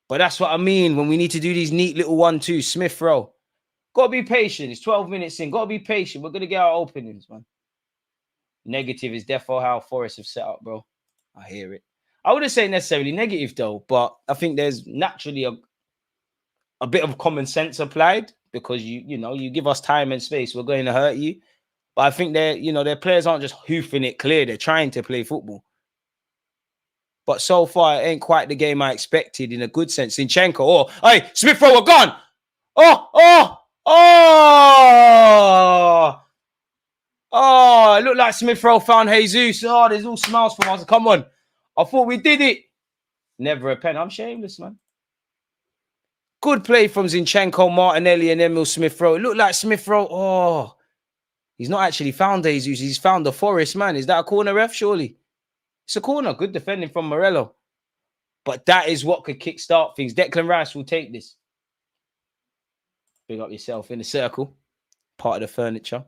But that's what I mean when we need to do these neat little 1-2. Smith Rowe. Got to be patient. It's 12 minutes in. Got to be patient. We're going to get our openings, man. Negative is definitely how Forest have set up, bro. I hear it. I wouldn't say necessarily negative, though, but I think there's naturally a bit of common sense applied, because you give us time and space, we're going to hurt you. But I think their players aren't just hoofing it clear. They're trying to play football. But so far, it ain't quite the game I expected in a good sense. Zinchenko, oh, hey, Smith Rowe, gone. Oh, it looked like Smith Rowe found Jesus. Oh, there's all smiles from us. Come on. I thought we did it. Never a pen. I'm shameless, man. Good play from Zinchenko, Martinelli, and Emil Smith Rowe. It looked like Smith Rowe. Oh, he's not actually found Jesus. He's found the Forest, man. Is that a corner, ref? Surely. It's a corner. Good defending from Morello. But that is what could kickstart things. Declan Rice will take this. Big up yourself in the circle. Part of the furniture.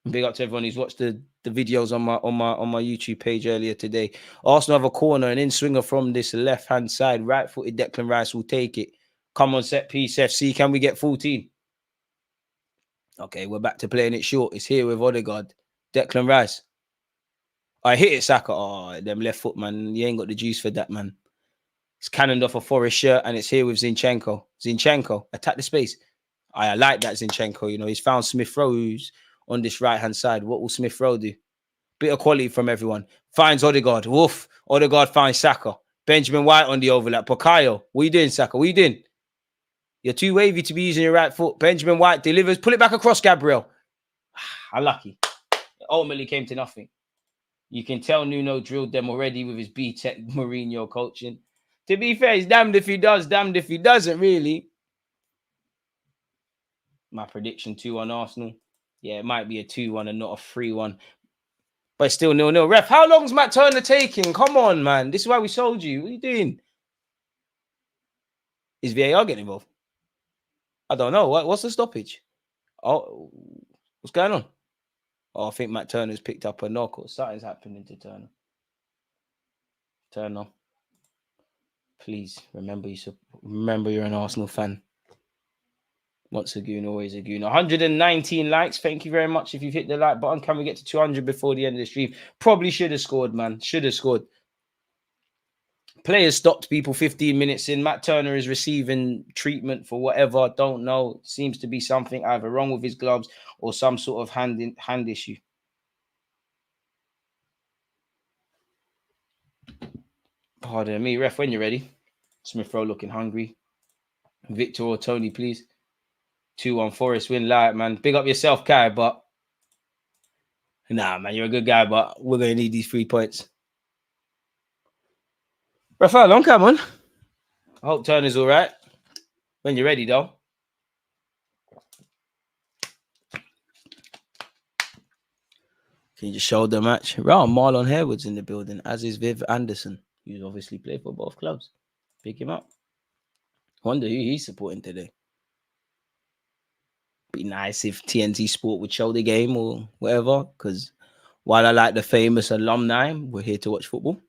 And big up to everyone who's watched the videos on my YouTube page earlier today. Arsenal have a corner, and in swinger from this left-hand side. Right-footed Declan Rice will take it. Come on, set piece FC. Can we get 14? Okay, we're back to playing it short. It's here with Odegaard. Declan Rice. I hit it, Saka. Oh, them left foot, man. You ain't got the juice for that, man. It's cannoned off a Forest shirt, and it's here with Zinchenko. Zinchenko, attack the space. I like that Zinchenko. You know, he's found Smith Rowe, who's on this right-hand side. What will Smith Rowe do? Bit of quality from everyone. Finds Odegaard. Woof. Odegaard finds Saka. Benjamin White on the overlap. Bukayo. What are you doing, Saka? What are you doing? You're too wavy to be using your right foot. Benjamin White delivers. Pull it back across, Gabriel. Unlucky. It ultimately came to nothing. You can tell Nuno drilled them already with his B-Tech Mourinho coaching. To be fair, he's damned if he does, damned if he doesn't, really. My prediction 2-1 Arsenal. Yeah, it might be a 2-1 and not a 3-1. But it's still 0-0. Ref, how long's Matt Turner taking? Come on, man. This is why we sold you. What are you doing? Is VAR getting involved? I don't know. What's the stoppage? Oh, what's going on? Oh, I think Matt Turner's picked up a knock or something's happening to Turner. Turner, please remember you're an Arsenal fan. Once a Gooner, always a Gooner. 119 likes. Thank you very much if you've hit the like button. Can we get to 200 before the end of the stream? Probably should have scored, man. Should have scored. Players stopped people 15 minutes in. Matt Turner is receiving treatment for whatever. Don't know. Seems to be something either wrong with his gloves or some sort of hand issue. Pardon me. Ref, when you're ready. Smith Rowe looking hungry. Victor or Tony, please. 2-1 Forest win. Like, man. Big up yourself, Kai, but nah, man, you're a good guy, but we're going to need these 3 points. Rafael, long come on. I hope Turner's all right. When you're ready, though. Can you just show the match? Right, Marlon Harewood's in the building, as is Viv Anderson, who's obviously played for both clubs. Pick him up. Wonder who he's supporting today. Be nice if TNT Sport would show the game or whatever, because while I like the famous alumni, we're here to watch football.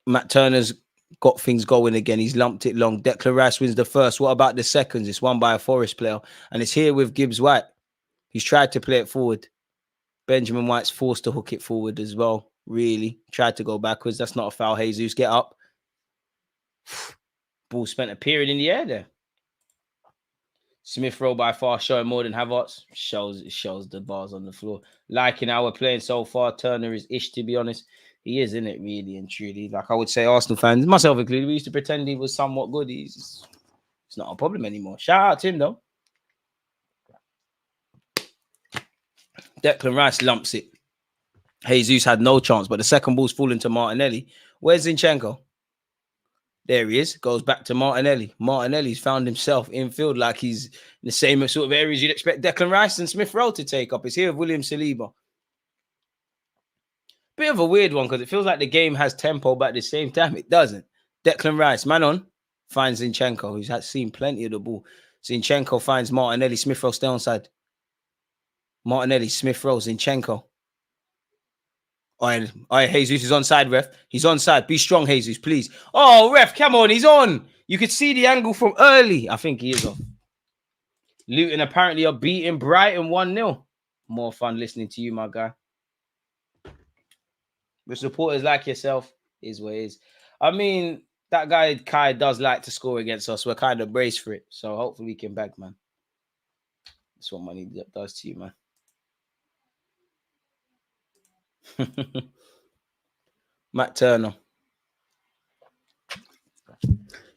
Matt Turner's got things going again. He's lumped it long. Declan Rice wins the first. What about the seconds? It's won by a Forest player. And it's here with Gibbs White. He's tried to play it forward. Benjamin White's forced to hook it forward as well. Really. Tried to go backwards. That's not a foul. Jesus, get up. Ball spent a period in the air there. Smith Rowe by far showing more than Havertz. Shows the bars on the floor. Liking how we're playing so far. Turner is ish, to be honest. He is, isn't it, really and truly? Like I would say, Arsenal fans, myself included, we used to pretend he was somewhat good. It's not a problem anymore. Shout out to him, though. Declan Rice lumps it. Jesus had no chance, but the second ball's falling to Martinelli. Where's Zinchenko? There he is. Goes back to Martinelli. Martinelli's found himself in field like he's in the same sort of areas you'd expect Declan Rice and Smith Rowe to take up. It's here with William Saliba. Bit of a weird one because it feels like the game has tempo, but at the same time, it doesn't. Declan Rice, man on, finds Zinchenko, who's had seen plenty of the ball. Zinchenko finds Martinelli. Smith Rowe stay onside. Martinelli, Smith Rowe, Zinchenko. All right, Jesus is onside, ref. He's onside. Be strong, Jesus, please. Oh, ref, come on, he's on. You could see the angle from early. I think he is off. Luton apparently are beating Brighton 1-0. More fun listening to you, my guy. With supporters like yourself, is what it is. I mean, that guy Kai does like to score against us. We're kind of braced for it. So hopefully we can bag, man. That's what money does to you, man. Matt Turner.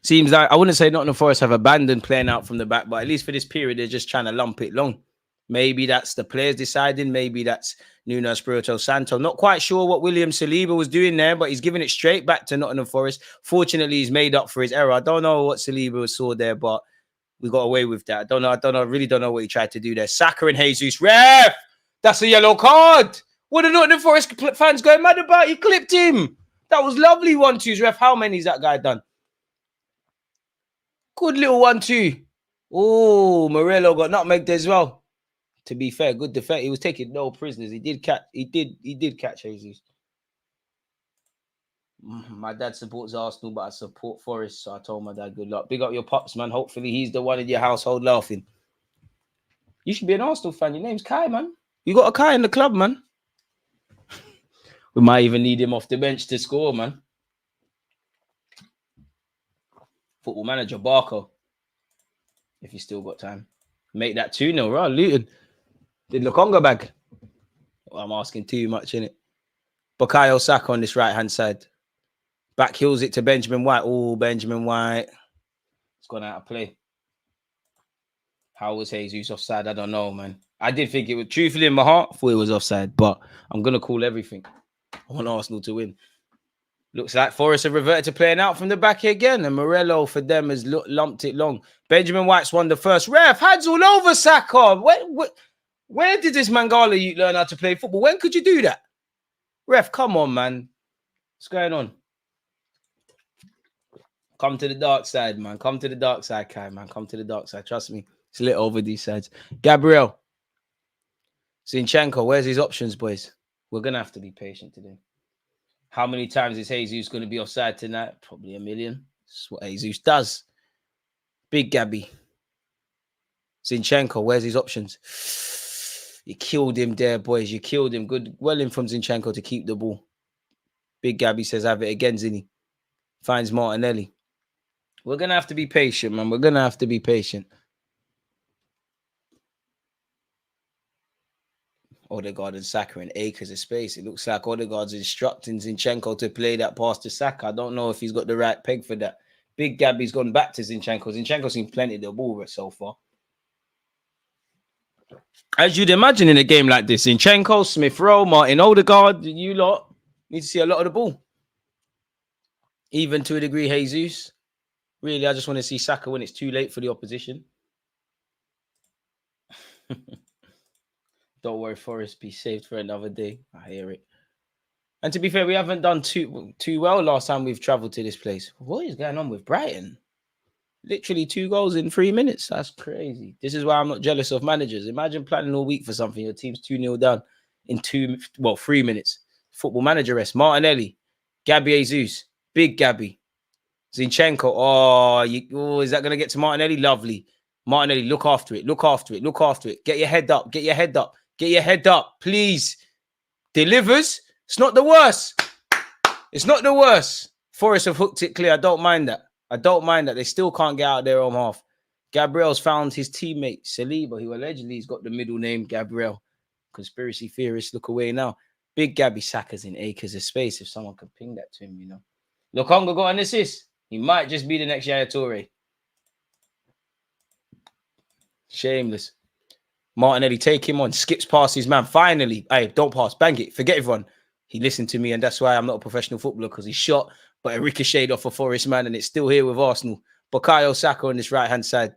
Seems like, I wouldn't say Nottingham Forest have abandoned playing out from the back, but at least for this period, they're just trying to lump it long. Maybe that's the players deciding. Maybe that's Nuno Espirito Santo. Not quite sure what William Saliba was doing there, but he's giving it straight back to Nottingham Forest. Fortunately, he's made up for his error. I don't know what Saliba saw there, but we got away with that. I don't know. I really don't know what he tried to do there. Saka and Jesus. Ref! That's a yellow card. What are Nottingham Forest fans going mad about? He clipped him. That was lovely 1-2s, ref. How many's that guy done? Good little 1-2. Oh, Morello got nutmegged as well. To be fair, good defense. He was taking no prisoners. He did catch Jesus. My dad supports Arsenal, but I support Forest. So I told my dad, good luck. Big up your pops, man. Hopefully he's the one in your household laughing. You should be an Arsenal fan. Your name's Kai, man. You got a Kai in the club, man. We might even need him off the bench to score, man. Football manager, Barco. If you still got time. Make that 2-0, right? Luton. Did Lukonga bag? Well, I'm asking too much, innit? Bukayo Saka on this right-hand side. Back heels it to Benjamin White. Oh, Benjamin White. It's gone out of play. How was Jesus offside? I don't know, man. I did think it was, truthfully in my heart, I thought it was offside, but I'm going to call everything. I want Arsenal to win. Looks like Forest have reverted to playing out from the back again, and Morello for them has lumped it long. Benjamin White's won the first. Ref, hands all over Saka. Where did this Mangala you learn how to play football? When could you do that? Ref, come on, man. What's going on? Come to the dark side, man. Come to the dark side, Kai, man. Come to the dark side. Trust me. It's lit over these sides. Gabriel. Zinchenko, where's his options, boys? We're going to have to be patient today. How many times is Jesus going to be offside tonight? Probably a million. That's what Jesus does. Big Gabby. Zinchenko, where's his options? You killed him there, boys. You killed him. Good. Well in from Zinchenko to keep the ball. Big Gabby says, have it again, Zinny. Finds Martinelli. We're going to have to be patient, man. We're going to have to be patient. Odegaard and Saka in acres of space. It looks like Odegaard's instructing Zinchenko to play that pass to Saka. I don't know if he's got the right peg for that. Big Gabby's gone back to Zinchenko. Zinchenko's seen plenty of the ball so far. As you'd imagine in a game like this, Zinchenko, Smith Rowe, Martin Odegaard, you lot need to see a lot of the ball. Even to a degree, Jesus. Really, I just want to see Saka when it's too late for the opposition. Don't worry, Forest, be saved for another day. I hear it. And to be fair, we haven't done too well last time we've travelled to this place. What is going on with Brighton? Literally 2 goals in 3 minutes. That's crazy. This is why I'm not jealous of managers. Imagine planning all week for something. Your team's 2-0 down in 3 minutes. Football manager rest. Martinelli. Gabby Jesus. Big Gabby. Zinchenko. Oh, is that going to get to Martinelli? Lovely. Martinelli, look after it. Look after it. Look after it. Get your head up. Get your head up. Get your head up, please. Delivers. It's not the worst. It's not the worst. Forest have hooked it clear. I don't mind that. I don't mind that. They still can't get out of their own half. Gabriel's found his teammate, Saliba, who allegedly has got the middle name Gabriel. Conspiracy theorists, look away now. Big Gabby Saka's in acres of space. If someone could ping that to him, you know. Lokonga got an assist. He might just be the next Yaya Toure. Shameless. Martinelli, take him on. Skips past his man. Finally. Hey, don't pass. Bang it. Forget everyone. He listened to me, and that's why I'm not a professional footballer, because he shot, but it ricocheted off a Forest man, and it's still here with Arsenal. Bukayo Saka on this right-hand side.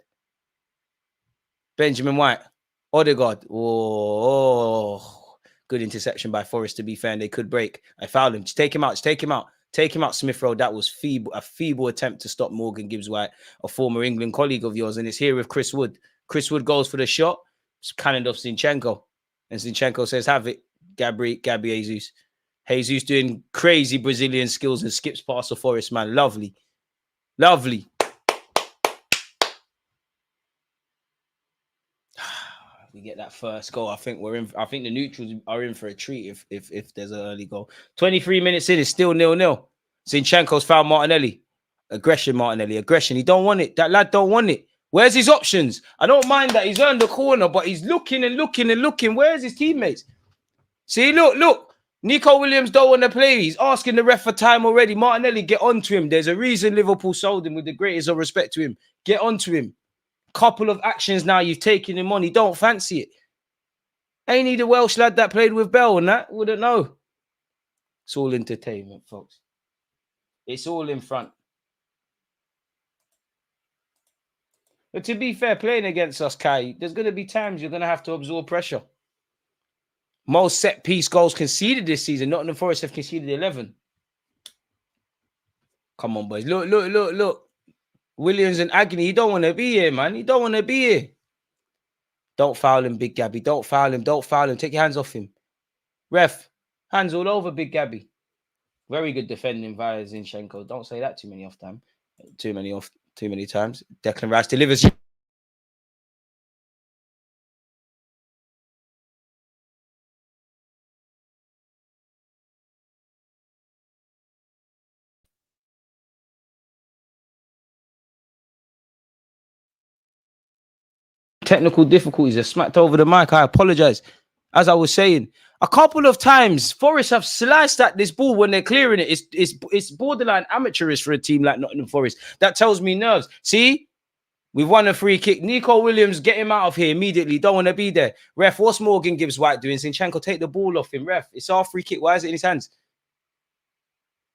Benjamin White. Odegaard. Oh, good interception by Forest, to be fair, and they could break. I fouled him. Just take him out. Just take him out. Take him out, Smith Rowe. That was a feeble attempt to stop Morgan Gibbs-White, a former England colleague of yours, and it's here with Chris Wood. Chris Wood goes for the shot. It's cannoned off Zinchenko. And Zinchenko says, have it, Gabby Jesus. Jesus doing crazy Brazilian skills and skips past the Forest man. Lovely. Lovely. We get that first goal. I think the neutrals are in for a treat if there's an early goal. 23 minutes in, it's still 0-0. Zinchenko's found Martinelli. Aggression, Martinelli. Aggression. He don't want it. That lad don't want it. Where's his options? I don't mind that he's earned the corner, but he's looking and looking and looking. Where's his teammates? See, look. Nico Williams don't want to play. He's asking the ref for time already. Martinelli, get onto him. There's a reason Liverpool sold him, with the greatest of respect to him. Get onto him. Couple of actions now, you've taken him on. He don't fancy it. Ain't he the Welsh lad that played with Bell and that? Wouldn't know. It's all entertainment, folks. It's all in front. But to be fair, playing against us, Kai, there's going to be times you're going to have to absorb pressure. Most set-piece goals conceded this season. Nottingham Forest have conceded 11. Come on, boys. Look. Williams and agony. He don't want to be here, man. He don't want to be here. Don't foul him, Big Gabby. Don't foul him. Don't foul him. Take your hands off him. Ref, hands all over Big Gabby. Very good defending via Zinchenko. Don't say that too many times. Declan Rice delivers. Technical difficulties. I smacked over the mic. I apologize. As I was saying, a couple of times, Forest have sliced at this ball when they're clearing it. It's borderline amateurish for a team like Nottingham Forest. That tells me nerves. See? We've won a free kick. Nico Williams, get him out of here immediately. Don't want to be there. Ref, what's Morgan Gibbs White doing? Zinchenko, take the ball off him. Ref, it's our free kick. Why is it in his hands?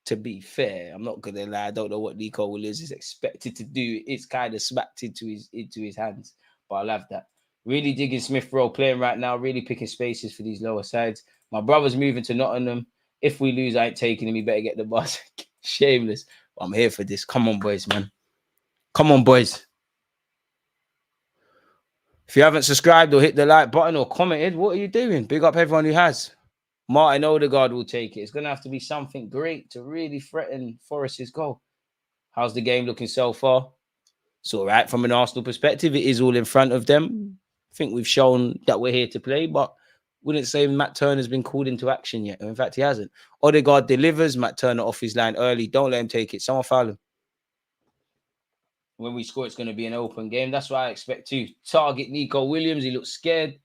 To be fair, I'm not going to lie. I don't know what Nico Williams is expected to do. It's kind of smacked into his hands. But I'll have that. Really digging Smith Rowe playing right now. Really picking spaces for these lower sides. My brother's moving to Nottingham. If we lose, I ain't taking him. He better get the bus. Shameless. But I'm here for this. Come on, boys, man. Come on, boys. If you haven't subscribed or hit the like button or commented, what are you doing? Big up everyone who has. Martin Odegaard will take it. It's going to have to be something great to really threaten Forest's goal. How's the game looking so far? It's all right from an Arsenal perspective. It is all in front of them. I think we've shown that we're here to play, but wouldn't say Matt Turner's been called into action yet. In fact, he hasn't. Odegaard delivers. Matt Turner off his line early. Don't let him take it. Someone foul him. When we score, it's going to be an open game. That's why I expect to target Nico Williams. He looks scared.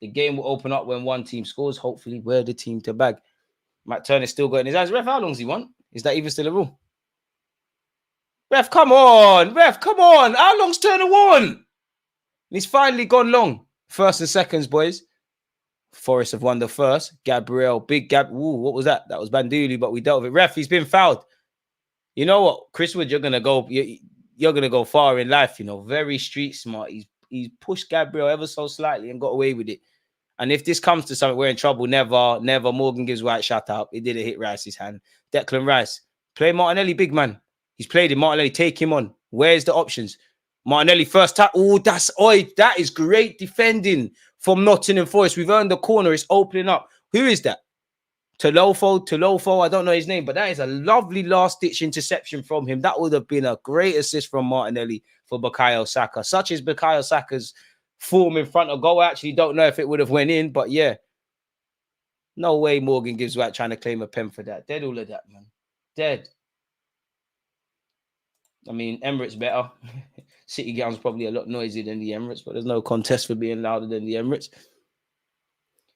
The game will open up when one team scores. Hopefully, we're the team to bag. Matt Turner's still got in his eyes. Ref, how long does he want? Is that even still a rule? Ref, come on. Ref, come on. How long's Turner won? He's finally gone long. First and seconds, boys. Forest have won the first. Gabriel, big Gab. Ooh, what was that? That was Banduli, but we dealt with it. Ref, he's been fouled. You know what? Chris Wood, you're going to go... You're going to go far in life, you know. Very street smart. He's pushed Gabriel ever so slightly and got away with it. And if this comes to something, we're in trouble. Never. Morgan Gibbs White, shut up. It didn't hit Rice's hand. Declan Rice. Play Martinelli, big man. He's played him. Martinelli, take him on. Where's the options? Martinelli, first tap. Oh, that is great defending from Nottingham Forest. We've earned the corner. It's opening up. Who is that? Tulofo, I don't know his name, but that is a lovely last-ditch interception from him. That would have been a great assist from Martinelli for Bukayo Saka. Such as Bukayo Saka's form in front of goal. I actually don't know if it would have went in, but yeah. No way Morgan Gibbs White trying to claim a pen for that. Dead all of that, man. Dead. I mean, Emirates better. City Ground's probably a lot noisier than the Emirates, but there's no contest for being louder than the Emirates.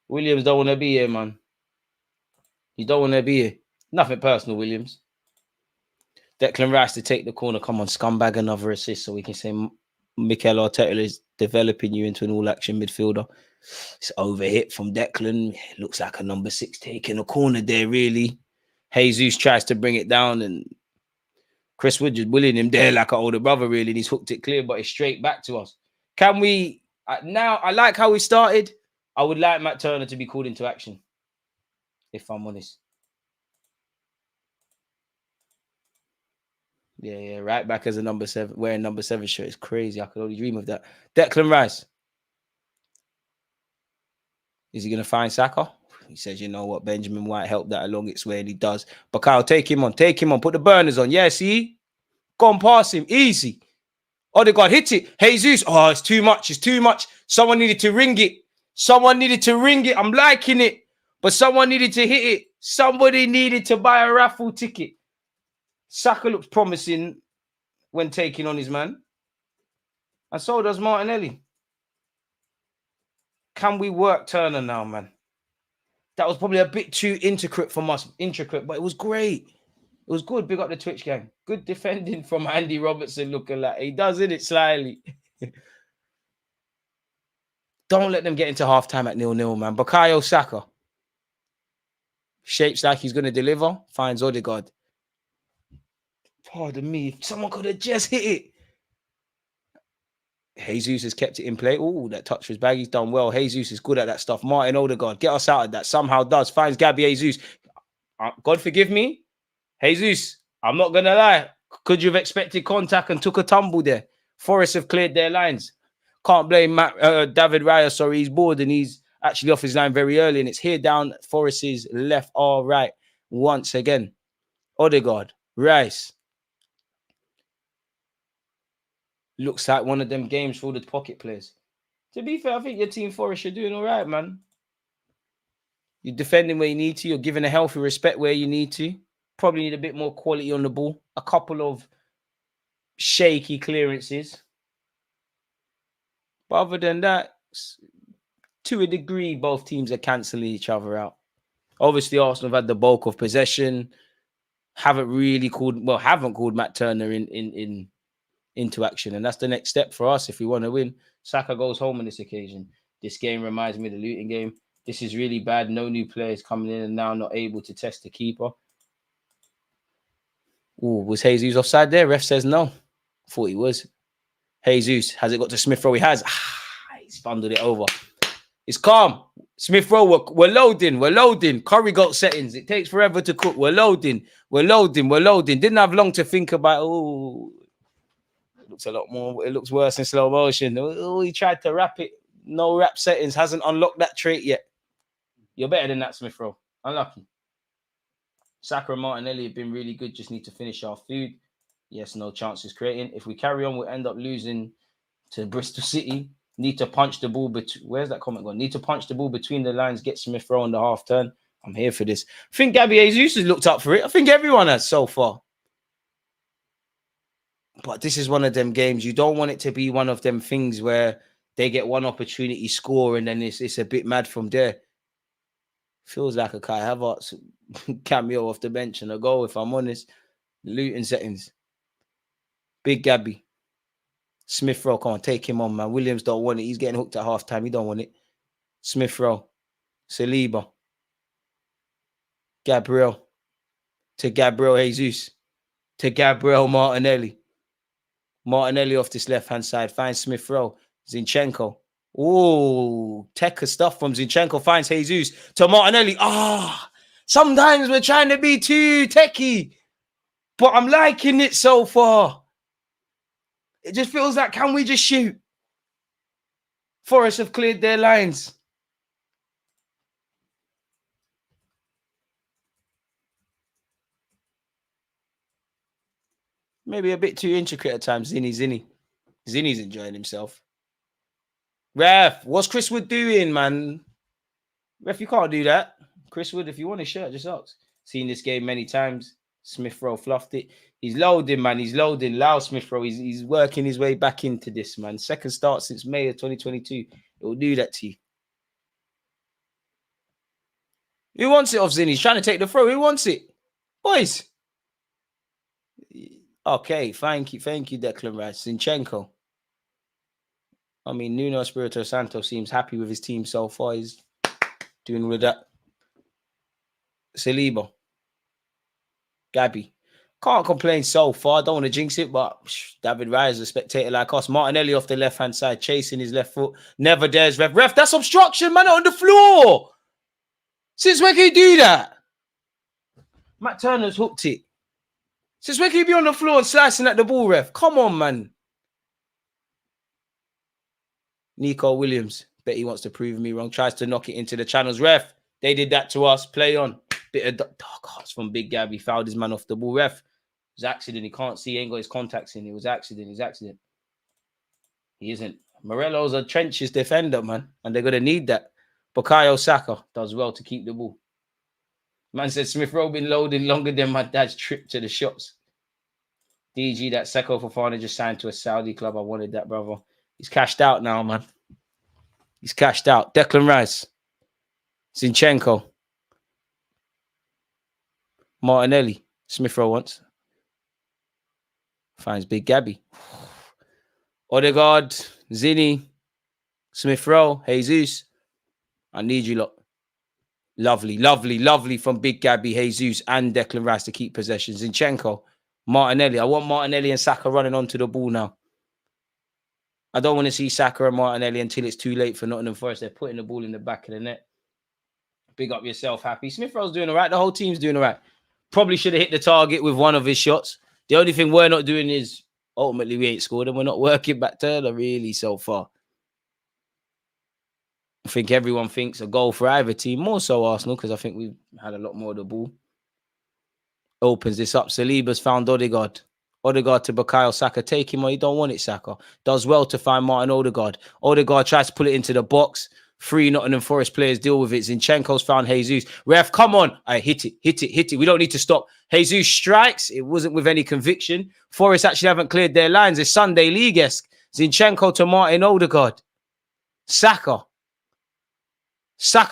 Williams don't want to be here, man. You don't want to be here. Nothing personal, Williams. Declan Rice to take the corner. Come on, scumbag, another assist so we can say Mikel Arteta is developing you into an all-action midfielder. It's overhit from Declan. It looks like a number 6 taking a corner there, really. Jesus tries to bring it down and Chris Wood just willing him there like an older brother, really. And he's hooked it clear, but it's straight back to us. Can we... now, I like how we started. I would like Matt Turner to be called into action. If I'm honest. Yeah, right back as a number 7, wearing number 7 shirt is crazy. I could only dream of that. Declan Rice. Is he going to find Saka? He says, you know what, Benjamin White helped that along its way, and he does. But Kyle, take him on. Put the burners on. Yeah, see? Go and pass him. Easy. Odegaard, hit it. Jesus. Oh, it's too much. Someone needed to ring it. I'm liking it. But someone needed to hit it. Somebody needed to buy a raffle ticket. Saka looks promising when taking on his man. And so does Martinelli. Can we work Turner now, man? That was probably a bit too intricate from us. But it was great. It was good. Big up the Twitch gang. Good defending from Andy Robertson looking like. He does it slyly. Don't let them get into halftime at 0-0, man. Bukayo Saka. Shapes like he's going to deliver. Finds Odegaard. Pardon me. Someone could have just hit it. Jesus has kept it in play. Oh, that touch was bag. He's done well. Jesus is good at that stuff. Martin Odegaard. Get us out of that. Somehow does. Finds Gabby Jesus. God forgive me. Jesus, I'm not going to lie. Could you have expected contact and took a tumble there? Forest have cleared their lines. Can't blame David Raya. Sorry, he's bored and he's actually off his line very early, and it's here down Forest's left or right once again. Odegaard, Rice. Looks like one of them games for the pocket players. To be fair, I think your team Forest, you're doing all right, man. You're defending where you need to. You're giving a healthy respect where you need to. Probably need a bit more quality on the ball. A couple of shaky clearances. But other than that, to a degree, both teams are cancelling each other out. Obviously, Arsenal have had the bulk of possession. Haven't called Matt Turner in into action. And that's the next step for us if we want to win. Saka goes home on this occasion. This game reminds me of the Luton game. This is really bad. No new players coming in and now not able to test the keeper. Ooh, was Jesus offside there? Ref says no. Thought he was. Jesus, has it got to Smith Rowe? He has. He's bundled it over. It's calm. Smith Rowe, we're loading. We're loading. Curry got settings. It takes forever to cook. We're loading. We're loading. We're loading. Didn't have long to think about. Oh, it looks a lot more. It looks worse in slow motion. Oh, he tried to wrap it. No wrap settings. Hasn't unlocked that trait yet. You're better than that, Smith Rowe. Unlucky. Saka and Martinelli have been really good. Just need to finish our food. Yes, no chances creating. If we carry on, we'll end up losing to Bristol City. Need to punch the ball. Where's that comment gone? Need to punch the ball between the lines. Get Smith Rowe on the half turn. I'm here for this. I think Gabby Jesus has looked up for it. I think everyone has so far. But this is one of them games. You don't want it to be one of them things where they get one opportunity, score, and then it's a bit mad from there. Feels like a Kai Havertz cameo off the bench and a goal, if I'm honest. Luton settings. Big Gabby. Smith Rowe, come on, take him on, man. Williams don't want it. He's getting hooked at halftime. He don't want it. Smith Rowe. Saliba. Gabriel. To Gabriel Jesus. To Gabriel Martinelli. Martinelli off this left-hand side. Finds Smith Rowe. Zinchenko. Oh, tech stuff from Zinchenko. Finds Jesus. To Martinelli. Sometimes we're trying to be too techie. But I'm liking it so far. It just feels like, can we just shoot? Forest have cleared their lines. Maybe a bit too intricate at times. Zinny's enjoying himself. Ref, what's Chris Wood doing, man? Ref, you can't do that. Chris Wood, if you want a shirt, just ask. Seen this game many times. Smith Rowe fluffed it. He's loading, man. He's loading. Lau Smith Rowe. He's working his way back into this, man. Second start since May of 2022. It will do that to you. Who wants it off Zinny? He's trying to take the throw. Who wants it? Boys. Okay, thank you, Declan Rice. Zinchenko. I mean, Nuno Espirito Santo seems happy with his team so far. He's doing all of that. Saliba. Gabby. Can't complain so far. Don't want to jinx it, but David Raya is a spectator like us. Martinelli off the left-hand side, chasing his left foot. Never dares, ref. Ref, that's obstruction, man, on the floor. Since when can you do that? Matt Turner's hooked it. Since when can you be on the floor and slicing at the ball, ref? Come on, man. Nico Williams. Bet he wants to prove me wrong. Tries to knock it into the channels. Ref, they did that to us. Play on. Bit of dark hearts from Big Gabby. Fouled his man off the ball. Ref, it was accident. He can't see. He ain't got his contacts in. It was accident. He's accident. He isn't. Morello's a trenches defender, man. And they're going to need that. Bukayo Saka does well to keep the ball. Man said Smith Rowe been loading longer than my dad's trip to the shops. DG, that Seko Fofana just signed to a Saudi club. I wanted that, brother. He's cashed out now, man. He's cashed out. Declan Rice. Zinchenko. Martinelli. Smith Rowe once. Finds Big Gabby. Odegaard. Zinny. Smith Rowe. Jesus. I need you lot. Lovely, lovely, lovely from Big Gabby, Jesus, and Declan Rice to keep possession. Zinchenko, Martinelli. I want Martinelli and Saka running onto the ball now. I don't want to see Saka and Martinelli until it's too late for Nottingham Forest. They're putting the ball in the back of the net. Big up yourself, Happy. Smith Rowe's doing all right. The whole team's doing all right. Probably should have hit the target with one of his shots. The only thing we're not doing is, ultimately, we ain't scored and we're not working back Turner really so far. I think everyone thinks a goal for either team, more so Arsenal, because I think we've had a lot more of the ball. Opens this up. Saliba's found Odegaard. Odegaard to Bukayo Saka. Take him or you don't want it, Saka. Does well to find Martin Odegaard. Odegaard tries to pull it into the box. 3 Nottingham Forest players deal with it. Zinchenko's found Jesus. Ref, come on. I hit it. We don't need to stop. Jesus strikes. It wasn't with any conviction. Forest actually haven't cleared their lines. It's Sunday League-esque. Zinchenko to Martin Odegaard. Saka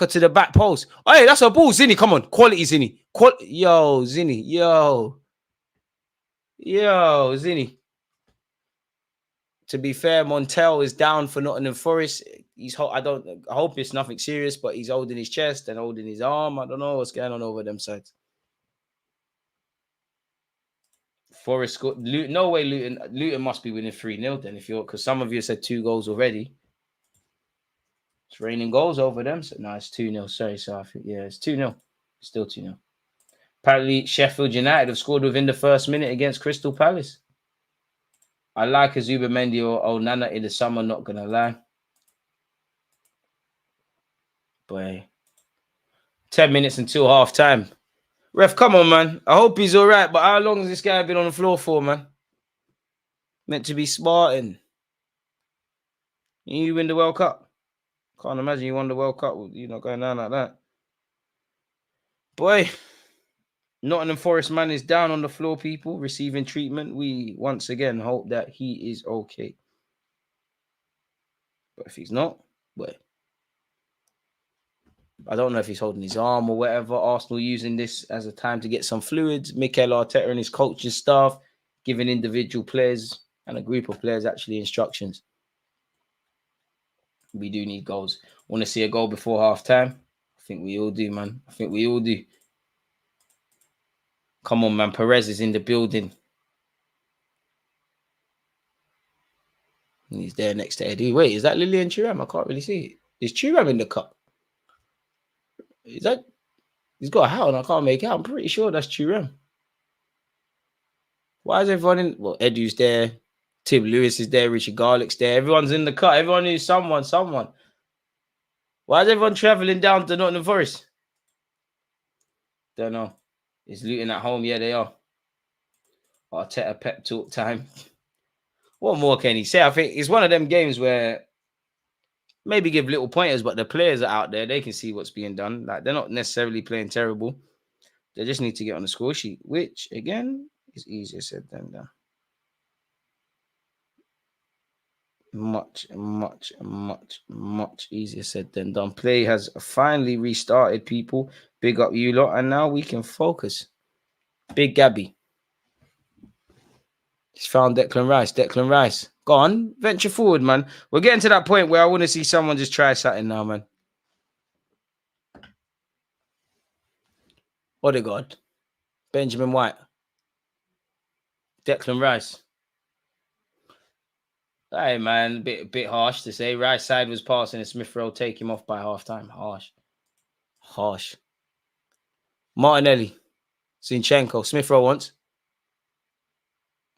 to the back post. Oh, hey, that's a ball. Zinny, come on. Quality, Zinny. Yo, Zinny. Yo, Zinny. To be fair, Montel is down for Nottingham Forest. I hope it's nothing serious, but he's holding his chest and holding his arm. I don't know what's going on over them sides. Forest scored. No way, Luton. Luton must be winning 3-0 then, because some of you said 2 goals already. It's raining goals over them. So no, it's 2-0. Sorry, I think it's 2-0. Still 2-0. Apparently, Sheffield United have scored within the first minute against Crystal Palace. I like Azuba Mendy or Onana in the summer, not gonna lie. Boy. 10 minutes until half time. Ref, come on, man. I hope he's all right, but how long has this guy been on the floor for, man? Meant to be smarting. You win the World Cup. Can't imagine you won the World Cup with you not going down like that. Boy, Nottingham Forest man is down on the floor, people, receiving treatment. We once again hope that he is okay. But if he's not, boy, I don't know if he's holding his arm or whatever. Arsenal using this as a time to get some fluids. Mikel Arteta and his coaching staff giving individual players and a group of players actually instructions. We do need goals. Want to see a goal before half time? I think we all do, man. I think we all do. Come on, man. Perez is in the building. And he's there next to Eddie. Wait, is that Lillian Thuram? I can't really see it. Is Thuram in the cup? Is that... He's got a hat on. I can't make it out. I'm pretty sure that's Thuram. Why is everyone in... Well, Edu's there. Tim Lewis is there. Richard Garlick's there. Everyone's in the cut. Everyone knew someone. Why is everyone travelling down to Nottingham Forest? Don't know. Is Luton at home? Yeah, they are. Arteta pep talk time. What more can he say? I think it's one of them games where maybe give little pointers, but the players are out there. They can see what's being done. Like, they're not necessarily playing terrible. They just need to get on the score sheet, which, again, is easier said than done. Much easier said than done. Play has finally restarted, people. Big up you lot. And now we can focus. Big Gabby. He's found Declan Rice. Go on. Venture forward, man. We're getting to that point where I want to see someone just try something now, man. Odegaard. Benjamin White. Declan Rice. Hey, man, bit harsh to say. Right side was passing and Smith Rowe take him off by half-time. Harsh. Martinelli. Zinchenko. Smith Rowe once.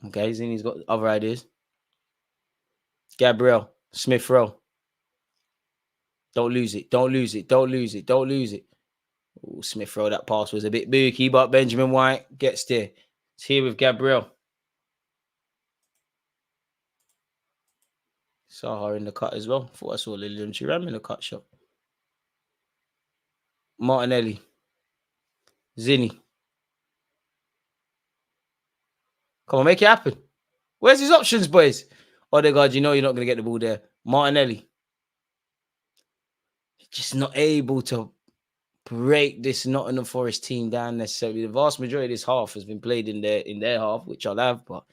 Okay, he's got other ideas. Gabriel. Smith Rowe. Don't lose it. Ooh, Smith Rowe, that pass was a bit booky, but Benjamin White gets there. It's here with Gabriel. Saha in the cut as well. Thought I saw Lillian Thuram in the cut shot. Martinelli. Zinni. Come on, make it happen. Where's his options, boys? Odegaard, you know you're not going to get the ball there. Martinelli. Just not able to break this Nottingham Forest team down necessarily. The vast majority of this half has been played in their half, which I'll have, but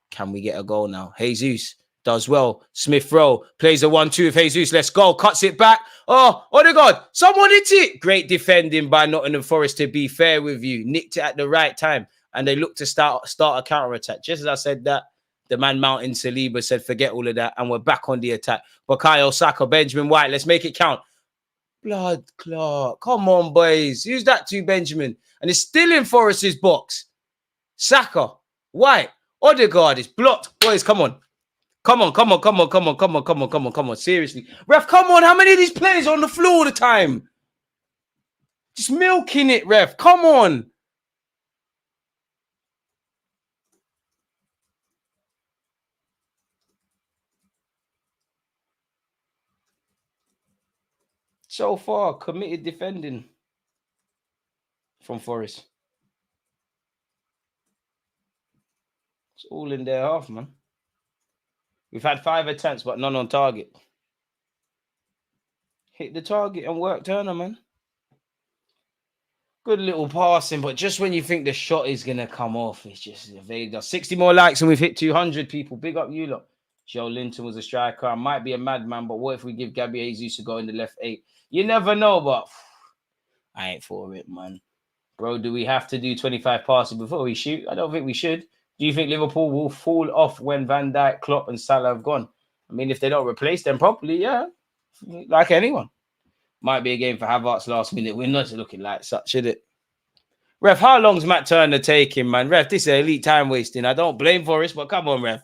can we get a goal now? Jesus does well. Smith Rowe plays a 1-2 with Jesus. Let's go. Cuts it back. Oh, Odegaard. Someone hit it. Great defending by Nottingham Forest, to be fair with you. Nicked it at the right time. And they look to start a counter-attack. Just as I said that, the man Mountain Saliba said, forget all of that. And we're back on the attack. Bukayo Saka, Benjamin White. Let's make it count. Blood clot. Come on, boys. Use that to Benjamin. And it's still in Forest's box. Saka, White, Odegaard is blocked. Boys, come on. Come on. Seriously. Ref, come on. How many of these players are on the floor all the time? Just milking it, ref. Come on. So far, committed defending from Forest. It's all in their half, man. We've had 5 attempts, but none on target. Hit the target and work Turner, man. Good little passing, but just when you think the shot is going to come off, it's just evaded us. 60 more likes and we've hit 200 people. Big up you lot. Joe Linton was a striker. I might be a madman, but what if we give Gabby Jesus to go in the left 8? You never know, but I ain't for it, man. Bro, do we have to do 25 passes before we shoot? I don't think we should. Do you think Liverpool will fall off when Van Dijk, Klopp and Salah have gone? I mean, if they don't replace them properly, yeah, like anyone. Might be a game for Havertz last minute. We're not looking like such, is it? Ref, how long's Matt Turner taking, man? Ref, this is elite time wasting. I don't blame Forrest, but come on, Ref.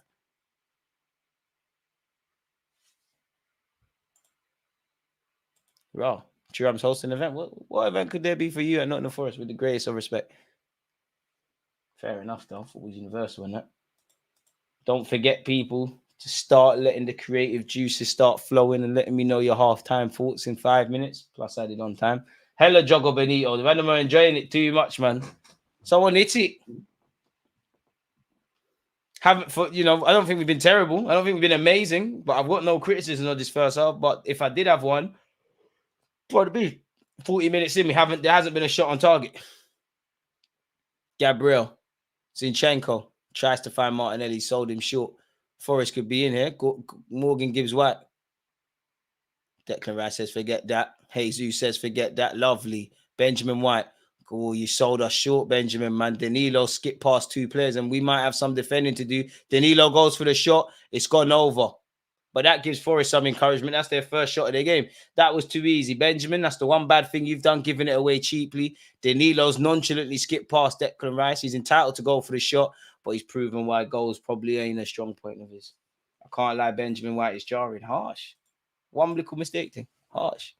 Bro, Thuram's hosting an event. What event could there be for you at Nottingham Forest with the greatest of respect? Fair enough, though. Football's universal, isn't it? Don't forget, people, to start letting the creative juices start flowing and letting me know your half-time thoughts in 5 minutes. Plus, added on time. Hella Jogo Benito. The random are enjoying it too much, man. Someone hit it. I don't think we've been terrible. I don't think we've been amazing, but I've got no criticism of this first half. But if I did have one, probably be 40 minutes in, there hasn't been a shot on target. Gabriel Zinchenko tries to find Martinelli, sold him short. Forrest could be in here. Morgan gives White. Declan Rice says, forget that. Jesus says, forget that. Lovely. Benjamin White. Oh, you sold us short, Benjamin, man. Danilo skipped past 2 players and we might have some defending to do. Danilo goes for the shot. It's gone over. But that gives Forrest some encouragement. That's their first shot of the game. That was too easy. Benjamin, that's the one bad thing you've done, giving it away cheaply. Danilo's nonchalantly skipped past Declan Rice. He's entitled to go for the shot, but he's proven why goals probably ain't a strong point of his. I can't lie, Benjamin White is jarring. Harsh. One little mistake thing. Harsh.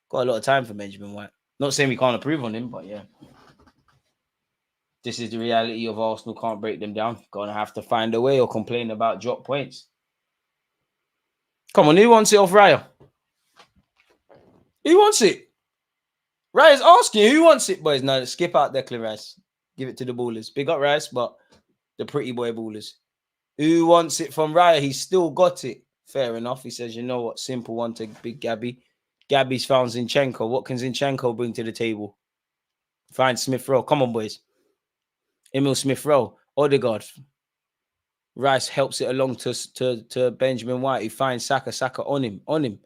Got a lot of time for Benjamin White. Not saying we can't improve on him, but yeah. This is the reality of Arsenal. Can't break them down. Gonna have to find a way or complain about drop points. Come on, who wants it off Raya? Who wants it? Raya's asking who wants it, boys. No, skip out Declan Rice. Give it to the ballers. Big up Rice, but the pretty boy ballers. Who wants it from Raya? He's still got it. Fair enough. He says, you know what? Simple one to big Gabby. Gabby's found Zinchenko. What can Zinchenko bring to the table? Find Smith Rowe. Come on, boys. Emil Smith Rowe. Odegaard. Rice helps it along to Benjamin White. He finds Saka. Saka on him.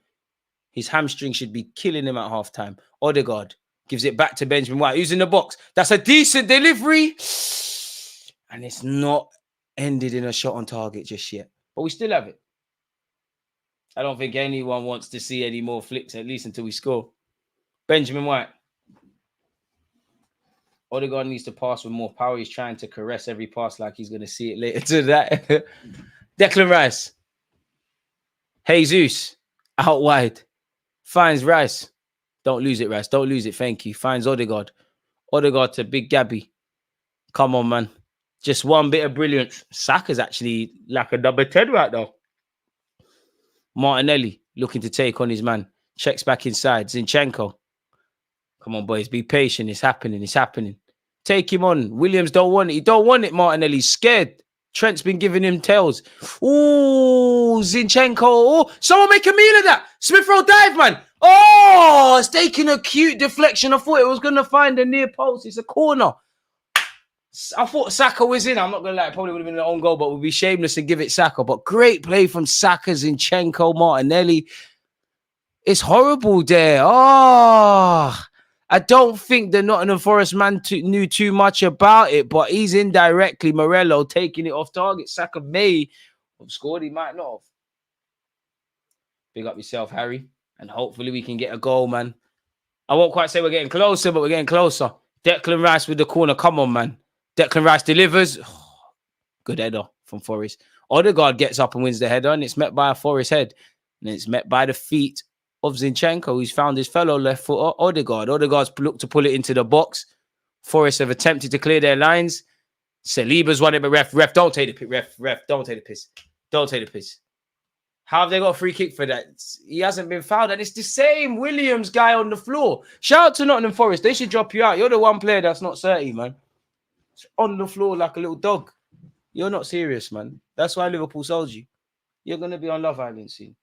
His hamstring should be killing him at halftime. Odegaard gives it back to Benjamin White. Who's in the box? That's a decent delivery. And it's not ended in a shot on target just yet. But we still have it. I don't think anyone wants to see any more flicks, at least until we score. Benjamin White. Odegaard needs to pass with more power. He's trying to caress every pass like he's going to see it later to that. Declan Rice. Jesus. Out wide. Finds Rice. Don't lose it, Rice. Don't lose it. Thank you. Finds Odegaard. Odegaard to Big Gabby. Come on, man. Just one bit of brilliance. Saka's actually like a number 10 right now. Martinelli looking to take on his man. Checks back inside. Zinchenko. Come on, boys. Be patient. It's happening. It's happening. Take him on. Williams don't want it. He don't want it, Martinelli. He's scared. Trent's been giving him tails. Ooh, Zinchenko. Oh, someone make a meal of that. Smith Rowe dive, man. Oh, it's taking a cute deflection. I thought it was going to find the near post. It's a corner. I thought Saka was in. I'm not going to lie. It probably would have been an own goal, but we'd be shameless and give it Saka. But great play from Saka, Zinchenko, Martinelli. It's horrible there. Oh, I don't think the Nottingham Forest man knew too much about it, but he's indirectly, Morello, taking it off target. Saka may have scored. He might not have. Big up yourself, Harry. And hopefully we can get a goal, man. I won't quite say we're getting closer, but we're getting closer. Declan Rice with the corner. Come on, man. Declan Rice delivers. Oh, good header from Forest. Odegaard gets up and wins the header, and it's met by a Forest head. And it's met by the feet of Zinchenko, who's found his fellow left foot, Odegaard. Odegaard's looked to pull it into the box. Forest have attempted to clear their lines. Saliba's won it, but ref, don't take the piss. Ref, don't take the piss. Don't take the piss. How have they got a free kick for that? He hasn't been fouled, and it's the same Williams guy on the floor. Shout out to Nottingham Forest. They should drop you out. You're the one player that's not 30, man. It's on the floor like a little dog. You're not serious, man. That's why Liverpool sold you. You're going to be on Love Island soon.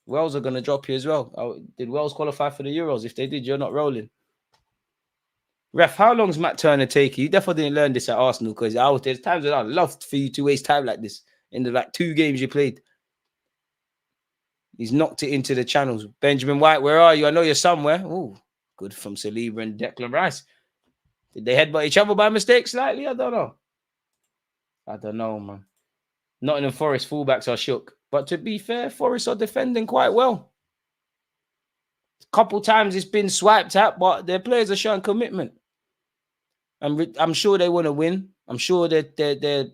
Wales are going to drop you as well. Did Wales qualify for the Euros? If they did, you're not rolling. Ref, how long's Matt Turner taking? You definitely didn't learn this at Arsenal because there's times that I'd love for you to waste time like this in the 2 games you played. He's knocked it into the channels. Benjamin White, where are you? I know you're somewhere. Oh, good from Saliba and Declan Rice. Did they headbutt each other by mistake slightly? I don't know, man. Nottingham Forest fullbacks are shook. But to be fair, Forest are defending quite well. A couple times it's been swiped at, but their players are showing commitment. I'm sure they want to win. I'm sure that their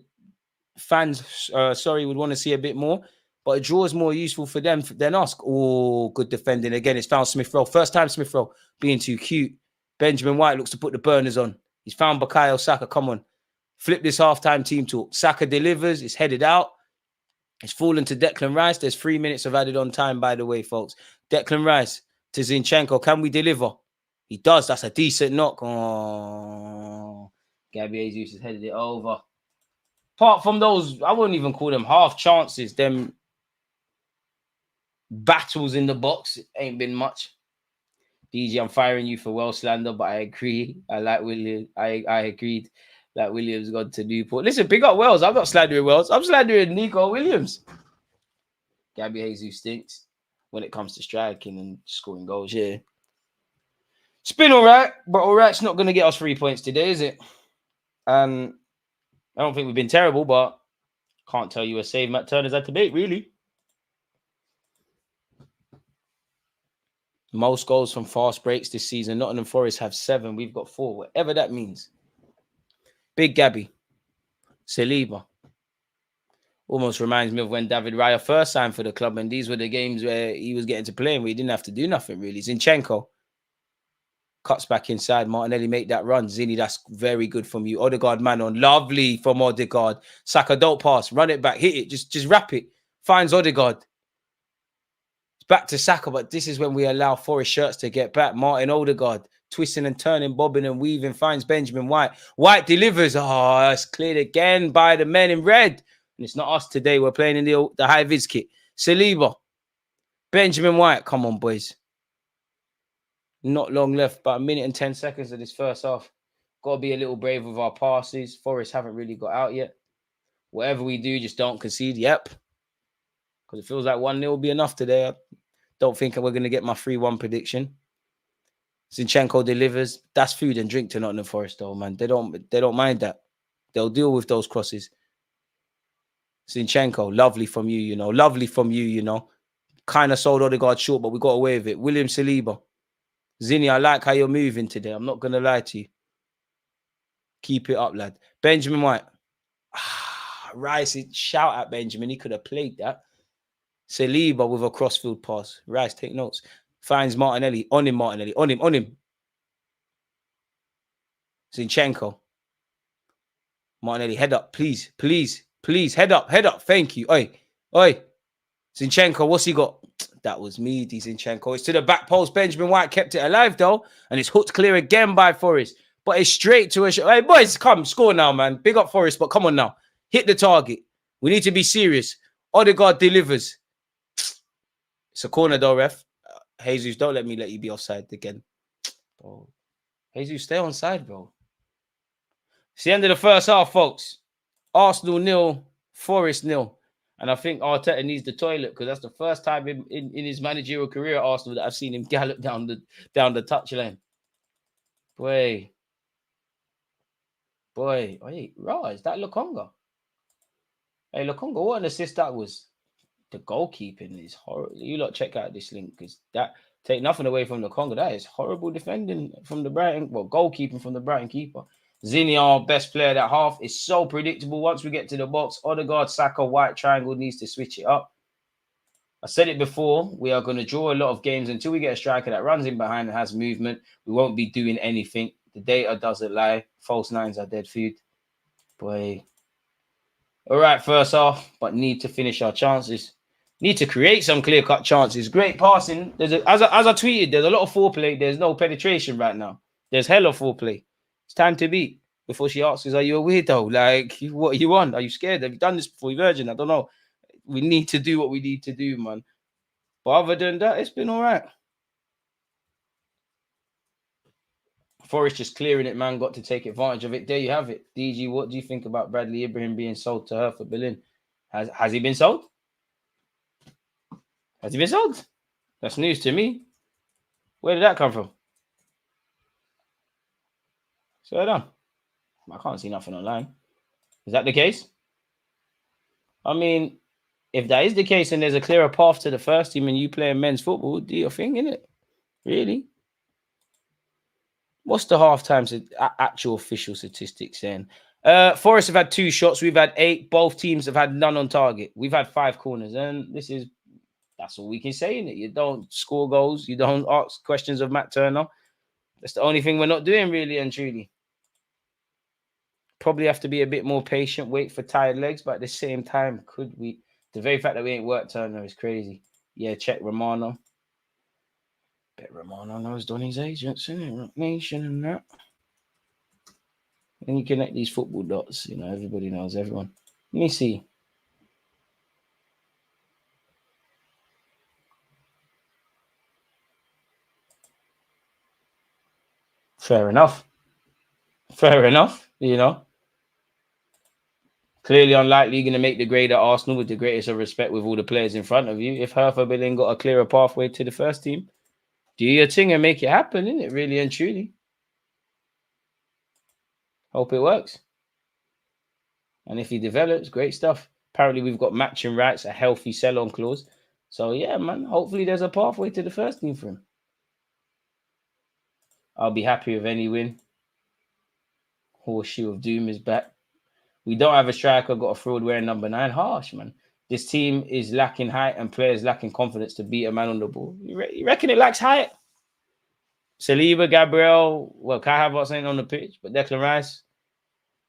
fans, would want to see a bit more. But a draw is more useful for them than us. Oh, good defending. Again, it's found Smith-Rowe. First time Smith-Rowe being too cute. Benjamin White looks to put the burners on. He's found Bukayo Saka. Come on. Flip this halftime team talk. Saka delivers. It's headed out. It's fallen to Declan Rice. There's 3 minutes of added on time, by the way, folks. Declan Rice to Zinchenko. Can we deliver? He does. That's a decent knock. Oh, Gabby Jesus has headed it over. Apart from those, I wouldn't even call them half chances. Them battles in the box, it ain't been much. DG, I'm firing you for well slander, but I agree. I like Williams. I agreed that Williams got to Newport. Listen, pick up Wells. I'm not slandering Wells. I'm slandering Nico Williams. Gabby Jesus stinks when it comes to striking and scoring goals. Yeah. It's been all right, but all right's not going to get us 3 points today, is it? And I don't think we've been terrible, but can't tell you a save Matt Turner's had to beat, really. Most goals from fast breaks this season. Nottingham Forest have 7. We've got 4. Whatever that means. Big Gabby. Saliba. Almost reminds me of when David Raya first signed for the club, and these were the games where he was getting to play and we didn't have to do nothing, really. Zinchenko. Cuts back inside. Martinelli make that run. Zini, that's very good from you. Odegaard, man on. Lovely from Odegaard. Saka, don't pass. Run it back. Hit it. Just wrap it. Finds Odegaard. It's back to Saka, but this is when we allow Forest shirts to get back. Martin Odegaard. Twisting and turning, bobbing and weaving. Finds Benjamin White. White delivers. Oh, it's cleared again by the men in red. And it's not us today. We're playing in the high vis kit. Saliba. Benjamin White. Come on, boys. Not long left, about 1 minute and 10 seconds of this first half. Got to be a little brave with our passes. Forest haven't really got out yet. Whatever we do, just don't concede. Yep. Because it feels like 1-0 will be enough today. I don't think we're going to get my 3-1 prediction. Zinchenko delivers. That's food and drink to Nottingham Forest, though, man. They don't mind that. They'll deal with those crosses. Zinchenko, lovely from you, you know. Lovely from you, you know. Kind of sold Odegaard short, but we got away with it. William Saliba. Zini, I like how you're moving today. I'm not going to lie to you. Keep it up, lad. Benjamin White. Rice, shout at Benjamin. He could have played that. Saliba with a crossfield pass. Rice, take notes. Finds Martinelli. On him, Martinelli. On him. Zinchenko. Martinelli, head up, please. Head up. Thank you. Oi. Zinchenko, what's he got? That was me, Zinchenko. It's to the back post. Benjamin White kept it alive, though. And it's hooked clear again by Forest. But it's straight to a shot. Hey, boys, come. Score now, man. Big up Forest, but come on now. Hit the target. We need to be serious. Odegaard delivers. It's a corner, though, ref. Jesus, don't let you be offside again. Bro. Jesus, stay on side, bro. It's the end of the first half, folks. Arsenal 0, Forest 0. And I think Arteta needs the toilet because that's the first time in his managerial career at Arsenal that I've seen him gallop down the touchline. Boy. Hey, raw, is that Lokonga? Hey, Lokonga, what an assist that was. The goalkeeping is horrible. You lot check out this link because that take nothing away from Lokonga. That is horrible defending from the Brighton, goalkeeping from the Brighton keeper. Zini, our best player that half, is so predictable. Once we get to the box, Odegaard, Saka, White triangle needs to switch it up. I said it before, we are going to draw a lot of games until we get a striker that runs in behind and has movement. We won't be doing anything. The data doesn't lie. False nines are dead food. Boy. All right, first half, but need to finish our chances. Need to create some clear-cut chances. Great passing. As I tweeted, there's a lot of foreplay. There's no penetration right now. There's hella foreplay. It's time to beat. Before she asks, are you a weirdo? Like, what are you on? Are you scared? Have you done this before? You virgin? I don't know. We need to do what we need to do, man. But other than that, it's been all right. Forest just clearing it, man. Got to take advantage of it. There you have it. DG, what do you think about Bradley Ibrahim being sold to her for Berlin? Has he been sold? Has he been sold? That's news to me. Where did that come from? So done. I can't see nothing online. Is that the case? I mean, if that is the case and there's a clearer path to the first team and you play men's football, do your thing, innit? Really? What's the halftime actual official statistics saying? Forest have had 2 shots. We've had 8. Both teams have had none on target. We've had 5 corners. And that's all we can say, innit? You don't score goals. You don't ask questions of Matt Turner. That's the only thing we're not doing, really and truly. Probably have to be a bit more patient, wait for tired legs, but at the same time, could we? The very fact that we ain't worked Turner is crazy. Yeah, check Romano. Bet Romano knows Donny's agents, innit? Rock Nation and that. And you connect these football dots, you know, everybody knows everyone. Let me see. Fair enough. Fair enough, you know. Clearly unlikely you're going to make the grade at Arsenal with the greatest of respect with all the players in front of you. If Hertha Berlin got a clearer pathway to the first team, do your thing and make it happen, innit? Really and truly. Hope it works. And if he develops, great stuff. Apparently we've got matching rights, a healthy sell-on clause. So yeah, man, hopefully there's a pathway to the first team for him. I'll be happy with any win. Horseshoe of Doom is back. We don't have a striker, got a fraud wearing number 9. Harsh, man. This team is lacking height and players lacking confidence to beat a man on the ball. You reckon it lacks height? Saliba, Gabriel, well, Kai Havertz ain't on the pitch, but Declan Rice.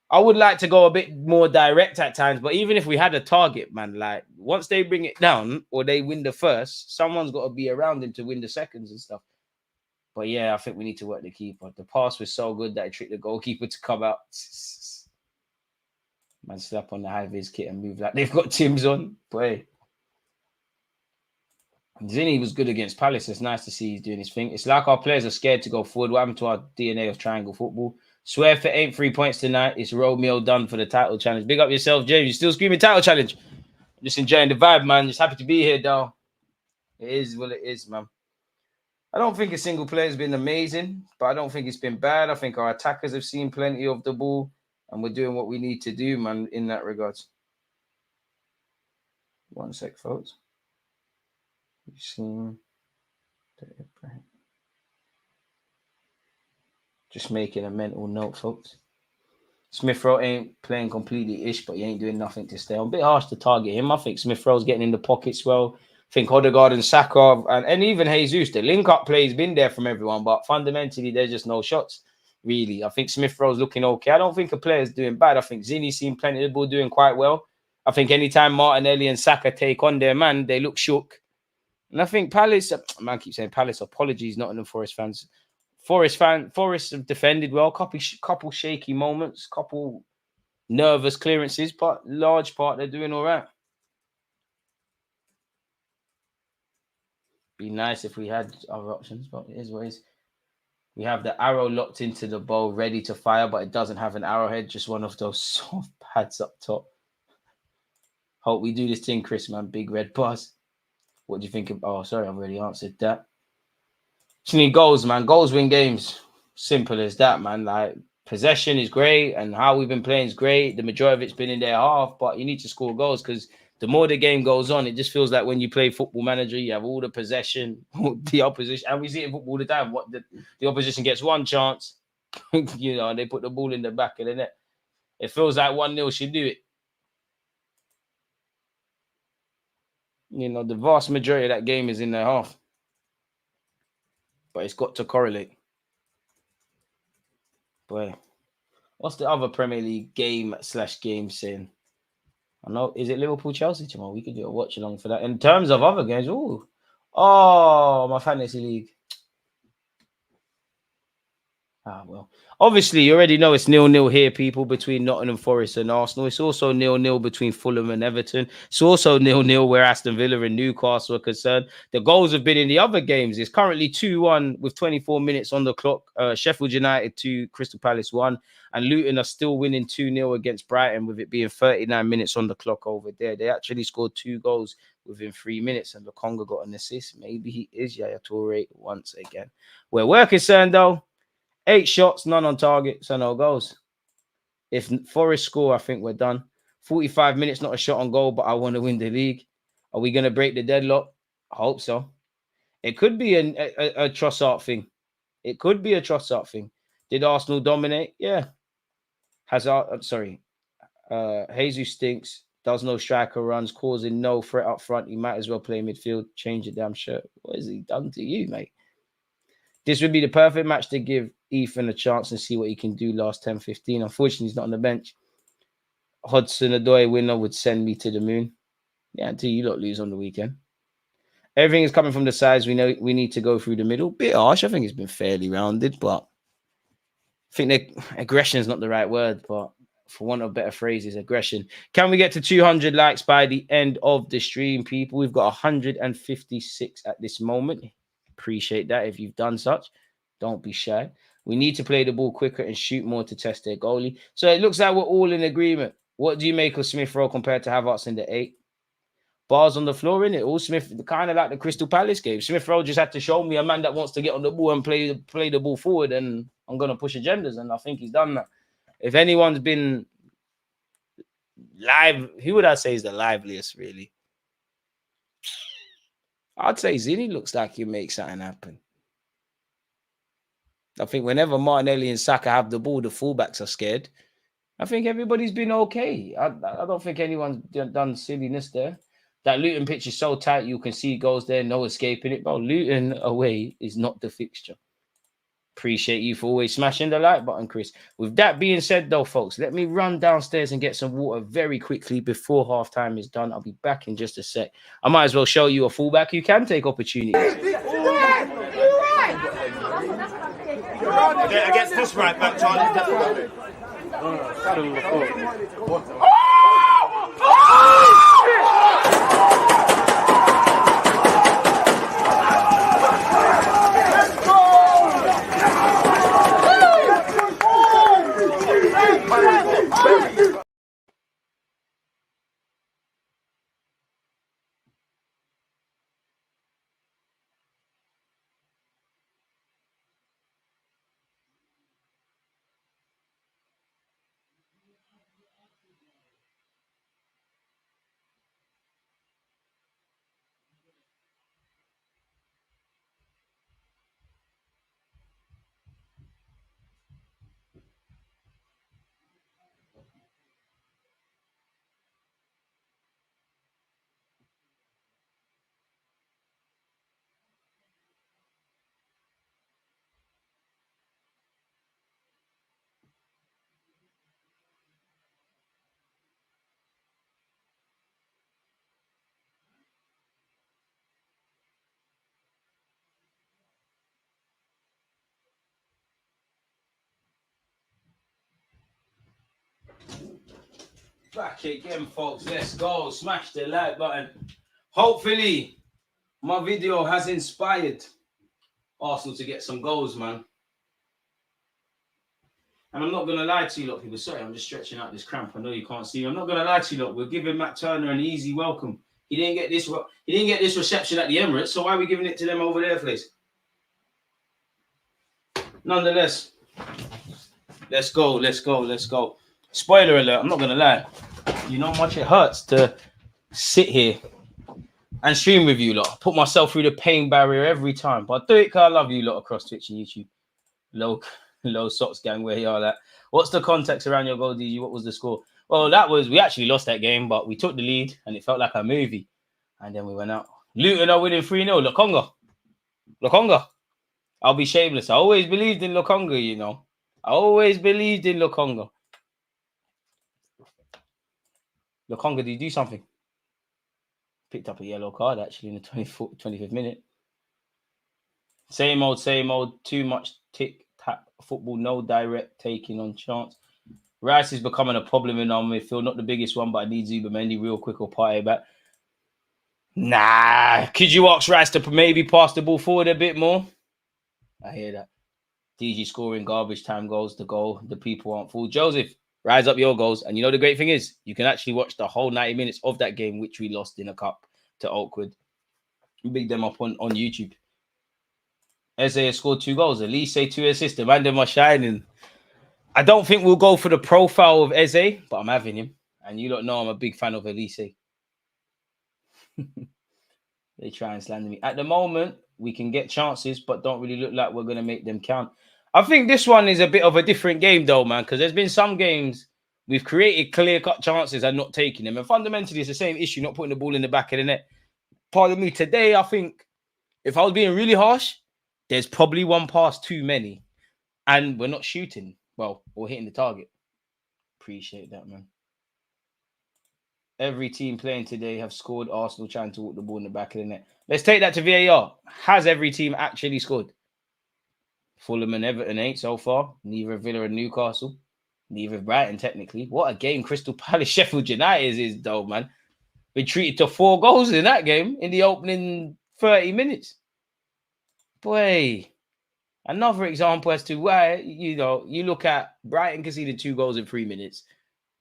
I would like to go a bit more direct at times, but even if we had a target, man, like once they bring it down or they win the first, someone's got to be around him to win the seconds and stuff. But yeah, I think we need to work the keeper. The pass was so good that it tricked the goalkeeper to come out. Man, slap on the high-vis kit and move like they've got Tim's on. Boy. Zinni was good against Palace. It's nice to see he's doing his thing. It's like our players are scared to go forward. What happened to our DNA of triangle football? Swear if it ain't 3 points tonight, it's Romeo done for the title challenge. Big up yourself, James. You're still screaming title challenge. I'm just enjoying the vibe, man. Just happy to be here, though. It is what it is, man. I don't think a single player has been amazing, but I don't think it's been bad. I think our attackers have seen plenty of the ball. And we're doing what we need to do, man, in that regard. 1 sec, folks. You've seen... Just making a mental note, folks. Smith Rowe ain't playing completely ish, but he ain't doing nothing to stay on. A bit harsh to target him. I think Smith Rowe's getting in the pockets well. I think Odegaard and Saka and even Jesus, the link-up play has been there from everyone, but fundamentally, there's just no shots. Really, I think Smith Rowe's looking okay. I don't think a player's doing bad. I think Zinni's seen plenty of the ball doing quite well. I think anytime Martinelli and Saka take on their man, they look shook. And I think Palace, man, I keep saying Palace, apologies, Nottingham Forest fans. Forest have defended well, couple shaky moments, couple nervous clearances, but large part they're doing all right. Be nice if we had other options, but it is what it is. We have the arrow locked into the bow, ready to fire, but it doesn't have an arrowhead, just one of those soft pads up top. Hope we do this thing, Chris, man. Big red buzz. What do you think? Oh, sorry, I've already answered that. Just need goals, man. Goals win games. Simple as that, man. Like, possession is great, and how we've been playing is great. The majority of it's been in their half, but you need to score goals because the more the game goes on, it just feels like when you play Football Manager, you have all the possession, the opposition, and we see it in football all the time. What the opposition gets one chance, you know, and they put the ball in the back of the net. It feels like 1-0 should do it. You know, the vast majority of that game is in their half. But it's got to correlate. Boy, what's the other Premier League game saying? I know, is it Liverpool-Chelsea tomorrow? We could do a watch-along for that. In terms of other games, my fantasy league. Well, obviously, you already know it's 0-0 here, people, between Nottingham Forest and Arsenal. It's also 0-0 between Fulham and Everton. It's also 0-0 where Aston Villa and Newcastle are concerned. The goals have been in the other games. It's currently 2-1 with 24 minutes on the clock. Sheffield United 2, Crystal Palace 1. And Luton are still winning 2-0 against Brighton with it being 39 minutes on the clock over there. They actually scored 2 goals within 3 minutes, and Lokonga got an assist. Maybe he is Yaya Toure once again. Where we're concerned, though, 8 shots, none on target, so no goals. If Forest score, I think we're done. 45 minutes, not a shot on goal, but I want to win the league. Are we going to break the deadlock? I hope so. It could be a Trossard thing. It could be a Trossard thing. Did Arsenal dominate? Yeah. Jesus stinks. Does no striker runs, causing no threat up front. He might as well play midfield. Change your damn shirt. What has he done to you, mate? This would be the perfect match to give Ethan a chance and see what he can do last 10-15. Unfortunately, he's not on the bench. Hudson-Odoi winner would send me to the moon. Yeah, until you lot lose on the weekend. Everything is coming from the sides. We know we need to go through the middle. Bit harsh. I think it's been fairly rounded, but I think aggression is not the right word, but for want of better phrases, aggression. Can we get to 200 likes by the end of the stream, people? We've got 156 at this moment. Appreciate that if you've done such. Don't be shy. We need to play the ball quicker and shoot more to test their goalie. So it looks like we're all in agreement. What do you make of Smith Rowe compared to Havertz in the 8? Bars on the floor, in it. All Smith, kind of like the Crystal Palace game. Smith Rowe just had to show me a man that wants to get on the ball and play the ball forward, and I'm going to push agendas, and I think he's done that. If anyone's been live, who would I say is the liveliest, really? I'd say Zini looks like he'll make something happen. I think whenever Martinelli and Saka have the ball, the fullbacks are scared. I think everybody's been okay. I don't think anyone's done silliness there. That Luton pitch is so tight, you can see goals there, no escaping it. Bro, Luton away is not the fixture. Appreciate you for always smashing the like button, Chris. With that being said, though, folks, let me run downstairs and get some water very quickly before halftime is done. I'll be back in just a sec. I might as well show you a fullback who can take opportunities. Against this right back, Charlie. Back again, folks. Let's go. Smash the like button. Hopefully, my video has inspired Arsenal to get some goals, man. And I'm not going to lie to you lot, people. Sorry, I'm just stretching out this cramp. I know you can't see me. I'm not going to lie to you lot. We're giving Matt Turner an easy welcome. He didn't get this reception at the Emirates, so why are we giving it to them over there, please? Nonetheless, let's go. Spoiler alert, I'm not going to lie. You know how much it hurts to sit here and stream with you lot. Put myself through the pain barrier every time. But I do it because I love you lot across Twitch and YouTube. Low socks gang, where you are at. What's the context around your goal, DG? What was the score? Well, we actually lost that game, but we took the lead and it felt like a movie. And then we went out. Luton are winning 3-0. Lokonga. I'll be shameless. I always believed in Lokonga, you know. I always believed in Lokonga. Lokonga, did you do something? Picked up a yellow card, actually, in the 25th minute. Same old. Too much tick-tack football, no direct taking on chance. Rice is becoming a problem in our midfield. Not the biggest one, but I need Zubimendi real quick or party back. Nah. Could you ask Rice to maybe pass the ball forward a bit more? I hear that. DG scoring garbage time goals, the goal. The people aren't fooled. Joseph, rise up your goals. And you know the great thing is, you can actually watch the whole 90 minutes of that game, which we lost in a cup to Oakwood. Big them up on YouTube. Eze has scored 2 goals. Elise 2 assists. The man them are shining. I don't think we'll go for the profile of Eze, but I'm having him. And you don't know I'm a big fan of Elise. They try and slander me. At the moment, we can get chances, but don't really look like we're going to make them count. I think this one is a bit of a different game, though, man, because there's been some games we've created clear-cut chances and not taking them. And fundamentally, it's the same issue, not putting the ball in the back of the net. Pardon me, today, I think, if I was being really harsh, there's probably one pass too many. And we're not shooting. Well, or hitting the target. Appreciate that, man. Every team playing today have scored. Arsenal trying to walk the ball in the back of the net. Let's take that to VAR. Has every team actually scored? Fulham and Everton ain't so far. Neither Villa and Newcastle. Neither Brighton, technically. What a game Crystal Palace Sheffield United is, though, man. We treated to 4 goals in that game in the opening 30 minutes. Boy, another example as to why, you know, you look at Brighton conceded 2 goals in 3 minutes.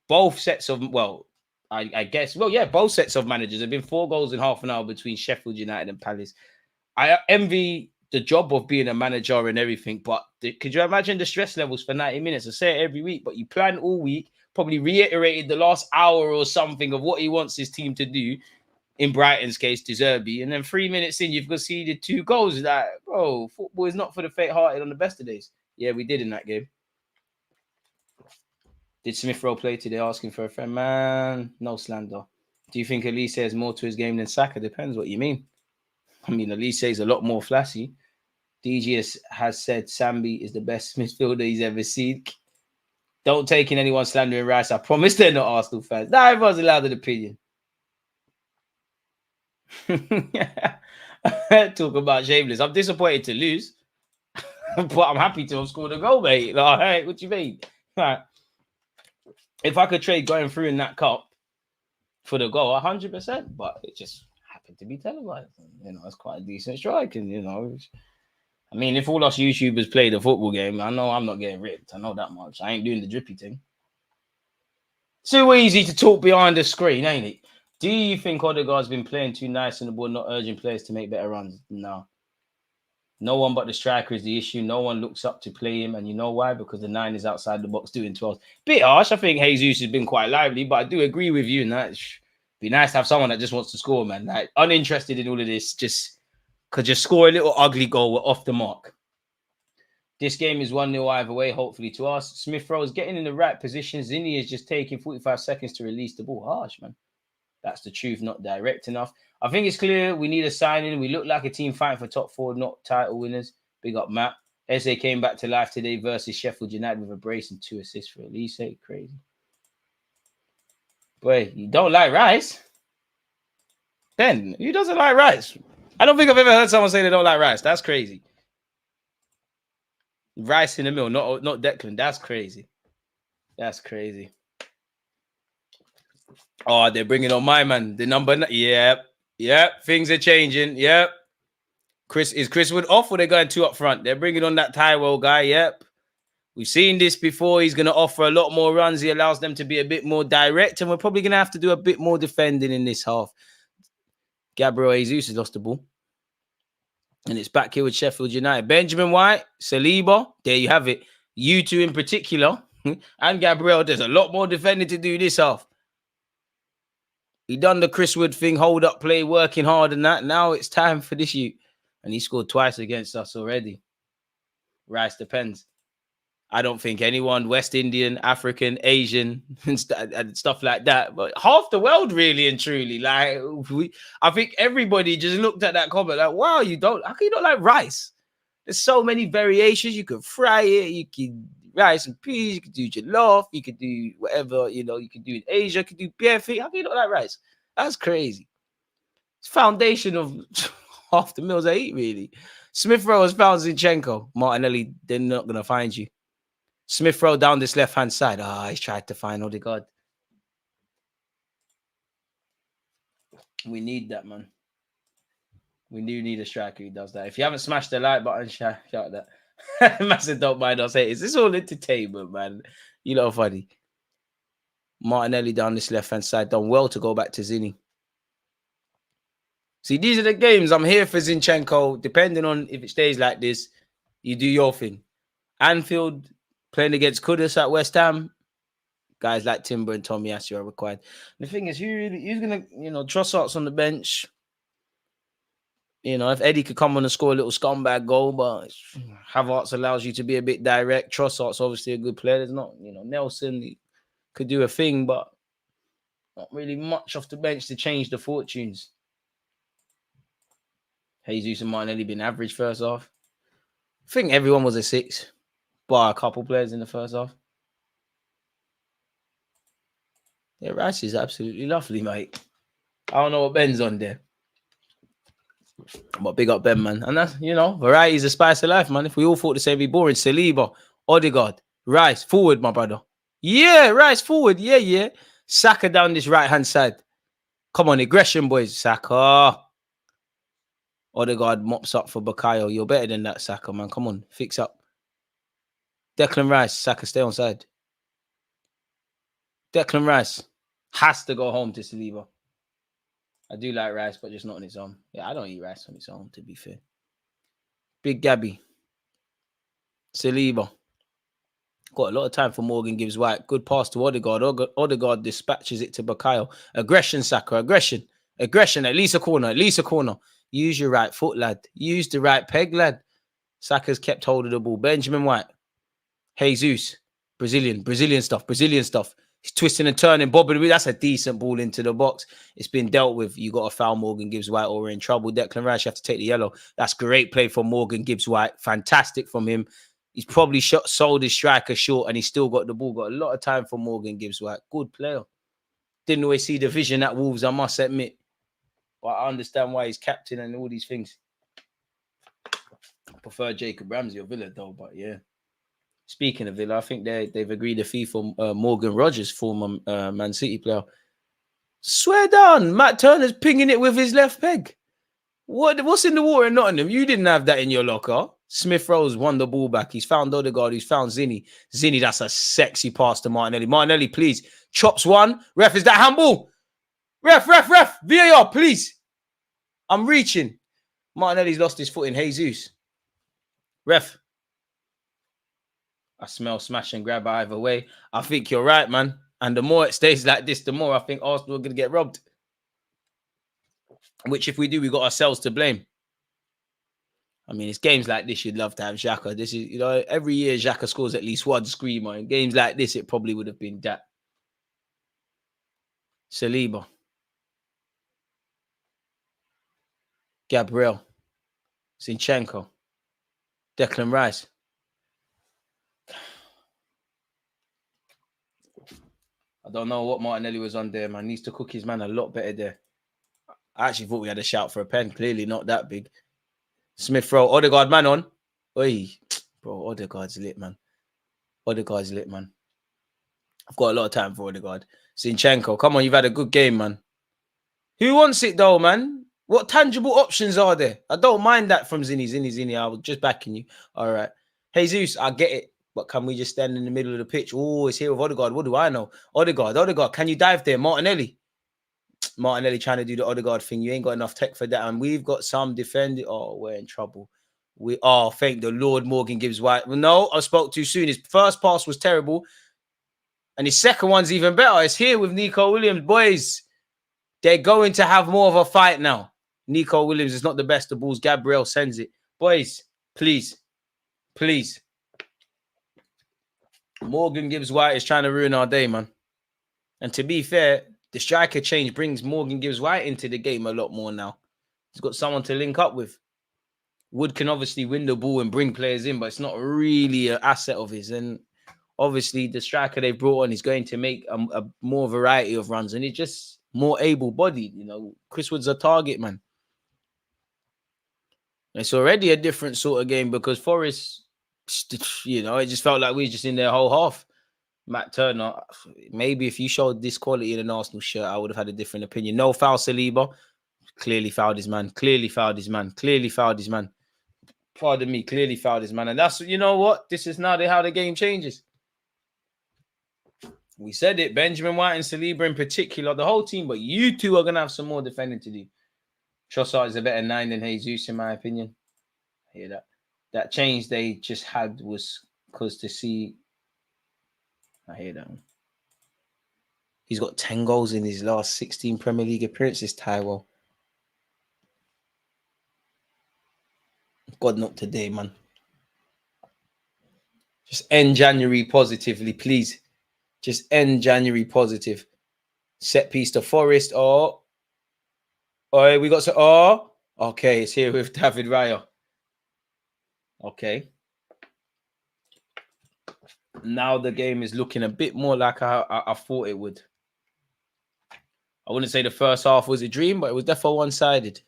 Both sets of, well, I guess, well, yeah, both sets of managers have been 4 goals in half an hour between Sheffield United and Palace. I envy the job of being a manager and everything, but could you imagine the stress levels for 90 minutes? I say it every week, but you plan all week, probably reiterated the last hour or something of what he wants his team to do. In Brighton's case, De Zerbi, and then 3 minutes in, you've conceded 2 goals. Like, bro, football is not for the faint-hearted on the best of days. Yeah, we did in that game. Did Smith Rowe play today? Asking for a friend, man. No slander. Do you think Elise has more to his game than Saka? Depends what you mean. I mean, Elise is a lot more flashy. DG has said Sambi is the best midfielder he's ever seen. Don't take in anyone slandering Rice. I promise they're not Arsenal fans. Nah, everyone's allowed an opinion. Talk about shameless. I'm disappointed to lose, but I'm happy to have scored a goal, mate. Like, hey, what you mean? Right. If I could trade going through in that cup for the goal, 100%, but it just happened to be televised. You know, it's quite a decent strike, and you know, I mean, if all us YouTubers play the football game, I know I'm not getting ripped. I know that much. I ain't doing the drippy thing. Too easy to talk behind the screen, ain't it? Do you think Odegaard's been playing too nice on the ball, not urging players to make better runs? No. No one but the striker is the issue. No one looks up to play him. And you know why? Because the 9 is outside the box doing 12. Bit harsh. I think Jesus has been quite lively, but I do agree with you in that. It'd be nice to have someone that just wants to score, man. Like, uninterested in all of this. Just could just score a little ugly goal. We're off the mark. This game is 1-0 either way, hopefully to us. Smith Rowe is getting in the right position. Zinni is just taking 45 seconds to release the ball. Harsh, man. That's the truth, not direct enough. I think it's clear we need a signing. We look like a team fighting for top 4, not title winners. Big up, Matt. Eze came back to life today versus Sheffield United with a brace and 2 assists for Elise. Crazy. Boy, you don't like Rice? Then, who doesn't like Rice? I don't think I've ever heard someone say they don't like Rice. That's crazy. Rice in the middle, not Declan. That's crazy. That's crazy. Oh, they're bringing on my man. The number. Yep. Things are changing. Yep. Is Chris Wood off or they're going 2 up front? They're bringing on that Tyrell guy. Yep. We've seen this before. He's going to offer a lot more runs. He allows them to be a bit more direct, and we're probably going to have to do a bit more defending in this half. Gabriel Jesus has lost the ball. And it's back here with Sheffield United. Benjamin White, Saliba. There you have it. You two in particular. And Gabriel. There's a lot more defending to do this half. He done the Chris Wood thing, hold up play, working hard and that. Now it's time for this you. And he scored twice against us already. Rice depends. I don't think anyone, West Indian, African, Asian, and stuff like that, but half the world really and truly. Like, I think everybody just looked at that comment like, wow, how can you not like rice? There's so many variations. You could fry it, you could rice and peas, you could do jollof, you could do whatever, you know, you could do in Asia, you could do bare feet. How can you not like rice? That's crazy. It's foundation of half the meals I eat, really. Smith Rowe has found Zinchenko. Martinelli, they're not going to find you. Smith Rowe down this left-hand side. He's tried to find Odegaard. We need that, man. We do need a striker who does that. If you haven't smashed the like button, shout that. Massive don't mind us haters. It's all entertainment, man. You know, funny. Martinelli down this left-hand side. Done well to go back to Zinni. See, these are the games. I'm here for Zinchenko. Depending on if it stays like this, you do your thing. Anfield, playing against Kudus at West Ham. Guys like Timber and Tommy Asu are required. The thing is, who's going to, Trossard's on the bench. If Eddie could come on and score a little scumbag goal, but Havertz allows you to be a bit direct. Trossard's obviously a good player. There's not, Nelson could do a thing, but not really much off the bench to change the fortunes. Jesus and Martinelli been average first half. I think everyone was a 6, bar a couple players in the first half. Yeah, Rice is absolutely lovely, mate. I don't know what Ben's on there. But big up Ben, man. And that's, variety is the spice of life, man. If we all thought the same, it'd be boring. Saliba, Odegaard, Rice, forward, my brother. Yeah, Rice, forward. Yeah. Saka down this right-hand side. Come on, aggression, boys. Saka. Odegaard mops up for Bukayo. You're better than that, Saka, man. Come on, fix up. Declan Rice. Saka, stay on side. Declan Rice has to go home to Saliba. I do like rice, but just not on its own. Yeah, I don't eat rice on its own, to be fair. Big Gabby. Saliba. Got a lot of time for Morgan Gibbs White. Good pass to Odegaard. Odegaard dispatches it to Bukayo. Aggression, Saka. Aggression. At least a corner. Use your right foot, lad. Use the right peg, lad. Saka's kept hold of the ball. Benjamin White. Jesus. Brazilian stuff. He's twisting and turning, bobbing. That's a decent ball into the box. It's been dealt with. You got to foul Morgan Gibbs White or we're in trouble. Declan Rice, you have to take the yellow. That's great play from Morgan Gibbs White. Fantastic from him. He's probably sold his striker short and he's still got the ball. Got a lot of time for Morgan Gibbs White. Good player. Didn't always see the vision at Wolves, I must admit. But I understand why he's captain and all these things. I prefer Jacob Ramsey or Villa though, but yeah. Speaking of Villa, I think they've agreed a fee for Morgan Rogers, former Man City player. Swear down, Matt Turner's pinging it with his left peg. What's in the water in Nottingham? You didn't have that in your locker. Smith Rowe's won the ball back. He's found Odegaard. He's found Zinni. Zinni, that's a sexy pass to Martinelli. Martinelli, please. Chops one. Ref, is that handball? Ref. VAR, please. I'm reaching. Martinelli's lost his foot in Jesus. Ref. I smell smash and grab either way. I think you're right, man. And the more it stays like this, the more I think Arsenal are going to get robbed. Which, if we do, we got ourselves to blame. I mean, it's games like this you'd love to have Xhaka. This is, every year Xhaka scores at least one screamer. In games like this, it probably would have been that. Saliba. Gabriel. Zinchenko. Declan Rice. I don't know what Martinelli was on there, man. Needs to cook his man a lot better there. I actually thought we had a shout for a pen. Clearly not that big. Smith Rowe. Odegaard, man on. Oi. Bro, Odegaard's lit, man. I've got a lot of time for Odegaard. Zinchenko. Come on, you've had a good game, man. Who wants it, though, man? What tangible options are there? I don't mind that from Zinni. I was just backing you. All right. Jesus, I get it. But can we just stand in the middle of the pitch? Oh, it's here with Odegaard. What do I know? Odegaard. Can you dive there? Martinelli trying to do the Odegaard thing. You ain't got enough tech for that. And we've got some defending. Oh, we're in trouble. Thank the Lord Morgan Gibbs White. Well, no, I spoke too soon. His first pass was terrible. And his second one's even better. It's here with Nico Williams. Boys, they're going to have more of a fight now. Nico Williams is not the best of balls. Gabriel sends it. Boys, please. Morgan Gibbs White is trying to ruin our day, man. And to be fair, the striker change brings Morgan Gibbs White into the game a lot more now. He's got someone to link up with. Wood can obviously win the ball and bring players in, but it's not really an asset of his. And obviously, the striker they brought on is going to make a more variety of runs, and he's just more able-bodied. Chris Wood's a target, man. It's already a different sort of game because Forest, it just felt like we were just in their whole half. Matt Turner, maybe if you showed this quality in an Arsenal shirt, I would have had a different opinion. No foul, Saliba. Clearly fouled his man. Clearly fouled his man. Clearly fouled his man. Pardon me. Clearly fouled his man. And that's, you know what? This is now how the game changes. We said it. Benjamin White and Saliba in particular, the whole team, but you two are going to have some more defending to do. Trossard is a better 9 than Jesus, in my opinion. I hear that. That change they just had was because to see. I hear that one. He's got 10 goals in his last 16 Premier League appearances, Tyrell. God, not today, man. Just end January positively, please. Just end January positive. Set piece to Forest. Oh, we got some. Oh, okay. It's here with David Raya. Okay. Now the game is looking a bit more like I thought it would. I wouldn't say the first half was a dream, but it was definitely one-sided.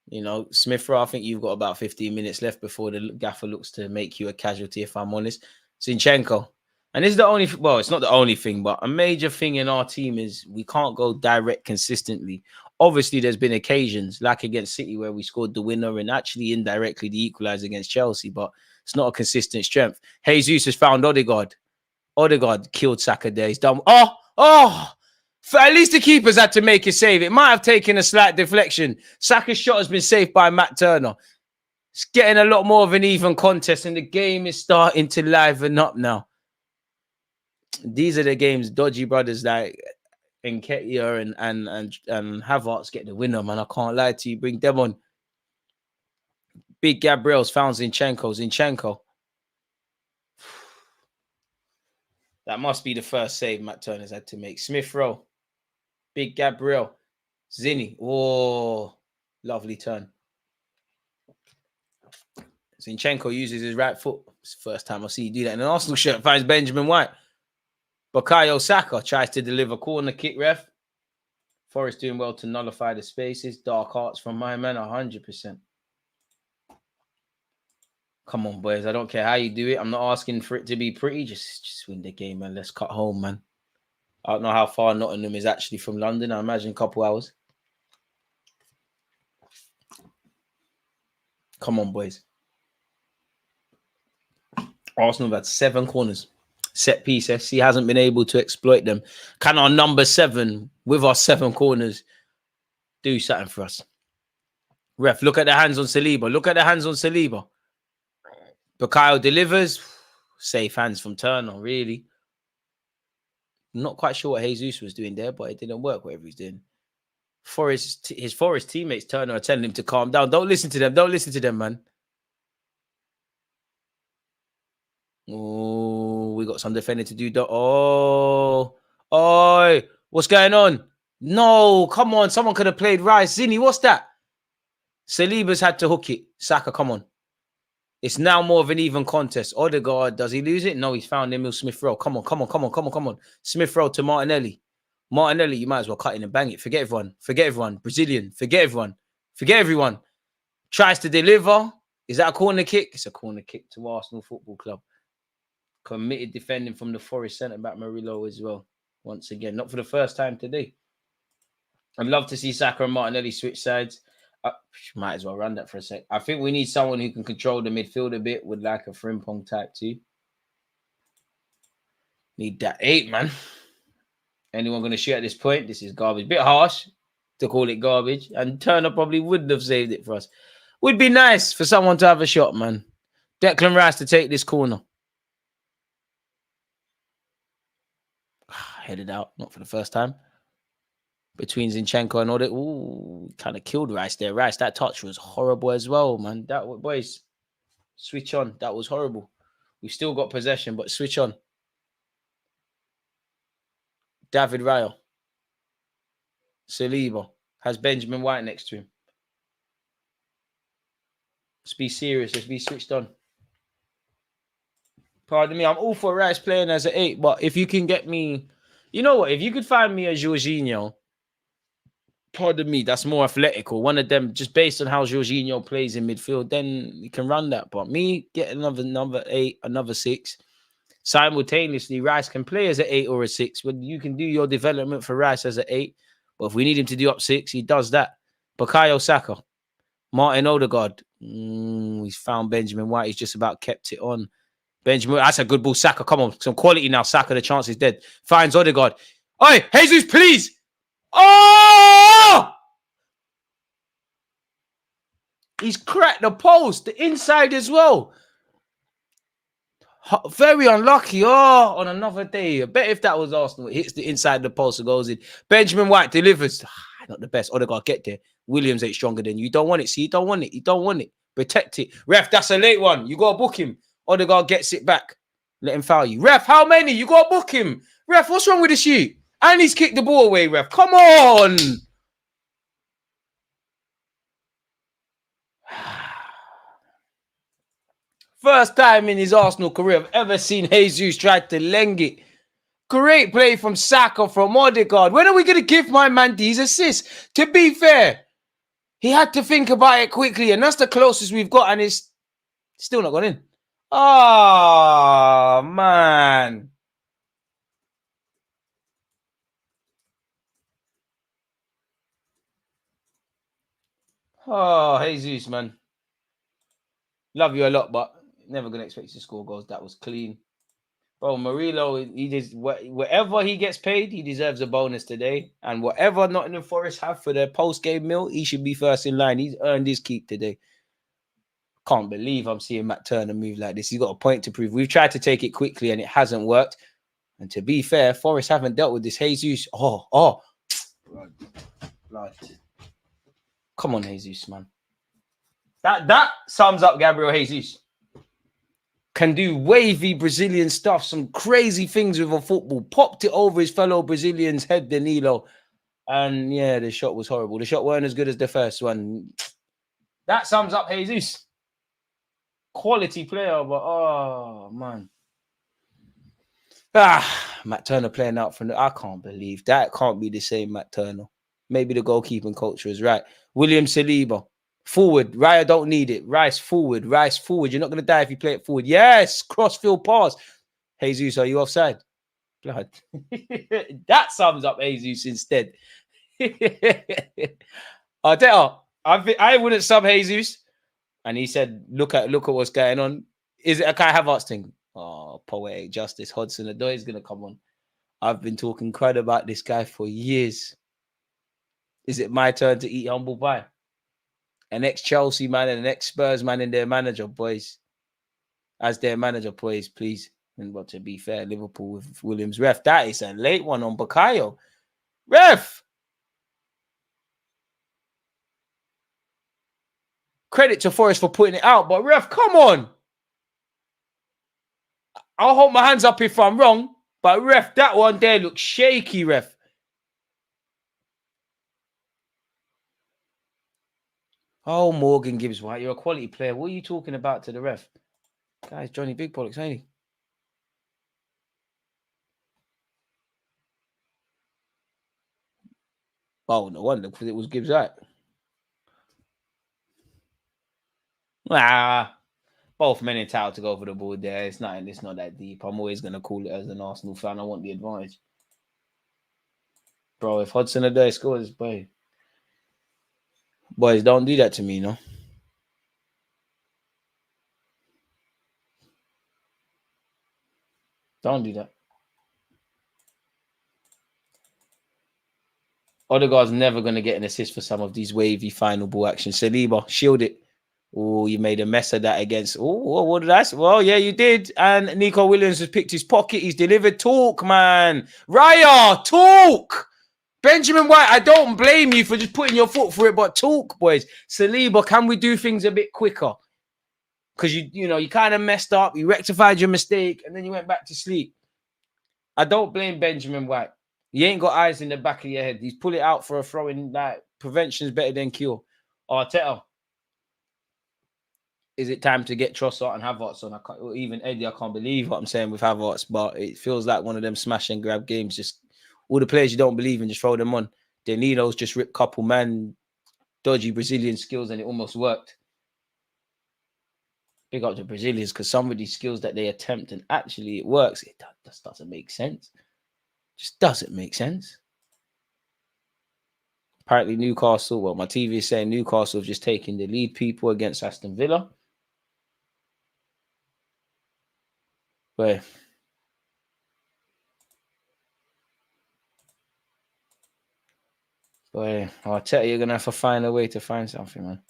You know, Smith Rowe, I think you've got about 15 minutes left before the gaffer looks to make you a casualty, if I'm honest. Zinchenko. And this is the only, well, it's not the only thing, but a major thing in our team is we can't go direct consistently. Obviously, there's been occasions, like against City, where we scored the winner and actually indirectly the equaliser against Chelsea, but it's not a consistent strength. Jesus has found Odegaard. Odegaard killed Saka there. He's done. At least the keepers had to make a save. It might have taken a slight deflection. Saka's shot has been saved by Matt Turner. It's getting a lot more of an even contest, and the game is starting to liven up now. These are the games dodgy brothers like Nketiah and Havertz get the winner, man. I can't lie to you. Bring them on. Big Gabriel's found Zinchenko. That must be the first save Matt Turner's had to make. Smith Rowe. Big Gabriel. Zinni. Oh, lovely turn. Zinchenko uses his right foot. It's the first time I see you do that in an Arsenal shirt. Finds Benjamin White. Bukayo Saka tries to deliver corner kick, ref. Forest doing well to nullify the spaces. Dark arts from my man, 100%. Come on, boys. I don't care how you do it. I'm not asking for it to be pretty. Just win the game, man. Let's cut home, man. I don't know how far Nottingham is actually from London. I imagine a couple hours. Come on, boys. Arsenal have had 7 corners. Set piece. FC hasn't been able to exploit them. Can our number 7 with our 7 corners do something for us? Ref, look at the hands on Saliba. Look at the hands on Saliba. Bukayo delivers. Safe hands from Turner, really. Not quite sure what Jesus was doing there, but it didn't work, whatever he's doing. His Forest teammates, Turner, are telling him to calm down. Don't listen to them. Don't listen to them, man. Oh, we got some defending to do. What's going on? No, come on. Someone could have played Rice. Zinni, what's that? Saliba's had to hook it. Saka, come on. It's now more of an even contest. Odegaard, does he lose it? No, he's found Emil Smith Rowe. Come on. Smith Rowe to Martinelli. Martinelli, you might as well cut in and bang it. Forget everyone. Brazilian. Forget everyone. Tries to deliver. Is that a corner kick? It's a corner kick to Arsenal Football Club. Committed defending from the Forest centre-back Murillo as well. Once again, not for the first time today. I'd love to see Saka and Martinelli switch sides. Might as well run that for a sec. I think we need someone who can control the midfield a bit with like a Frimpong type too. Need that 8, man. Anyone going to shoot at this point? This is garbage. Bit harsh to call it garbage. And Turner probably wouldn't have saved it for us. Would be nice for someone to have a shot, man. Declan Rice to take this corner. Headed out. Not for the first time. Between Zinchenko and all that. Ooh, kind of killed Rice there. Rice, that touch was horrible as well, man. Boys, switch on. That was horrible. We've still got possession, but switch on. David Raya. Saliba has Benjamin White next to him. Let's be serious. Let's be switched on. Pardon me. I'm all for Rice playing as an 8, but if you can get me... You know what? If you could find me a Jorginho pardon me, that's more athletical. One of them, just based on how Jorginho plays in midfield, then you can run that. But me, get another 8, another 6. Simultaneously, Rice can play as an 8 or a 6. But you can do your development for Rice as an 8. But if we need him to do up 6, he does that. Bukayo Saka. Martin Odegaard. He's found Benjamin White. He's just about kept it on. Benjamin, that's a good ball. Saka, come on. Some quality now. Saka, the chance is dead. Finds Odegaard. Oi, Jesus, please. Oh! He's cracked the post. The inside as well. Very unlucky. Oh, on another day. I bet if that was Arsenal, it hits the inside of the post and goes in. Benjamin White delivers. Not the best. Odegaard, get there. Williams ain't stronger than you. You don't want it. See, you don't want it. You don't want it. Protect it. Ref, that's a late one. You got to book him. Odegaard gets it back. Let him foul you. Ref, how many? You got to book him. Ref, what's wrong with the shoot? And he's kicked the ball away, ref. Come on. First time in his Arsenal career I've ever seen Jesus try to leng it. Great play from Saka, from Odegaard. When are we going to give my man these assists? To be fair, he had to think about it quickly, and that's the closest we've got, and it's still not gone in. Oh, man. Oh, Jesus, man. Love you a lot, but never going to expect you to score goals. That was clean. Bro, Murillo, he does whatever he gets paid, he deserves a bonus today. And whatever Nottingham Forest have for their post-game meal, he should be first in line. He's earned his keep today. Can't believe I'm seeing Matt Turner move like this. He's got a point to prove. We've tried to take it quickly and it hasn't worked. And to be fair, Forest haven't dealt with this. Jesus. Oh. Blood. Come on, Jesus, man. That sums up Gabriel Jesus. Can do wavy Brazilian stuff, some crazy things with a football. Popped it over his fellow Brazilian's head, Danilo. And yeah, the shot was horrible. The shot weren't as good as the first one. That sums up Jesus. Quality player, but oh, man. Matt Turner playing out from I can't believe that. Can't be the same Matt Turner. Maybe the goalkeeping culture is right. William Saliba. Forward. Raya don't need it. Rice forward. Rice forward. You're not going to die if you play it forward. Yes. Crossfield pass. Jesus, are you offside? Blood. That sums up Jesus instead. Arteta, I wouldn't sub Jesus. And he said, look at what's going on. Is it a Kai Havertz thing? Oh, poetic justice. Hudson-Odoi is going to come on. I've been talking crud about this guy for years. Is it my turn to eat humble pie? An ex-Chelsea man and an ex-Spurs man in their manager, boys. As their manager, boys, please. And but to be fair, Liverpool with Williams. Ref, that is a late one on Bukayo. Ref! Credit to Forest for putting it out, but ref, come on. I'll hold my hands up if I'm wrong, but ref, that one there looks shaky, ref. Oh, Morgan Gibbs White, you're a quality player. What are you talking about to the ref? Guys, Johnny Big Bollocks, ain't he? Oh, no wonder, because it was Gibbs White. Both men entitled to go for the ball there. It's not that deep. I'm always going to call it as an Arsenal fan. I want the advantage. Bro, if Hudson-Odoi scores, boys, don't do that to me, no? Don't do that. Odegaard's never going to get an assist for some of these wavy final ball actions. Saliba, shield it. Oh, you made a mess of that against... Oh, what did I say? Well, yeah, you did. And Nico Williams has picked his pocket. He's delivered. Talk, man. Raya, talk. Benjamin White, I don't blame you for just putting your foot through it, but talk, boys. Saliba, can we do things a bit quicker? Because, you kind of messed up. You rectified your mistake, and then you went back to sleep. I don't blame Benjamin White. You ain't got eyes in the back of your head. He's pull it out for a throw-in. Like, prevention is better than cure. Arteta. Is it time to get Trossard and Havertz on? Even Eddie, I can't believe what I'm saying with Havertz, but it feels like one of them smash and grab games. Just all the players you don't believe in, just throw them on. Danilo's just ripped couple man, dodgy Brazilian skills, and it almost worked. Big up the Brazilians, because some of these skills that they attempt and actually it works. It just doesn't make sense. Just doesn't make sense. Apparently Newcastle, well, my TV is saying Newcastle have just taken the lead, people, against Aston Villa. Where? Boy, Arteta, you're going to have to find a way to find something, man.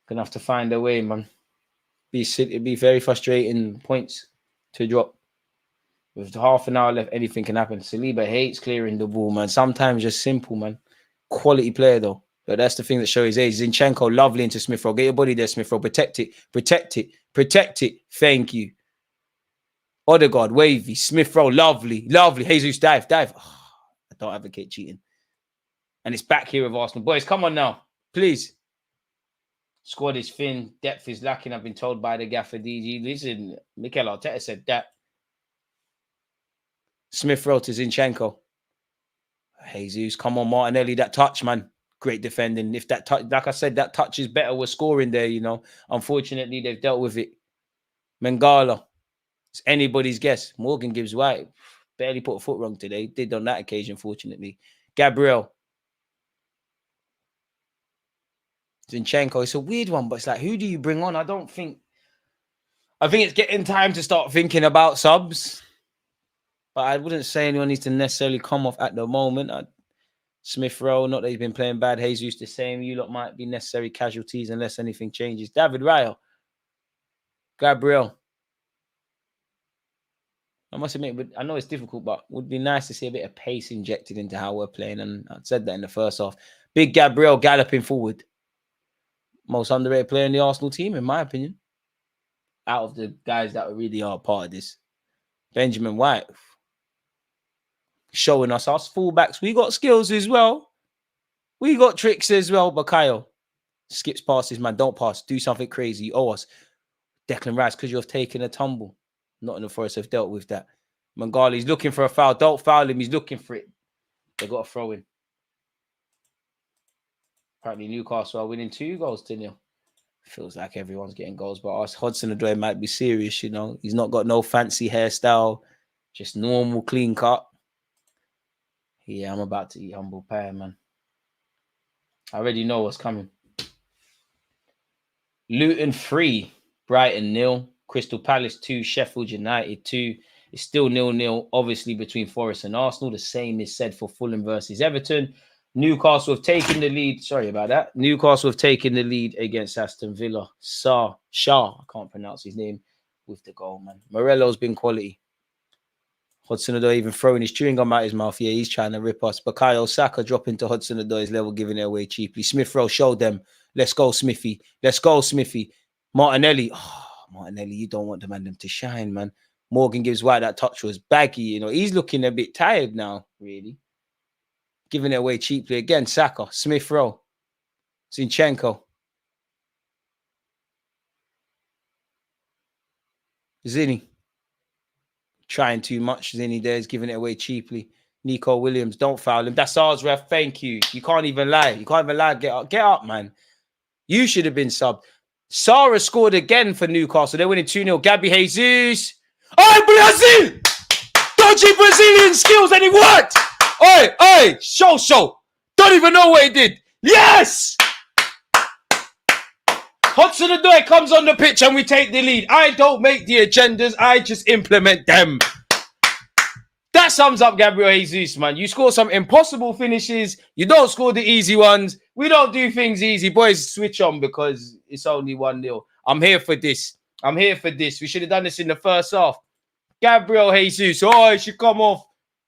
Going to have to find a way, man. It'd be very frustrating points to drop. With half an hour left, anything can happen. Saliba hates clearing the ball, man. Sometimes just simple, man. Quality player, though. But that's the thing that shows his age. Zinchenko, lovely into Smith Rowe. Get your body there, Smith Rowe. Protect it. Protect it. Protect it. Thank you. Odegaard, wavy. Smith Rowe, lovely. Lovely. Jesus, dive. Oh, I don't advocate cheating. And it's back here with Arsenal. Boys, come on now. Please. Squad is thin. Depth is lacking. I've been told by the gaffer DG. Listen, Mikel Arteta said that. Smith Rowe to Zinchenko. Jesus, come on, Martinelli. That touch, man. Great defending. If that touch, like I said, that touch is better. We're scoring there, you know. Unfortunately, they've dealt with it. Mangala. It's anybody's guess. Morgan Gibbs White. Barely put a foot wrong today. Did on that occasion, fortunately. Gabriel. Zinchenko. It's a weird one, but it's like, who do you bring on? I think it's getting time to start thinking about subs. But I wouldn't say anyone needs to necessarily come off at the moment. Smith Rowe, not that he's been playing bad. Jesus the same. You lot might be necessary casualties unless anything changes. David Raya. Gabriel. I must admit, but I know it's difficult, but it would be nice to see a bit of pace injected into how we're playing. And I said that in the first half. Big Gabriel galloping forward. Most underrated player in the Arsenal team, in my opinion. Out of the guys that really are part of this. Benjamin White. Showing us fullbacks. We got skills as well. We got tricks as well. Bakayo. Skips passes, man. Don't pass. Do something crazy. You owe us. Declan Rice, because you've taken a tumble. Nottingham Forest have dealt with that. Mangali's looking for a foul. Don't foul him. He's looking for it. They got a throw in. Apparently Newcastle are winning 2-0. Feels like everyone's getting goals, but us Hudson-Odoi might be serious, you know. He's not got no fancy hairstyle, just normal clean cut. Yeah, I'm about to eat humble pie, man. I already know what's coming. Luton 3, Brighton 0, Crystal Palace 2, Sheffield United 2. It's still 0-0, obviously, between Forest and Arsenal. The same is said for Fulham versus Everton. Newcastle have taken the lead. Sorry about that. Newcastle have taken the lead against Aston Villa. Shah, I can't pronounce his name, with the goal, man. Morello's been quality. Hudson-Odoi even throwing his chewing gum out his mouth. Yeah, he's trying to rip us. Bukayo Saka dropping to Hudson-Odoi's level, giving it away cheaply. Smith Rowe showed them. Let's go, Smithy. Let's go, Smithy. Martinelli. Oh, Martinelli, you don't want them to shine, man. Morgan Gibbs White, that touch was baggy. You know, he's looking a bit tired now, really. Giving it away cheaply. Again, Saka, Smith Rowe, Zinchenko. Zinni. Trying too much. Zinni there is giving it away cheaply. Nico Williams, don't foul him. That's ours, ref. Thank you. You can't even lie. Get up, man. You should have been subbed. Sarah scored again for Newcastle. They're winning 2-0. Gabby Jesus. Oh, Brazil! Dodgy Brazilian skills, and it worked! Oi! Show. Don't even know what he did. Yes! Hudson-Odoi comes on the pitch and we take the lead. I don't make the agendas. I just implement them. That sums up Gabriel Jesus, man. You score some impossible finishes. You don't score the easy ones. We don't do things easy. Boys, switch on because it's only 1-0. I'm here for this. We should have done this in the first half. Gabriel Jesus. Oh, he should come off.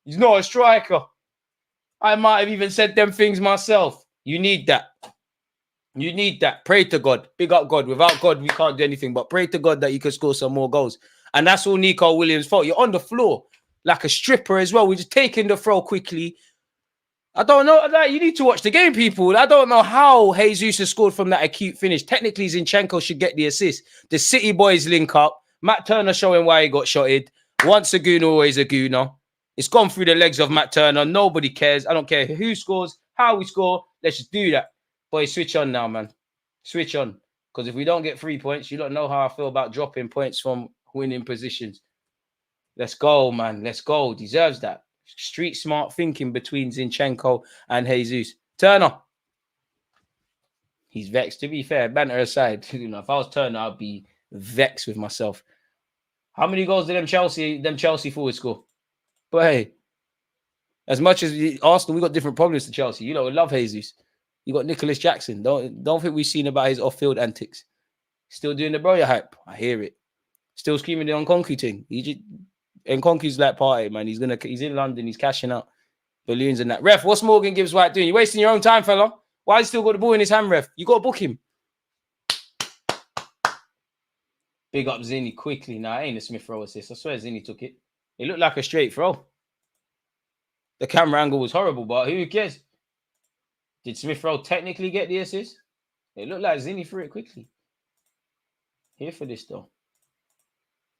He's not a striker. I might have even said them things myself. You need that. Pray to God. Big up God. Without God, we can't do anything. But pray to God that you can score some more goals. And that's all Nico Williams' fault. You're on the floor like a stripper as well. We're just taking the throw quickly. I don't know. Like, you need to watch the game, people. I don't know how Jesus has scored from that acute finish. Technically, Zinchenko should get the assist. The City boys link up. Matt Turner showing why he got shotted. Once a Gooner, always a Gooner. It's gone through the legs of Matt Turner. Nobody cares. I don't care who scores, how we score. Let's just do that. Boy, switch on now, man. Switch on. Because if we don't get 3 points, you don't know how I feel about dropping points from winning positions. Let's go, man. Let's go. Deserves that. Street smart thinking between Zinchenko and Jesus. Turner. He's vexed. To be fair, banter aside, if I was Turner, I'd be vexed with myself. How many goals did them Chelsea forwards score? But hey, as much as Arsenal, we got different problems to Chelsea. You know, we love Jesus. You got Nicholas Jackson. Don't think we've seen about his off-field antics. Still doing the Broya hype. I hear it. Still screaming the Nkunku thing. Nkunku's like party, man. He's in London. He's cashing out balloons and that. Ref, what's Morgan Gibbs White doing? You're wasting your own time, fella. Why has he still got the ball in his hand, ref? You got to book him. Big up Zinni quickly. Nah, ain't a Smith Rowe assist. I swear Zinni took it. It looked like a straight throw. The camera angle was horrible, but who cares? Did Smith Rowe technically get the assist? It looked like Zinni threw it quickly. Here for this, though.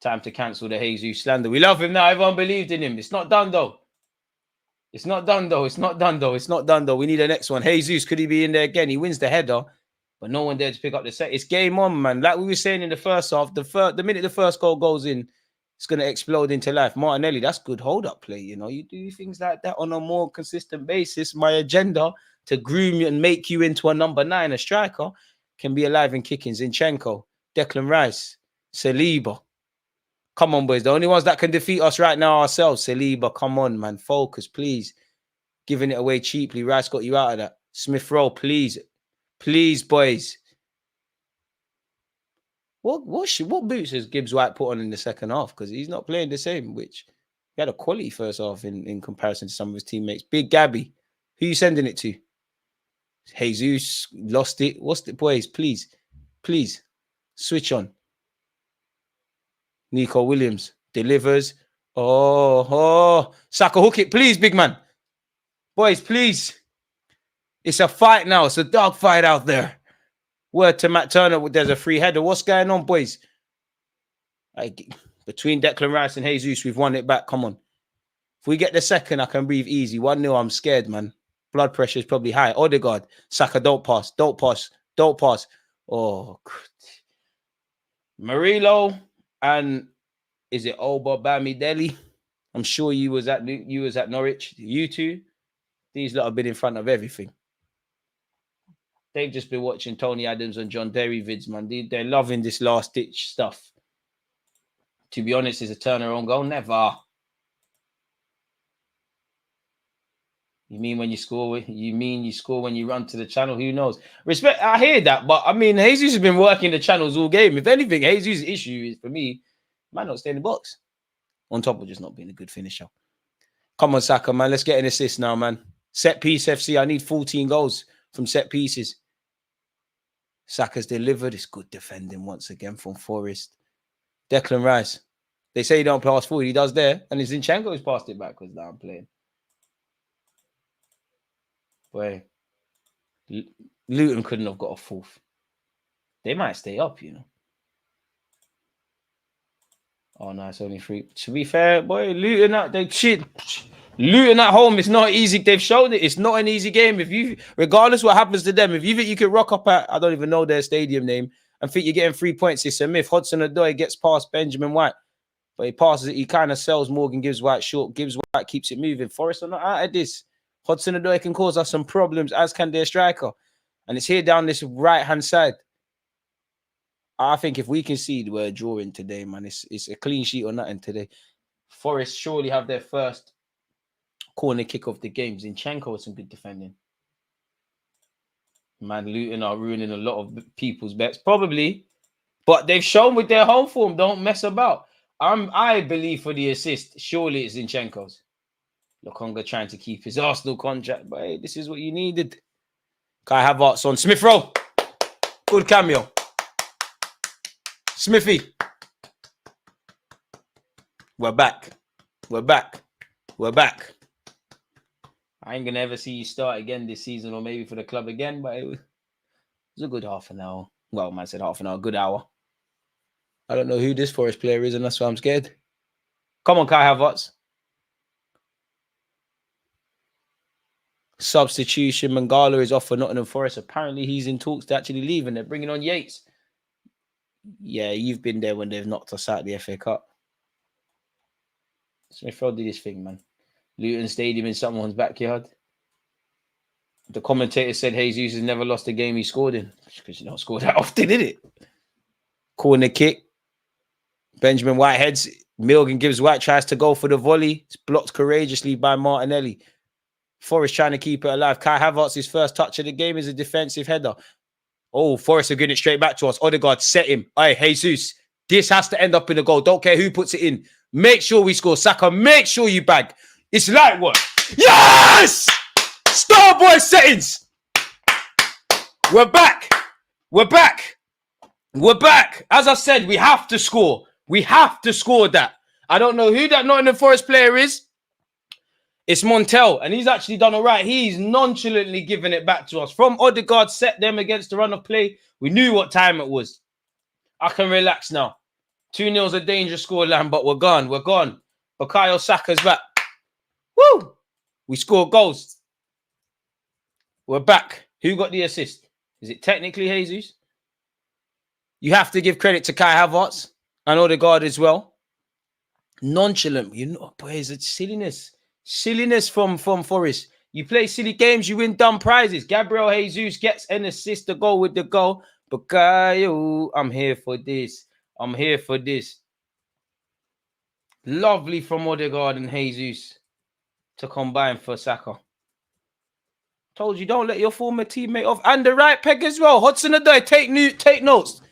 Time to cancel the Jesus slander. We love him now. Everyone believed in him. It's not done, though. It's not done, though. It's not done, though. It's not done, though. We need the next one. Jesus, could he be in there again? He wins the header, but no one dared to pick up the set. It's game on, man. Like we were saying in the first half, the minute the first goal goes in, it's going to explode into life. Martinelli, that's good hold-up play. You know, you do things like that on a more consistent basis. My agenda to groom you and make you into a number 9, a striker, can be alive and kicking. Zinchenko, Declan Rice, Saliba. Come on, boys. The only ones that can defeat us right now are ourselves. Saliba, come on, man. Focus, please. Giving it away cheaply. Rice got you out of that. Smith Rowe, please. Please, boys. What boots has Gibbs White put on in the second half? Because he's not playing the same, which he had a quality first half in comparison to some of his teammates. Big Gabby. Who you sending it to? Jesus lost it. What's the boys? Please. Please. Switch on. Nico Williams delivers. Oh. Saka, hook it, please, big man. Boys, please. It's a fight now. It's a dog fight out there. Word to Matt Turner, there's a free header. What's going on, boys? Between Declan Rice and Jesus, we've won it back. Come on. If we get the second, I can breathe easy. 1-0, I'm scared, man. Blood pressure is probably high. Odegaard, Saka, don't pass. Don't pass. Don't pass. Oh, Murillo and is it Oba Bamidele? I'm sure you was at Norwich. You two, these lot have been in front of everything. They've just been watching Tony Adams and John Derry vids, man. They're loving this last ditch stuff. To be honest, is a Turner on goal? Never. You mean when you score? You mean you score when you run to the channel? Who knows? Respect. I hear that, but I mean, Jesus has been working the channels all game. If anything, Jesus' issue is for me, might not stay in the box. On top of just not being a good finisher. Come on, Saka, man. Let's get an assist now, man. Set piece FC. I need 14 goals from set pieces. Saka's delivered. It's good defending once again from Forest. Declan Rice. They say he don't pass forward. He does there. And Zinchenko has passed it backwards now. I'm playing. Boy, Luton couldn't have got a fourth. They might stay up, you know. Oh, no, it's only 3. To be fair, boy, Luton at home, it's not easy. They've shown it. It's not an easy game. Regardless what happens to them, if you think you can rock up at, I don't even know their stadium name, and think you're getting 3 points, it's a myth. Hudson-Odoi gets past Benjamin White, but he passes it. He kind of sells Morgan Gibbs White short. Gibbs White keeps it moving. Forest are not out of this. Hudson-Odoi can cause us some problems, as can their striker. And it's here down this right-hand side. I think if we concede, we're drawing today, man. It's a clean sheet or nothing today. Forest surely have their first corner kick of the game. Zinchenko with some good defending. Man, Luton are ruining a lot of people's bets. Probably. But they've shown with their home form, don't mess about. I believe for the assist, surely it's Zinchenko's. Lokonga trying to keep his Arsenal contract. But hey, this is what you needed. Kai Havertz on Smith Rowe. Good cameo. Smithy. We're back. We're back. We're back. I ain't going to ever see you start again this season or maybe for the club again, but it was a good half an hour. Well, man said half an hour, good hour. I don't know who this Forest player is, and that's why I'm scared. Come on, Kai Havertz. substitution. Mangala is off for Nottingham Forest. Apparently, he's in talks to actually leave, and they're bringing on Yates. Yeah, you've been there when they've knocked us out of the FA Cup. Smith Rowe did his thing, man. Luton Stadium in someone's backyard. The commentator said Jesus has never lost a game he scored in. Because you don't score that often, did it? Corner kick. Benjamin Whitehead's. Milgan gives White, tries to go for the volley. It's blocked courageously by Martinelli. Forrest trying to keep it alive. Kai Havertz's first touch of the game is a defensive header. Oh, Forrest are getting it straight back to us. Odegaard set him. Hey, Jesus, this has to end up in a goal. Don't care who puts it in. Make sure we score. Saka, make sure you bag. It's light work. Yes! Starboy settings. We're back. We're back. We're back. As I said, we have to score. We have to score that. I don't know who that Nottingham Forest player is. It's Montel, and he's actually done all right. He's nonchalantly giving it back to us. From Odegaard set them against the run of play, we knew what time it was. I can relax now. 2-0 is a dangerous scoreline, but we're gone. We're gone. Bukayo Saka's back. Woo! We score goals. We're back. Who got the assist? Is it technically Jesus? You have to give credit to Kai Havertz and Odegaard as well. Nonchalant. You know, boys, it's silliness. Silliness from Forest. You play silly games, you win dumb prizes. Gabriel Jesus gets an assist to go with the goal. Bukayo, I'm here for this. I'm here for this. Lovely from Odegaard and Jesus to combine for Saka. Told you, don't let your former teammate off. And the right peg as well. Hudson-Odoi, take notes.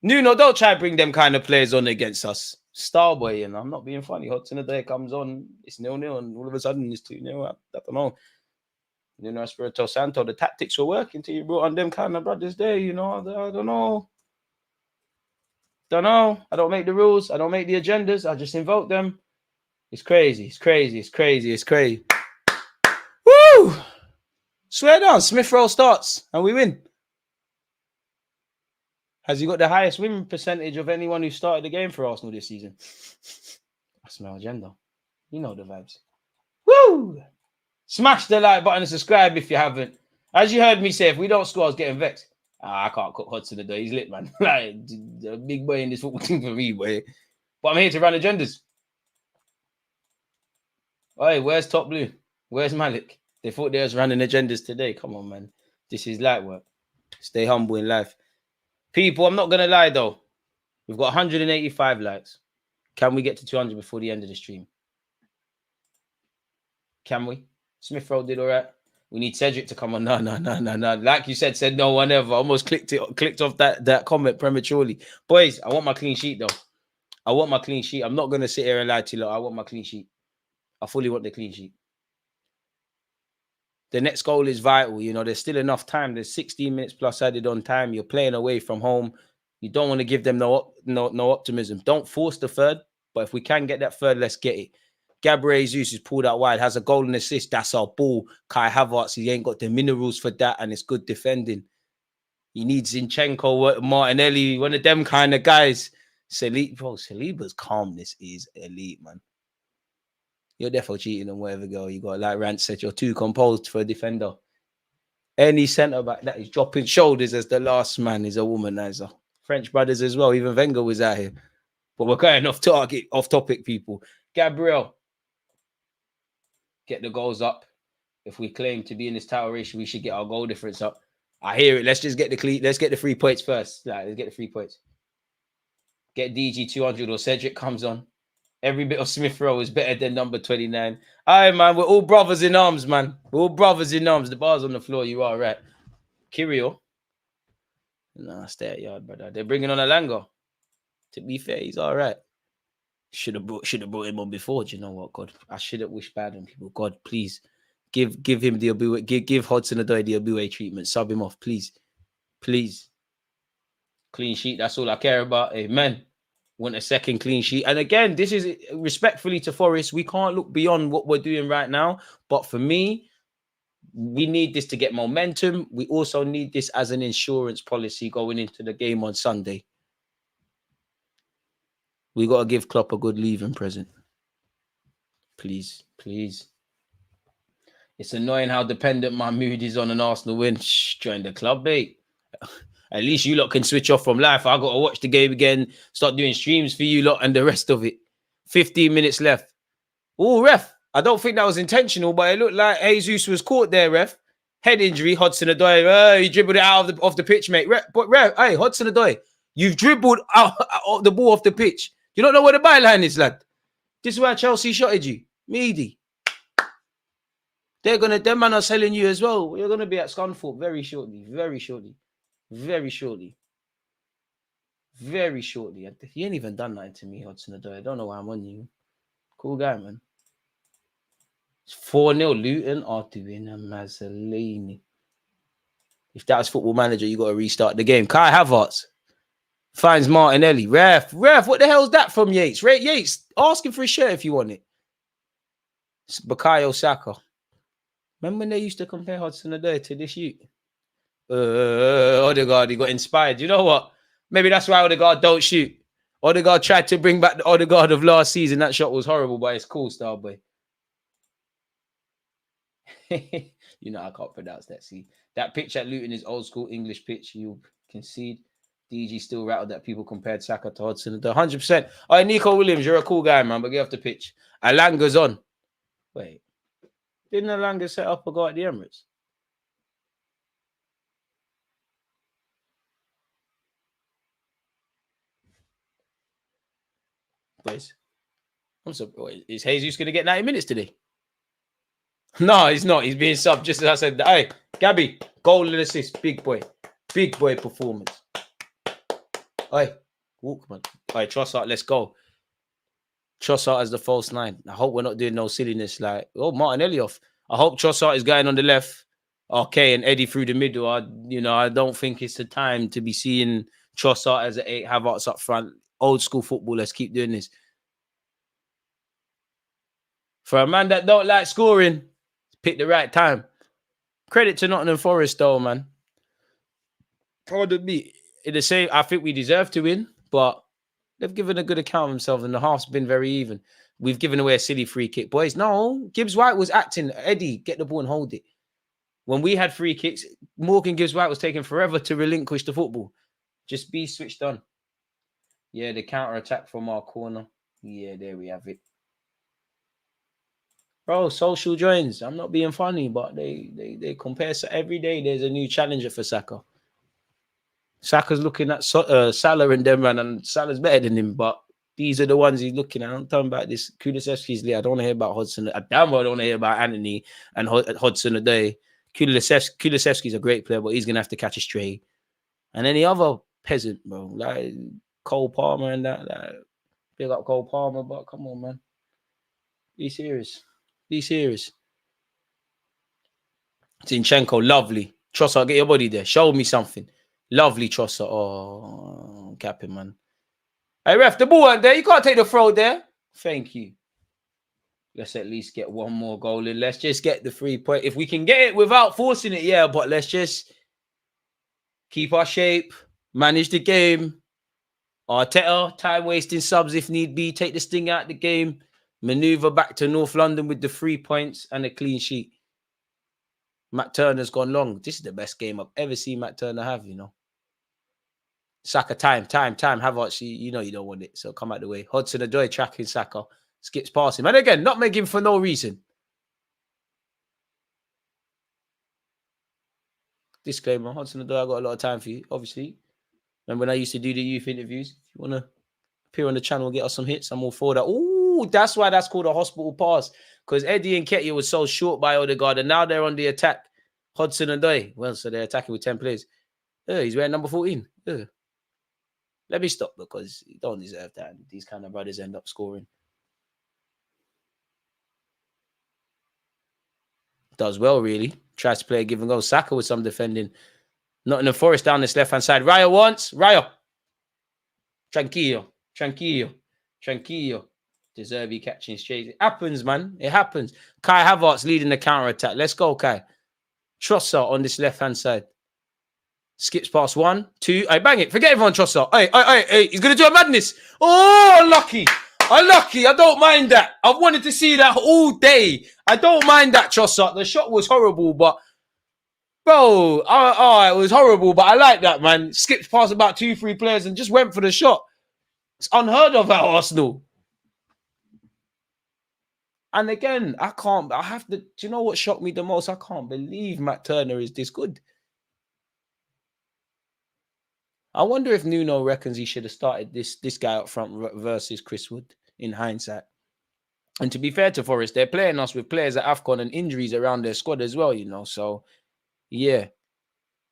Nuno, don't try to bring them kind of players on against us. Starboy, you know, I'm not being funny. Hudson-Odoi comes on, it's 0-0, and all of a sudden it's 2-0. I don't know. Nuno Espirito Santo, the tactics were working till you brought on them kind of brothers there, you know. I don't know. Don't know. I don't make the rules. I don't make the agendas. I just invoke them. It's crazy. It's crazy. It's crazy. It's crazy. Woo! Swear down. Smith Rowe starts and we win. Has he got the highest win percentage of anyone who started the game for Arsenal this season? That's my agenda. You know the vibes. Woo! Smash the like button and subscribe if you haven't. As you heard me say, if we don't score, I was getting vexed. I can't cook Hudson-Odoi. He's lit, man. Like, a big boy in this football team for me, boy. But I'm here to run agendas. Hey, where's Top Blue? Where's Malik? They thought they was running agendas today. Come on, man. This is light work. Stay humble in life. People, I'm not going to lie, though. We've got 185 likes. Can we get to 200 before the end of the stream? Can we? Smith Rowe did all right. We need Cedric to come on. No. Like you said no one ever. Almost clicked off that comment prematurely. Boys, I want my clean sheet, though. I want my clean sheet. I'm not going to sit here and lie to you. I want my clean sheet. I fully want the clean sheet. The next goal is vital. You know, there's still enough time. There's 16 minutes plus added on time. You're playing away from home. You don't want to give them no optimism. Don't force the third. But if we can get that third, let's get it. Gabriel Jesus is pulled out wide, has a goal and assist. That's our ball. Kai Havertz, he ain't got the minerals for that, and it's good defending. He needs Zinchenko, Martinelli, one of them kind of guys. Saliba's calmness is elite, man. You're definitely cheating on whatever girl you got. Like Rance said, you're too composed for a defender. Any centre-back that is dropping shoulders as the last man is a womanizer. French brothers as well. Even Wenger was out here. But we're going off topic, people. Gabriel. Get the goals up. If we claim to be in this title race, we should get our goal difference up. I hear it. Let's just get let's get the 3 points first. Like, let's get the 3 points. Get DG 200 or Cedric comes on. Every bit of Smith Rowe is better than number 29. All right, man. We're all brothers in arms, man. We're all brothers in arms. The bar's on the floor. You are right. Kirio. Nah, stay at yard, brother. They're bringing on Alanga. To be fair, he's all right. Should have brought him on before. Do you know what, God? I should have wished bad on people. God, please give him the Abu. Give Hudson-Odoi the Abu treatment. Sub him off, please. Please. Clean sheet. That's all I care about. Amen. Want a second clean sheet. And again, this is respectfully to Forest. We can't look beyond what we're doing right now. But for me, we need this to get momentum. We also need this as an insurance policy going into the game on Sunday. We got to give Klopp a good leaving present. Please, please. It's annoying how dependent my mood is on an Arsenal win. Shh, join the club, mate. At least you lot can switch off from life. I got to watch the game again, start doing streams for you lot and the rest of it. 15 minutes left. Oh, ref. I don't think that was intentional, but it looked like Jesus was caught there, ref. Head injury, Hudson-Odoi. He dribbled it out of the pitch, mate. But ref, hey, Hudson-Odoi, you've dribbled out the ball off the pitch. You don't know where the byline is, lad. This is why Chelsea shotted you. Meaty. Them man are selling you as well. You're gonna be at Scunthorpe very shortly. Very shortly. Very shortly. Very shortly. He ain't even done nothing to me, Hudson-Odoi. I don't know why I'm on you. Cool guy, man. It's 4-0. Luton are doing a Mazzolini. If that was Football Manager, you got to restart the game. Kai Havertz finds Martinelli. Ref, what the hell's that from Yates? Yates, ask him for his shirt if you want it. It's Bukayo Saka. Remember when they used to compare Hudson-Odoi to this youth? Odegaard, he got inspired. You know what? Maybe that's why Odegaard don't shoot. Odegaard tried to bring back the Odegaard of last season. That shot was horrible, but it's cool, style boy. You know I can't pronounce that. See, that pitch at Luton is old school English pitch. You concede. DG still rattled that people compared Saka to Hudson. 100%. All right, Nico Williams, you're a cool guy, man, but get off the pitch. Alanga's on. Wait. Didn't Alanga set up a go at the Emirates? Boys. I'm sorry. Is Jesus going to get 90 minutes today? No, he's not. He's being subbed just as I said. Hey, Gabby, goal and assist. Big boy. Big boy performance. Hey, walk, man. Hey, Trossard, let's go. Trossard as the false nine. I hope we're not doing no silliness like, Martinelli off. I hope Trossard is going on the left. Okay, and Eddie through the middle. I don't think it's the time to be seeing Trossard as an 8, Havertz up front. Old school football. Let's keep doing this. For a man that don't like scoring, pick the right time. Credit to Nottingham Forest, though, man. Pardon me. In the same, I think we deserve to win, but they've given a good account of themselves, and the half's been very even. We've given away a silly free kick. Boys, no. Gibbs-White was acting. Eddie, get the ball and hold it. When we had free kicks, Morgan Gibbs-White was taking forever to relinquish the football. Just be switched on. Yeah, the counter-attack from our corner. Yeah, there we have it. Bro, social joins. I'm not being funny, but they compare. So every day there's a new challenger for Saka. Saka's looking at Salah and them, man, and Salah's better than him, but these are the ones he's looking at. I'm talking about this Kulusevski's league. I don't want to hear about Hudson. I damn well don't want to hear about Anthony and Hudson-Odoi. Kulusevski's a great player, but he's going to have to catch a stray. And any other peasant, bro, like Cole Palmer and that. Big up Cole Palmer, but come on, man. Be serious. Be serious. Zinchenko, lovely. Trossard, get your body there. Show me something. Lovely Trossard. Oh, capping, man. Hey, ref, the ball weren't there. You can't take the throw there. Thank you. Let's at least get one more goal in. Let's just get the 3 point. If we can get it without forcing it, yeah, but let's just keep our shape, manage the game. Arteta, time-wasting subs if need be. Take the sting out of the game. Maneuver back to North London with the 3 points and a clean sheet. Matt Turner's gone long. This is the best game I've ever seen Matt Turner have, you know. Saka, time. Havertz, you know you don't want it, so come out the way. Hudson-Odoi tracking Saka. Skips past him. And again, not making for no reason. Disclaimer, Hudson-Odoi, I got a lot of time for you, obviously. Remember when I used to do the youth interviews? If you want to appear on the channel and get us some hits, I'm all for that. Ooh, that's why that's called a hospital pass. Because Eddie and Ketia was so short by Odegaard, and now they're on the attack. Hudson-Odoi. Well, so they're attacking with 10 players. He's wearing number 14. Let me stop because you don't deserve that. These kind of brothers end up scoring. Does well, really. Tries to play a give and go. Saka with some defending. Nottingham Forest down this left-hand side. Raya once. Raya. Tranquillo. Deservey catching straight. It happens, man. It happens. Kai Havertz leading the counter-attack. Let's go, Kai. Trossard on this left-hand side. Skips past 1, 2. Hey, bang it. Forget everyone, Trossard. Hey. He's going to do a madness. Oh, unlucky. Unlucky. I don't mind that. I've wanted to see that all day. I don't mind that, Trossard. The shot was horrible, but bro, it was horrible, but I like that, man. Skipped past about 2-3 players and just went for the shot. It's unheard of at Arsenal. And again, I have to, do you know what shocked me the most? I can't believe Matt Turner is this good. I wonder if Nuno reckons he should have started this guy up front versus Chris Wood in hindsight. And to be fair to Forest, they're playing us with players at AFCON and injuries around their squad as well, you know. So, yeah.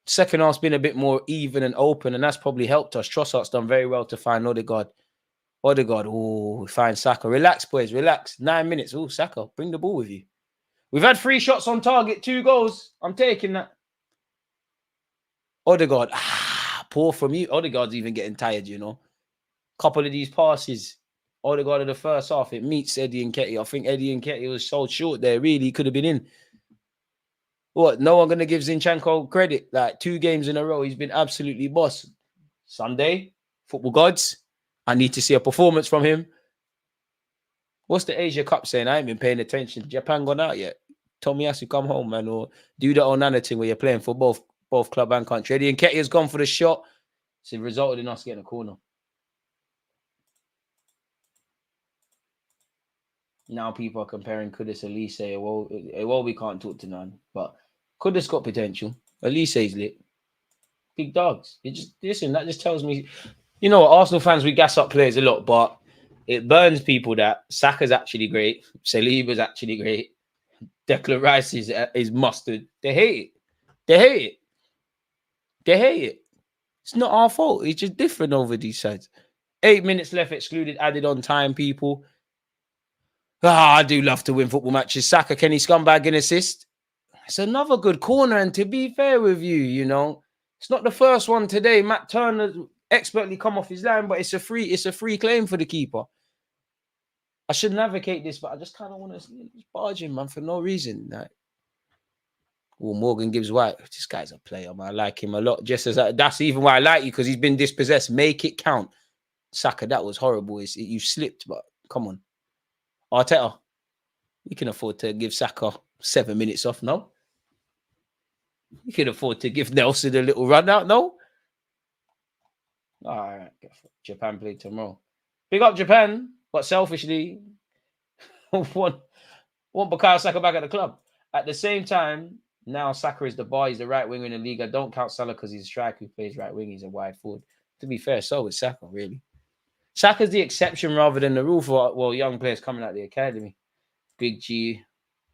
Second half's been a bit more even and open, and that's probably helped us. Trossard's done very well to find Odegaard. Oh, find Saka. Relax, boys, relax. 9 minutes. Oh, Saka, bring the ball with you. We've had 3 shots on target, 2 goals. I'm taking that. Odegaard. Poor from you. Odegaard's even getting tired, you know. Couple of these passes. Odegaard in the first half, it meets Eddie Nketiah. I think Eddie Nketiah was so short there. Really, he could have been in. What? No one going to give Zinchenko credit. Like 2 games in a row, he's been absolutely boss. Sunday, football gods. I need to see a performance from him. What's the Asia Cup saying? I ain't been paying attention. Japan gone out yet? Tomiyasu, come home, man. Or do the Onana thing where you're playing for both club and country. Eddie Nketiah's gone for the shot. So it resulted in us getting a corner. Now people are comparing Kudus and Elise. Well, we can't talk to none. But Kudus got potential. Elise's lit. Big dogs. That just tells me, you know, Arsenal fans, we gas up players a lot, but it burns people that Saka's actually great. Saliba's actually great. Declan Rice is mustard. They hate it. It's not our fault. It's just different over these sides. 8 minutes left excluded, added on time, people. I do love to win football matches. Saka, Kenny Scumbag an assist. It's another good corner. And to be fair with you, you know, it's not the first one today. Matt Turner expertly come off his line, but it's a free claim for the keeper. I shouldn't advocate this, but I just kind of want to barge him, man, for no reason. Like, Morgan Gibbs White. This guy's a player, man. I like him a lot. Just as that's even why I like you, because he's been dispossessed. Make it count. Saka, that was horrible. You slipped, but come on. Arteta, you can afford to give Saka 7 minutes off, no? You can afford to give Nelson a little run out, no? All right, Japan play tomorrow. Big up Japan, but selfishly, want Bukayo Saka back at the club. At the same time, now Saka is the bar. He's the right winger in the league. I don't count Salah because he's a striker who plays right wing. He's a wide forward. To be fair, so is Saka, really. Saka's the exception rather than the rule for, young players coming out of the academy. Big G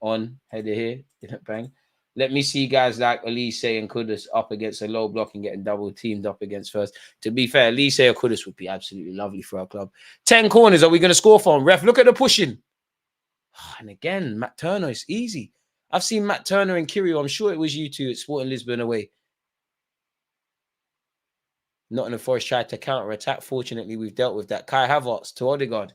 on, header here, didn't bang. Let me see guys like Elise and Kudus up against a low block and getting double teamed up against first. To be fair, Elise or Kudus would be absolutely lovely for our club. 10 corners, are we going to score for him? Ref, look at the pushing. And again, Matt Turner, it's easy. I've seen Matt Turner and Kirio. I'm sure it was you two at Sporting Lisbon away. Nottingham Forest tried to counter-attack. Fortunately, we've dealt with that. Kai Havertz to Odegaard.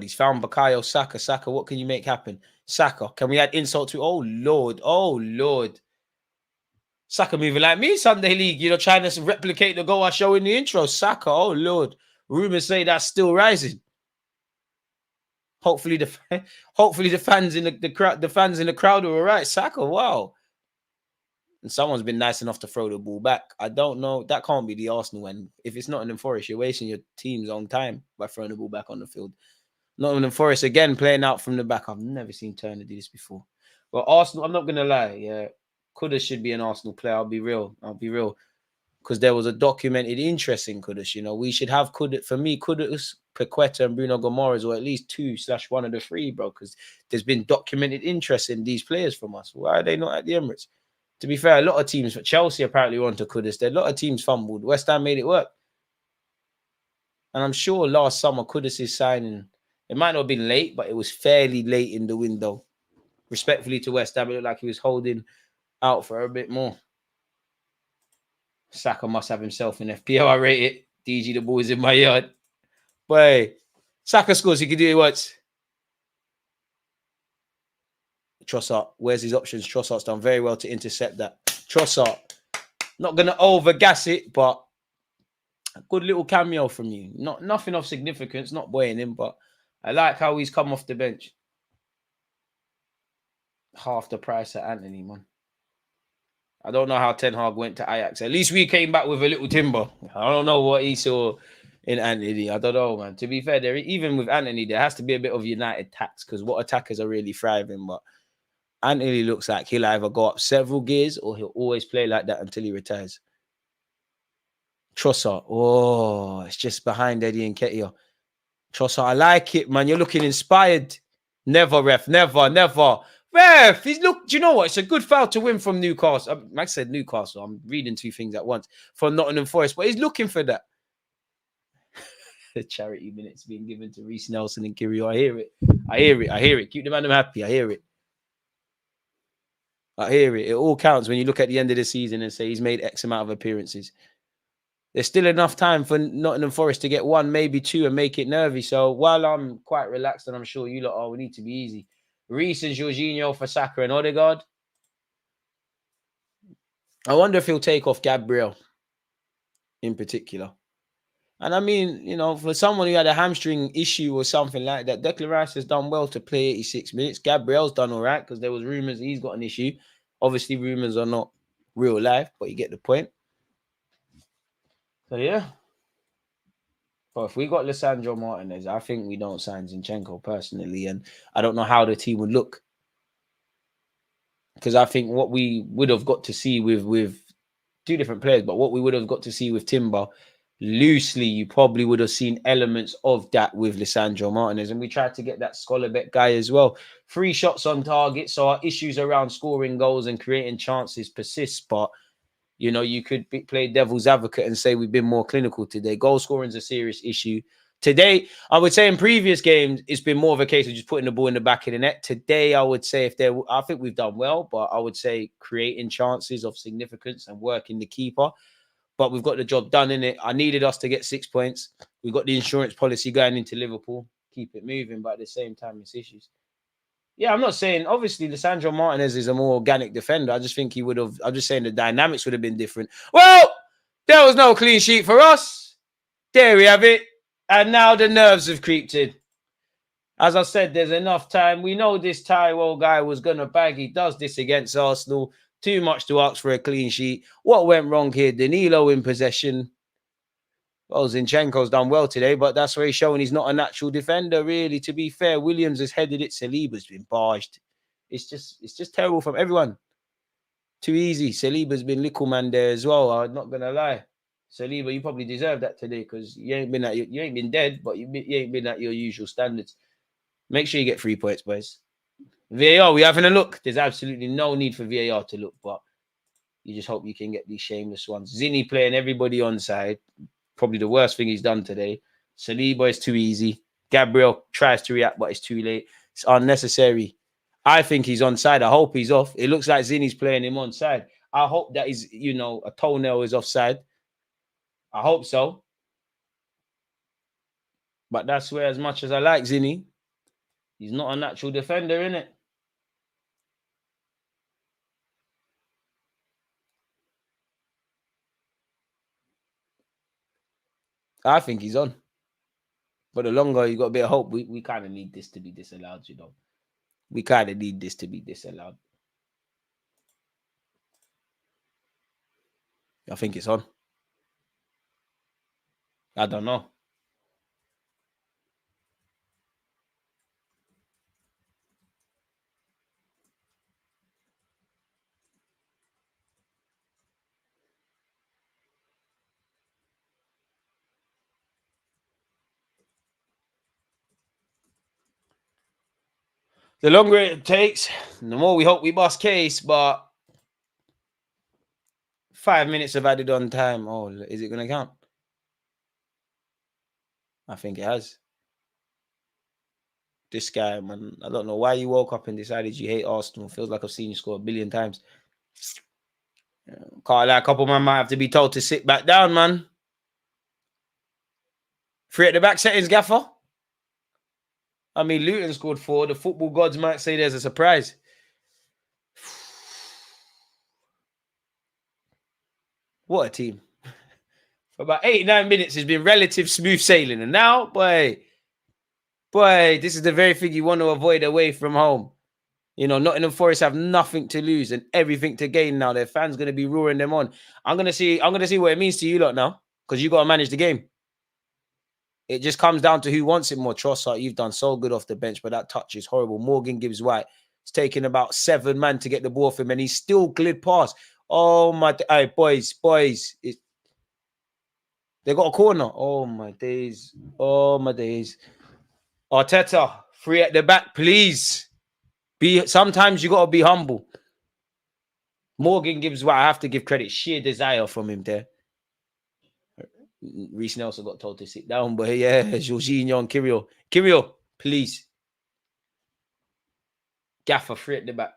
He's found Bukayo Saka. Saka, what can you make happen? Saka, can we add insult to? Oh, Lord. Saka moving like me, Sunday League. You know, trying to replicate the goal I show in the intro. Saka, oh, Lord. Rumors say that's still rising. Hopefully the fans in the crowd are all right. Saka, wow. And someone's been nice enough to throw the ball back. I don't know. That can't be the Arsenal end. If it's Nottingham Forest, you're wasting your team's own time by throwing the ball back on the field. Nottingham Forest, again, playing out from the back. I've never seen Turner do this before. But Arsenal, I'm not going to lie. Yeah, Kudus should be an Arsenal player. I'll be real. Because there was a documented interest in Kudus. You know, we should have Kudus. For me, Kudus, Paqueta, and Bruno Gomes, or at least 2/1 of the 3, bro. Because there's been documented interest in these players from us. Why are they not at the Emirates? To be fair, a lot of teams, Chelsea apparently were onto Kudus. A lot of teams fumbled. West Ham made it work. And I'm sure last summer, Kudus' signing, it might not have been late, but it was fairly late in the window. Respectfully to West Ham, it looked like he was holding out for a bit more. Saka must have himself in FPL. I rate it. DG, the ball is in my yard. Boy, Saka scores. He can do it once. Trossard, where's his options? Trossard's done very well to intercept that. Trossard, not going to overgas it, but Good little cameo from you. Nothing of significance, not buoying him, but I like how he's come off the bench. Half the price of Anthony, man. I don't know how Ten Hag went to Ajax. At least we came back with a little timber. I don't know what he saw in Anthony. I don't know, man. To be fair, even with Anthony, there has to be a bit of United tax because what attackers are really thriving. But Anthony looks like he'll either go up several gears or he'll always play like that until he retires. Trossard. Oh, it's just behind Eddie and Ketia. Trossard, I like it, man. You're looking inspired. Never, ref. Never. Ref, do you know what? It's a good foul to win from Newcastle. I said Newcastle. I'm reading two things at once. From Nottingham Forest, but he's looking for that. The charity minutes being given to Reece Nelson and Kirio. I hear it. Keep the man happy. I hear it. It all counts when you look at the end of the season and say he's made X amount of appearances. There's still enough time for Nottingham Forest to get one, maybe two, and make it nervy. So while I'm quite relaxed and I'm sure you lot we need to be easy. Reece and Jorginho for Saka and Odegaard. I wonder if he'll take off Gabriel in particular. And I mean, you know, for someone who had a hamstring issue or something like that, Declan Rice has done well to play 86 minutes. Gabriel's done all right because there was rumours he's got an issue. Obviously, rumours are not real life, but you get the point. So, yeah. But if we got Lisandro Martinez, I think we don't sign Zinchenko personally. And I don't know how the team would look. Because I think what we would have got to see with two different players, but what we would have got to see with Timber, loosely, you probably would have seen elements of that with Lisandro Martinez. And we tried to get that Scholarbeck guy as well. 3 shots on target. So our issues around scoring goals and creating chances persist. But you know, you could play devil's advocate and say we've been more clinical today. Goal scoring is a serious issue. Today, I would say in previous games, it's been more of a case of just putting the ball in the back of the net. Today, I would say I think we've done well, but I would say creating chances of significance and working the keeper. But we've got the job done in it. I needed us to get 6 points. We've got the insurance policy going into Liverpool. Keep it moving, but at the same time, it's issues. Yeah, I'm not saying, obviously, Lisandro Martinez is a more organic defender. I just think he would have, I'm just saying the dynamics would have been different. Well, there was no clean sheet for us. There we have it. And now the nerves have creeped in. As I said, there's enough time. We know this Tyrell guy was going to bag. He does this against Arsenal. Too much to ask for a clean sheet. What went wrong here? Danilo in possession. Well, Zinchenko's done well today, but that's where he's showing he's not a natural defender, really. To be fair, Williams has headed it. Saliba's been barged. It's just terrible from everyone. Too easy. Saliba's been little man there as well. I'm not gonna lie. Saliba, you probably deserve that today because you ain't been dead, but you ain't been at your usual standards. Make sure you get 3 points, boys. VAR, we having a look. There's absolutely no need for VAR to look, but you just hope you can get these shameless ones. Zinni playing everybody onside. Probably the worst thing he's done today. Saliba is too easy. Gabriel tries to react, but it's too late. It's unnecessary. I think he's onside. I hope he's off. It looks like Zinni's playing him onside. I hope that is, a toenail is offside. I hope so. But that's where, as much as I like Zinni, he's not a natural defender, innit? I think he's on. But the longer you got a bit of hope, we kind of need this to be disallowed, We kind of need this to be disallowed. I think it's on. I don't know. The longer it takes, the more we hope we bust case, but 5 minutes of added on time. Oh, is it going to count? I think it has. This guy, man, I don't know why you woke up and decided you hate Arsenal. Feels like I've seen you score 1 billion times. Can't lie, a couple of man might have to be told to sit back down, man. 3 at the back settings, Gaffer. I mean, Luton scored 4. The football gods might say there's a surprise. What a team. For about 89 minutes, it's been relative smooth sailing. And now, boy, this is the very thing you want to avoid away from home. You know, Nottingham Forest have nothing to lose and everything to gain now. Their fans going to be roaring them on. I'm going to see what it means to you lot now, because you got to manage the game. It just comes down to who wants it more. Trossard, you've done so good off the bench, but that touch is horrible. Morgan Gibbs-White, it's taken about 7 men to get the ball off him, and he's still glid past. Oh, my... Hey, boys. They got a corner. Oh, my days. Arteta, free at the back, please. Sometimes you got to be humble. Morgan Gibbs-White, I have to give credit. Sheer desire from him there. Reece Nelson got told to sit down, but yeah, Jorginho and Kyrgios, please. Gaffer, free at the back.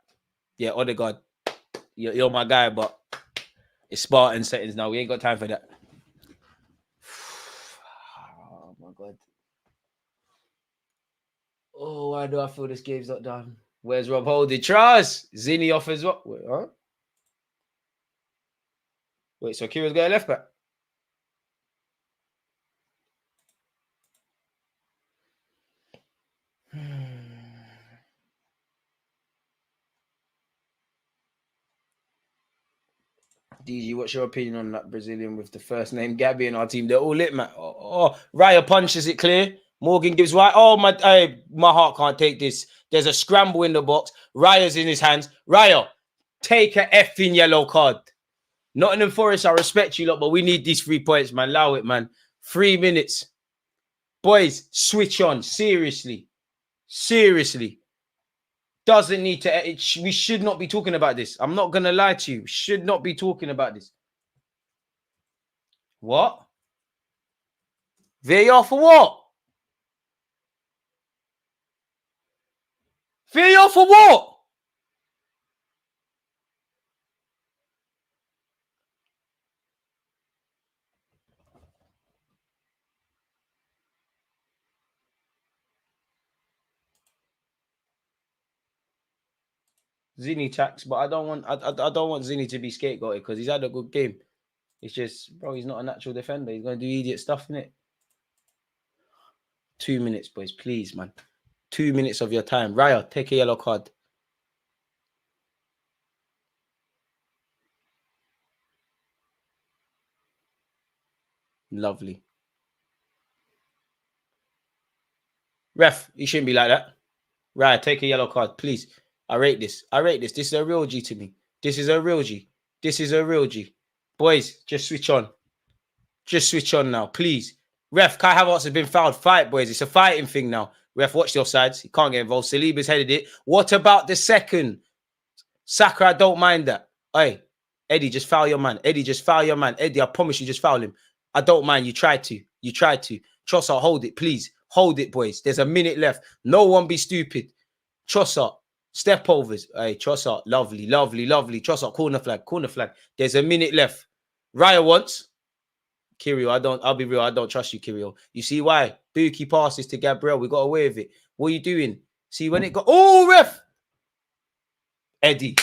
Yeah, Odegaard, you're my guy, but it's Spartan settings now. We ain't got time for that. Oh, my God. Oh, why do I feel this game's not done? Where's Rob Holding? Trust! Zinni off as well. Wait, huh? Wait, so Kyrgios got a left back? DG, what's your opinion on that Brazilian with the first name Gabby in our team? They're all lit, man. Raya punches it clear. Morgan gives White. Oh, my heart can't take this. There's a scramble in the box. Raya's in his hands. Raya, take a effing yellow card. Nottingham Forest, I respect you lot, but we need these 3 points, man. Allow it, man. 3 minutes. Boys, switch on. Seriously. Doesn't need to. We should not be talking about this. I'm not going to lie to you. We should not be talking about this. What? VAR for what? VAR for what? Zinni tax, but I don't want Zinni to be scapegoated because he's had a good game. It's just, bro, he's not a natural defender. He's going to do idiot stuff, innit? 2 minutes, boys, please, man. 2 minutes of your time. Raya, take a yellow card. Lovely. Ref, you shouldn't be like that. Raya, take a yellow card, please. I rate this. This is a real G to me. This is a real G. Boys, just switch on. Now, please. Ref, Kai Havertz has been fouled. Fight, boys. It's a fighting thing now. Ref, watch the offsides. He can't get involved. Saliba's headed it. What about the second? Saka, I don't mind that. Hey, Eddie, just foul your man. Eddie, I promise you, just foul him. I don't mind. You tried to. Trossard, hold it, please. Hold it, boys. There's a minute left. No one be stupid. Trossard. Step overs. Hey, Trossard. Lovely. Trossard, corner flag. There's a minute left. Raya wants. Kyrgios, I'll be real. I don't trust you, Kyrgios. You see why? Buki passes to Gabriel. We got away with it. What are you doing? See when it got... Oh, ref! Eddie.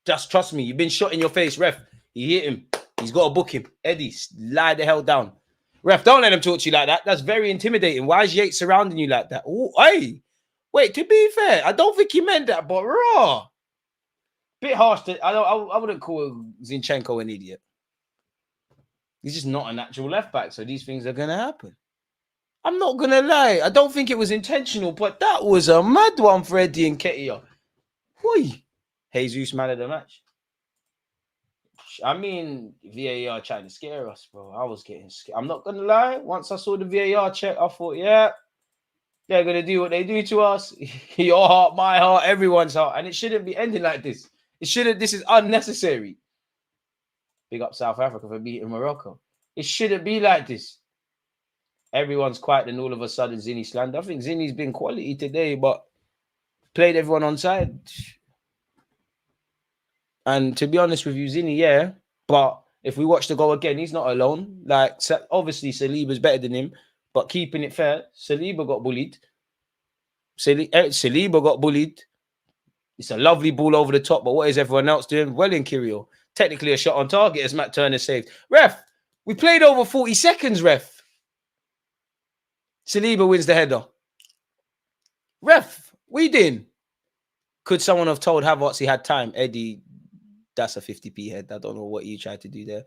Just trust me. You've been shot in your face, ref. He hit him. He's got to book him. Eddie, lie the hell down. Ref, don't let him talk to you like that. That's very intimidating. Why is Yates surrounding you like that? Oh, hey. Wait, to be fair, I don't think he meant that, but raw. Bit harsh. I wouldn't call Zinchenko an idiot. He's just not a natural left back, so these things are going to happen. I'm not going to lie. I don't think it was intentional, but that was a mad one for Eddie and Ketia. Boy. Jesus, man of the match. I mean, VAR trying to scare us, bro. I was getting scared. I'm not going to lie. Once I saw the VAR check, I thought, yeah, they're going to do what they do to us. Your heart, my heart, everyone's heart. And it shouldn't be ending like this. This is unnecessary. Big up South Africa for beating Morocco. It shouldn't be like this. Everyone's quiet and all of a sudden Zinni slander. I think Zinni's been quality today, but played everyone on side. And to be honest with you, Zinni, yeah. But if we watch the goal again, he's not alone. Like, obviously, Saliba's better than him. But keeping it fair, Saliba got bullied. Saliba got bullied. It's a lovely ball over the top. But what is everyone else doing? Well in Kyrgios. Technically a shot on target as Matt Turner saved. Ref, We played over 40 seconds, ref. Saliba wins the header. Ref, we did. Could someone have told Havertz he had time? Eddie, that's a 50p head. I don't know what you tried to do there.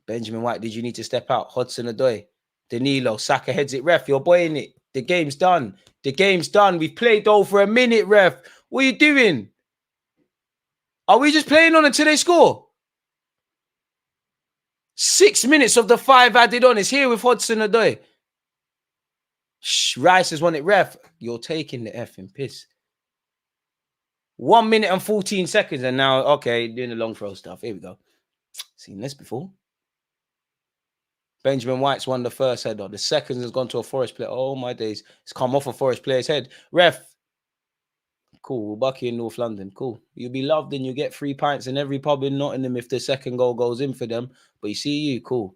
Benjamin White, did you need to step out? Hudson-Odoi. Danilo, Saka heads it. Ref, you're boying it. The game's done. The game's done. We've played over a minute, ref. What are you doing? Are we just playing on until they score? 6 minutes of the 5 added on. It's here with Hudson-Odoi. Rice has won it, ref. You're taking the effing piss. 1 minute and 14 seconds. And now, okay, doing the long throw stuff. Here we go. Seen this before. Benjamin White's won the first header. The second has gone to a Forest player. Oh, my days. It's come off a Forest player's head. Ref. Cool. We're back in North London. Cool. You'll be loved and you get 3 pints in every pub in Nottingham if the second goal goes in for them. But you see you. Cool.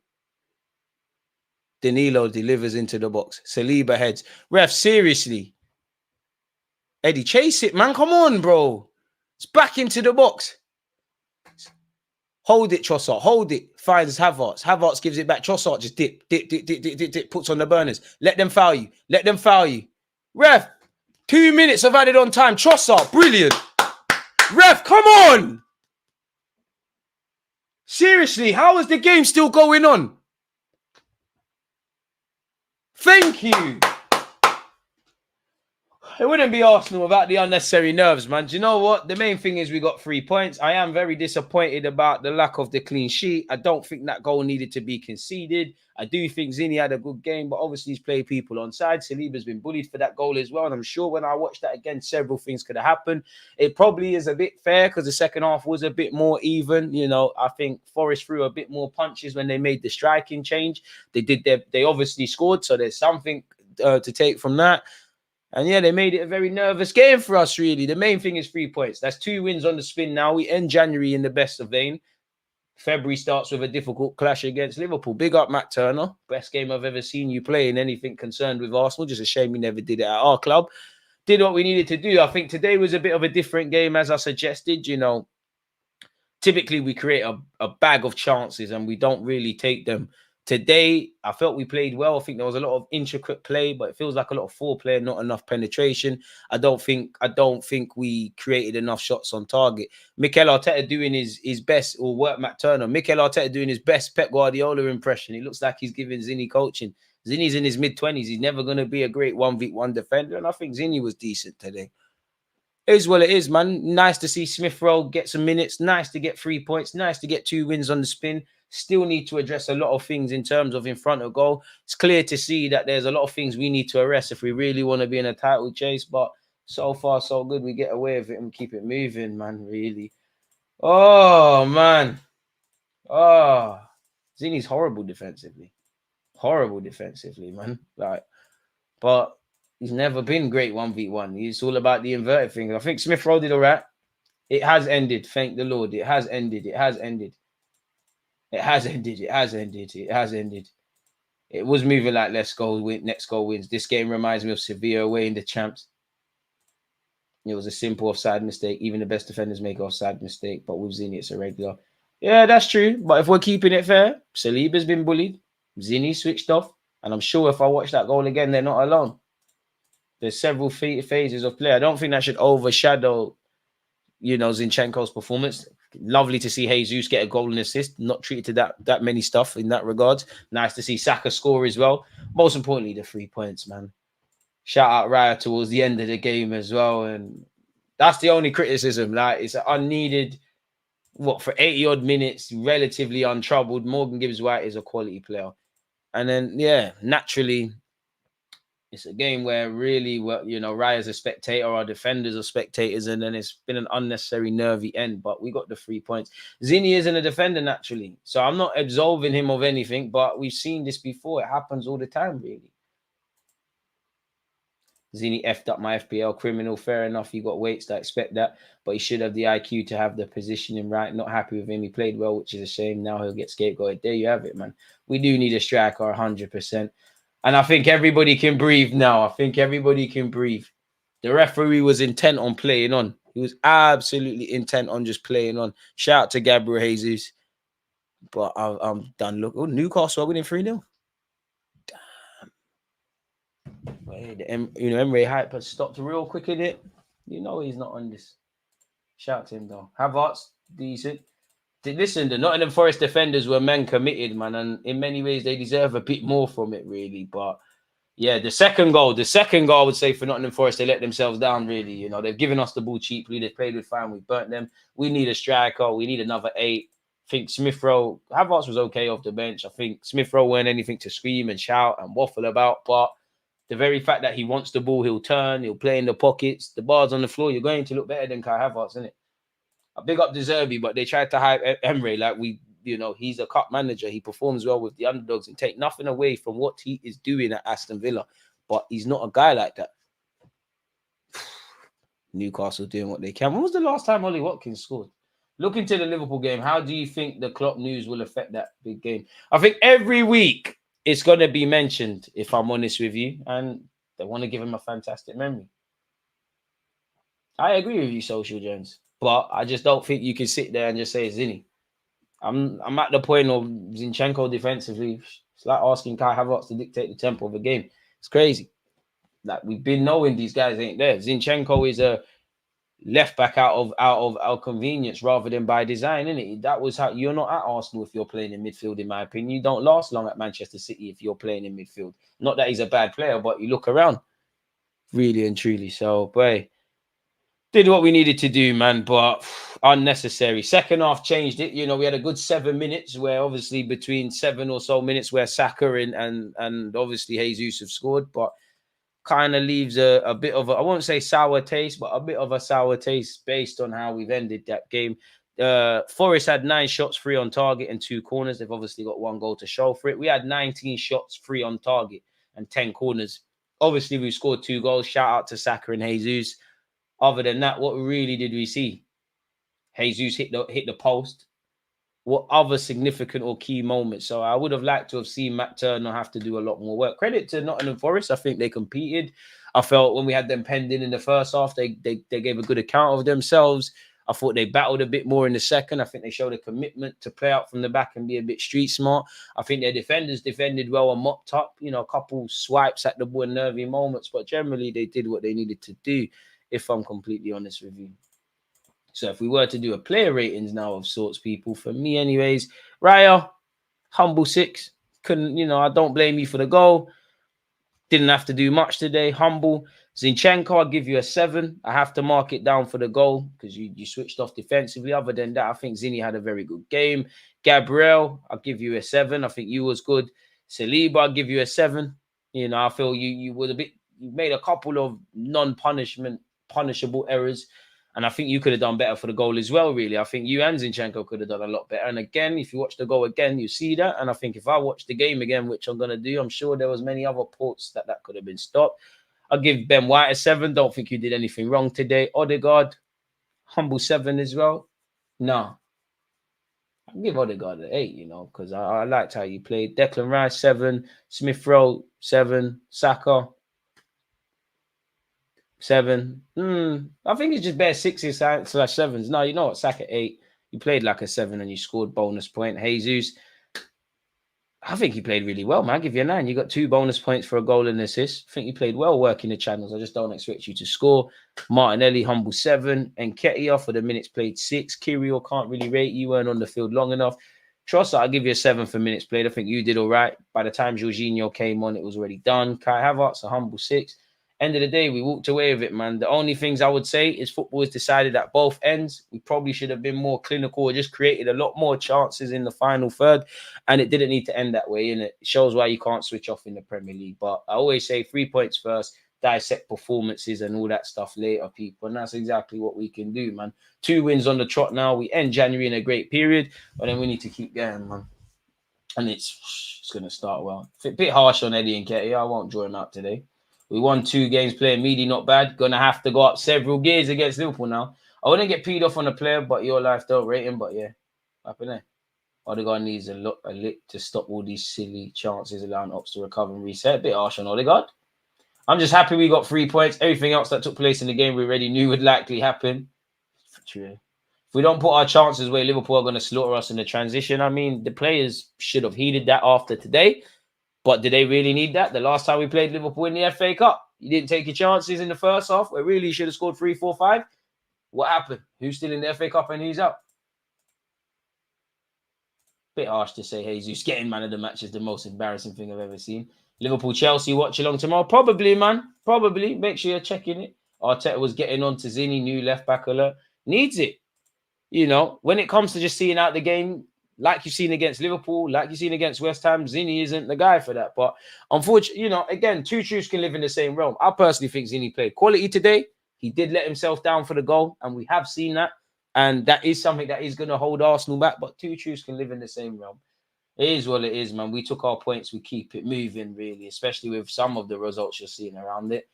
Danilo delivers into the box. Saliba heads. Ref, seriously. Eddie, chase it, man. Come on, bro. It's back into the box. Hold it, Trossard. Hold it. Finds Havertz. Havertz gives it back. Trossard just dip. Puts on the burners. Let them foul you. Let them foul you. Ref, 2 minutes of added on time. Trossard, brilliant. Ref, come on. Seriously, how is the game still going on? Thank you. It wouldn't be Arsenal without the unnecessary nerves, man. Do you know what? The main thing is we got 3 points. I am very disappointed about the lack of the clean sheet. I don't think that goal needed to be conceded. I do think Zini had a good game, but obviously he's played people on side. Saliba's been bullied for that goal as well. And I'm sure when I watch that again, several things could have happened. It probably is a bit fair because the second half was a bit more even. You know, I think Forest threw a bit more punches when they made the striking change. They obviously scored, so there's something to take from that. And yeah, they made it a very nervous game for us, really. The main thing is 3 points. That's 2 wins on the spin now. We end January in the best of vein. February starts with a difficult clash against Liverpool. Big up, Matt Turner. Best game I've ever seen you play in anything concerned with Arsenal. Just a shame we never did it at our club. Did what we needed to do. I think today was a bit of a different game, as I suggested. You know, typically we create a bag of chances and we don't really take them. Today, I felt we played well. I think there was a lot of intricate play, but it feels like a lot of foreplay, not enough penetration. I don't think we created enough shots on target. Mikel Arteta doing his best, or work Matt Turner. Mikel Arteta doing his best Pep Guardiola impression. He looks like he's giving Zini coaching. Zini's in his mid-20s. He's never going to be a great 1v1 defender, and I think Zini was decent today. It is what it is, man. Nice to see Smith Rowe get some minutes. Nice to get 3 points. Nice to get 2 wins on the spin. Still need to address a lot of things in terms of in front of goal. It's clear to see that there's a lot of things we need to arrest if we really want to be in a title chase. But so far, so good. We get away with it and keep it moving, man, really. Oh, man. Oh, Zini's horrible defensively. Horrible defensively, man. Like, but he's never been great 1v1. It's all about the inverted thing. I think Smith Rowe did all right. It has ended. Thank the Lord. It has ended. It has ended. It has ended. It has ended. It has ended. It was moving like let's go win. Next goal wins. This game reminds me of Sevilla away in the champs. It was a simple offside mistake. Even the best defenders make offside mistake, but with Zini, it's a regular. Yeah, that's true. But if we're keeping it fair, Saliba's been bullied. Zini switched off. And I'm sure if I watch that goal again, they're not alone. There's several phases of play. I don't think that should overshadow, you know, Zinchenko's performance. Lovely to see Jesus get a goal and assist. Not treated to that many stuff in that regard. Nice to see Saka score as well. Most importantly, the 3 points, man. Shout out Raya towards the end of the game as well. And that's the only criticism. Like, it's unneeded. What, for 80 odd minutes, relatively untroubled. Morgan Gibbs-White is a quality player. And then, yeah, naturally, it's a game where really, you know, Raya's a spectator, our defenders are spectators, and then it's been an unnecessary nervy end, but we got the 3 points. Zini isn't a defender naturally, so I'm not absolving him of anything, but we've seen this before. It happens all the time, really. Zini effed up my FPL criminal. Fair enough, you got weights, I expect that, but he should have the IQ to have the positioning right. Not happy with him. He played well, which is a shame. Now he'll get scapegoated. There you have it, man. We do need a striker 100%. And I think everybody can breathe now. I think everybody can breathe. The referee was intent on playing on. He was absolutely intent on just playing on. Shout out to Gabriel Jesus. But I'm done. Look, Newcastle are winning 3-0. Damn. Wait, Emre hype has stopped real quick in it. You know he's not on this. Shout to him though. Havertz, decent. Listen, the Nottingham Forest defenders were men committed, man, and in many ways they deserve a bit more from it, really. But yeah, the second goal, I would say for Nottingham Forest, they let themselves down, really. You know, they've given us the ball cheaply. They've played with fine. We burnt them. We need a striker. We need another 8. I think Smith-Rowe, Havertz was okay off the bench. I think Smith-Rowe weren't anything to scream and shout and waffle about. But the very fact that he wants the ball, he'll turn, he'll play in the pockets, the bars on the floor, you're going to look better than Kai Havertz, isn't it? I big up De Zerbi, but they tried to hype Emre like he's a cup manager. He performs well with the underdogs and take nothing away from what he is doing at Aston Villa. But he's not a guy like that. Newcastle doing what they can. When was the last time Ollie Watkins scored? Look into the Liverpool game. How do you think the Klopp news will affect that big game? I think every week it's going to be mentioned, if I'm honest with you. And they want to give him a fantastic memory. I agree with you, Social Jones. But I just don't think you can sit there and just say Zinni. I'm at the point of Zinchenko defensively. It's like asking Kai Havertz to dictate the tempo of a game. It's crazy. Like, we've been knowing these guys ain't there. Zinchenko is a left back out of our convenience rather than by design, isn't it? That was how you're not at Arsenal if you're playing in midfield, in my opinion. You don't last long at Manchester City if you're playing in midfield. Not that he's a bad player, but you look around, really and truly. So, boy, did what we needed to do, man, but unnecessary. Second half changed it. You know, we had a good 7 minutes where obviously between 7 or so minutes where Saka and obviously Jesus have scored, but kind of leaves a bit of I won't say sour taste, but a bit of a sour taste based on how we've ended that game. Forest had 9 shots, 3 on target and 2 corners. They've obviously got 1 goal to show for it. We had 19 shots, 3 on target and 10 corners. Obviously, we scored 2 goals. Shout out to Saka and Jesus. Other than that, what really did we see? Jesus hit the post. What other significant or key moments? So I would have liked to have seen Matt Turner have to do a lot more work. Credit to Nottingham Forest. I think they competed. I felt when we had them penned in the first half, they gave a good account of themselves. I thought they battled a bit more in the second. I think they showed a commitment to play out from the back and be a bit street smart. I think their defenders defended well and mopped up. You know, a couple swipes at the ball in nervy moments, but generally they did what they needed to do, if I'm completely honest with you. So if we were to do a player ratings now of sorts, people, for me anyways, Raya, humble 6. Couldn't, I don't blame you for the goal. Didn't have to do much today. Humble. Zinchenko, I'll give you a 7. I have to mark it down for the goal because you switched off defensively. Other than that, I think Zinni had a very good game. Gabriel, I'll give you a 7. I think you was good. Saliba, I'll give you a 7. I feel you were you made a couple of punishable errors. And I think you could have done better for the goal as well, really. I think you and Zinchenko could have done a lot better. And again, if you watch the goal again, you see that. And I think if I watch the game again, which I'm going to do, I'm sure there was many other ports that could have been stopped. I'll give Ben White a 7. Don't think you did anything wrong today. Odegaard, humble 7 as well. No. I'll give Odegaard an 8, because I liked how you played. Declan Rice, 7. Smith-Rowe, 7. Saka, 7. I think it's just bare 6s/7s. No, you know what? Saka 8. You played like a 7 and you scored bonus point. Jesus, I think he played really well, man. I'll give you a 9. You got 2 bonus points for a goal and assist. I think you played well working the channels. I just don't expect you to score. Martinelli, humble 7. Nketiah for the minutes played 6. Kirill, can't really rate you. Weren't on the field long enough. Trossard, I'll give you a 7 for minutes played. I think you did all right. By the time Jorginho came on, it was already done. Kai Havertz, a humble 6. End of the day, we walked away with it, man. The only things I would say is football is decided at both ends. We probably should have been more clinical or just created a lot more chances in the final third. And it didn't need to end that way, innit? It shows why you can't switch off in the Premier League. But I always say 3 points first, dissect performances and all that stuff later, people. And that's exactly what we can do, man. 2 wins on the trot now. We end January in a great period, but then we need to keep going, man. And it's going to start well. A bit harsh on Eddie Nketiah. I won't draw him out today. We won 2 games playing meaty, not bad. Gonna have to go up several gears against Liverpool now. I wouldn't get peed off on a player, but your life don't rate him. But yeah, up in there. Odegaard needs a lick to stop all these silly chances, allowing Ops to recover and reset. A bit harsh on Odegaard. I'm just happy we got 3 points. Everything else that took place in the game we already knew would likely happen. True. If we don't put our chances where Liverpool are going to slaughter us in the transition, I mean, the players should have heeded that after today. But did they really need that? The last time we played Liverpool in the FA Cup, you didn't take your chances in the first half, where really you should have scored 3, 4, 5. What happened? Who's still in the FA Cup and who's out? Bit harsh to say Jesus getting man of the match is the most embarrassing thing I've ever seen. Liverpool-Chelsea watch along tomorrow? Probably, man. Probably. Make sure you're checking it. Arteta was getting on to Zinny, new left-back alert. Needs it. You know, when it comes to just seeing out the game, like you've seen against Liverpool, like you've seen against West Ham, Zinny isn't the guy for that. But unfortunately, you know, again, two truths can live in the same realm. I personally think Zinny played quality today. He did let himself down for the goal, and we have seen that. And that is something that is going to hold Arsenal back. But two truths can live in the same realm. It is what it is, man. We took our points. We keep it moving, really, especially with some of the results you're seeing around it.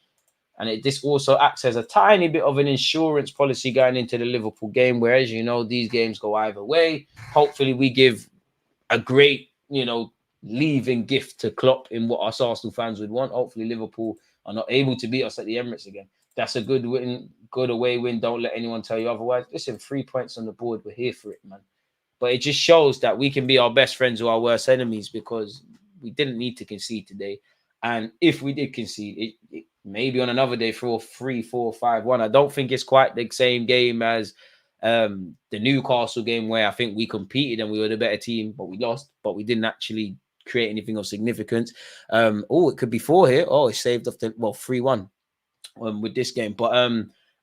And this also acts as a tiny bit of an insurance policy going into the Liverpool game, whereas, you know, these games go either way. Hopefully we give a great, you know, leaving gift to Klopp in what us Arsenal fans would want. Hopefully Liverpool are not able to beat us at the Emirates again. That's a good win, good away win. Don't let anyone tell you otherwise. Listen, 3 points on the board. We're here for it, man. But it just shows that we can be our best friends or our worst enemies, because we didn't need to concede today. And if we did concede, it maybe on another day, 3, 4, 5, 1. I don't think it's quite the same game as the Newcastle game, where I think we competed and we were the better team, but we lost. But we didn't actually create anything of significance. It could be 4 here. Oh, it saved off 3-1 with this game. But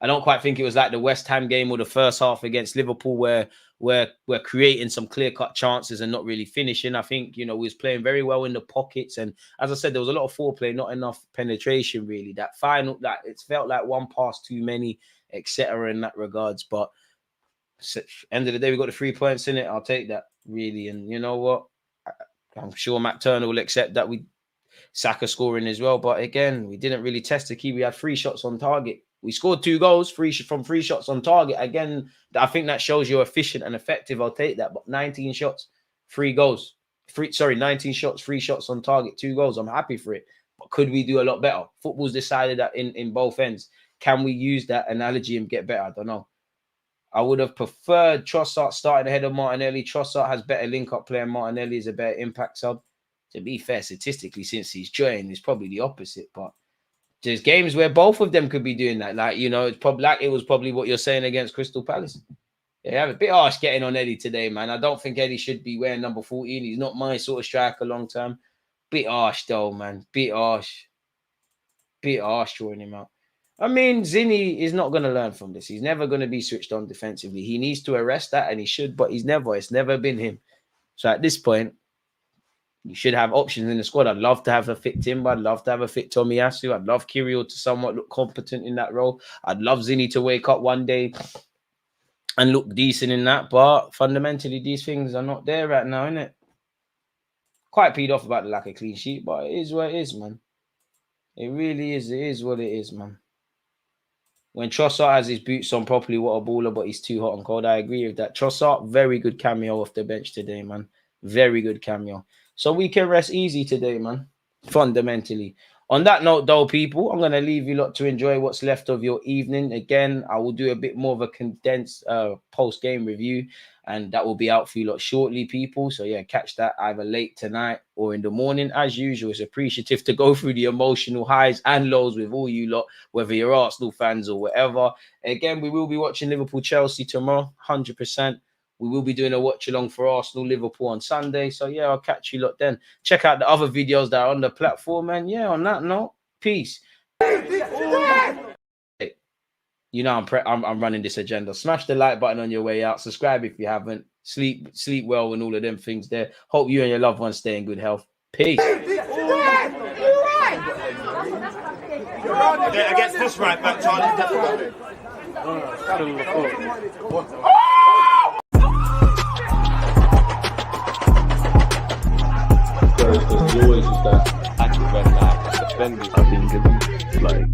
I don't quite think it was like the West Ham game or the first half against Liverpool where we're creating some clear-cut chances and not really finishing. I think, you know, we was playing very well in the pockets. And as I said, there was a lot of foreplay, not enough penetration, really. That final, that it felt like one pass too many, etc. in that regards. But end of the day, we got the 3 points in it. I'll take that, really. And you know what? I'm sure Matt Turner will accept that. We Saka scoring as well. But again, we didn't really test the key. We had 3 shots on target. We scored 2 goals, from 3 shots on target. Again, I think that shows you're efficient and effective. I'll take that. But 19 shots, 3 goals. 19 shots, 3 shots on target, 2 goals. I'm happy for it. But could we do a lot better? Football's decided that in both ends. Can we use that analogy and get better? I don't know. I would have preferred Trossard starting ahead of Martinelli. Trossard has better link-up play, and Martinelli is a better impact sub. To be fair, statistically, since he's joined, it's probably the opposite. But there's games where both of them could be doing that. Like, you know, it's probably like it was probably what you're saying against Crystal Palace. Yeah, a bit harsh getting on Eddie today, man. I don't think Eddie should be wearing number 14. He's not my sort of striker long term. Bit harsh though, man. Bit harsh. Bit harsh drawing him out. I mean, Zinny is not going to learn from this. He's never going to be switched on defensively. He needs to arrest that, and he should, but it's never been him. So at this point, you should have options in the squad. I'd love to have a fit Timber. I'd love to have a fit Tomiyasu. I'd love Kirill to somewhat look competent in that role. I'd love Zinny to wake up one day and look decent in that. But fundamentally, these things are not there right now, innit? Quite peed off about the lack of clean sheet, but it is what it is, man. It really is. It is what it is, man. When Trossard has his boots on properly, what a baller, but he's too hot and cold. I agree with that. Trossard, very good cameo off the bench today, man. Very good cameo. So we can rest easy today, man, fundamentally. On that note, though, people, I'm going to leave you lot to enjoy what's left of your evening. Again, I will do a bit more of a condensed post-game review, and that will be out for you lot shortly, people. So, yeah, catch that either late tonight or in the morning. As usual, it's appreciative to go through the emotional highs and lows with all you lot, whether you're Arsenal fans or whatever. Again, we will be watching Liverpool-Chelsea tomorrow, 100%. We will be doing a watch-along for Arsenal-Liverpool on Sunday. So, yeah, I'll catch you lot then. Check out the other videos that are on the platform. And, yeah, on that note, peace. You know I'm running this agenda. Smash the like button on your way out. Subscribe if you haven't. Sleep well and all of them things there. Hope you and your loved ones stay in good health. Peace. Against this right back, Charlie. There's always just that active red flag. Defenders, I think, it's like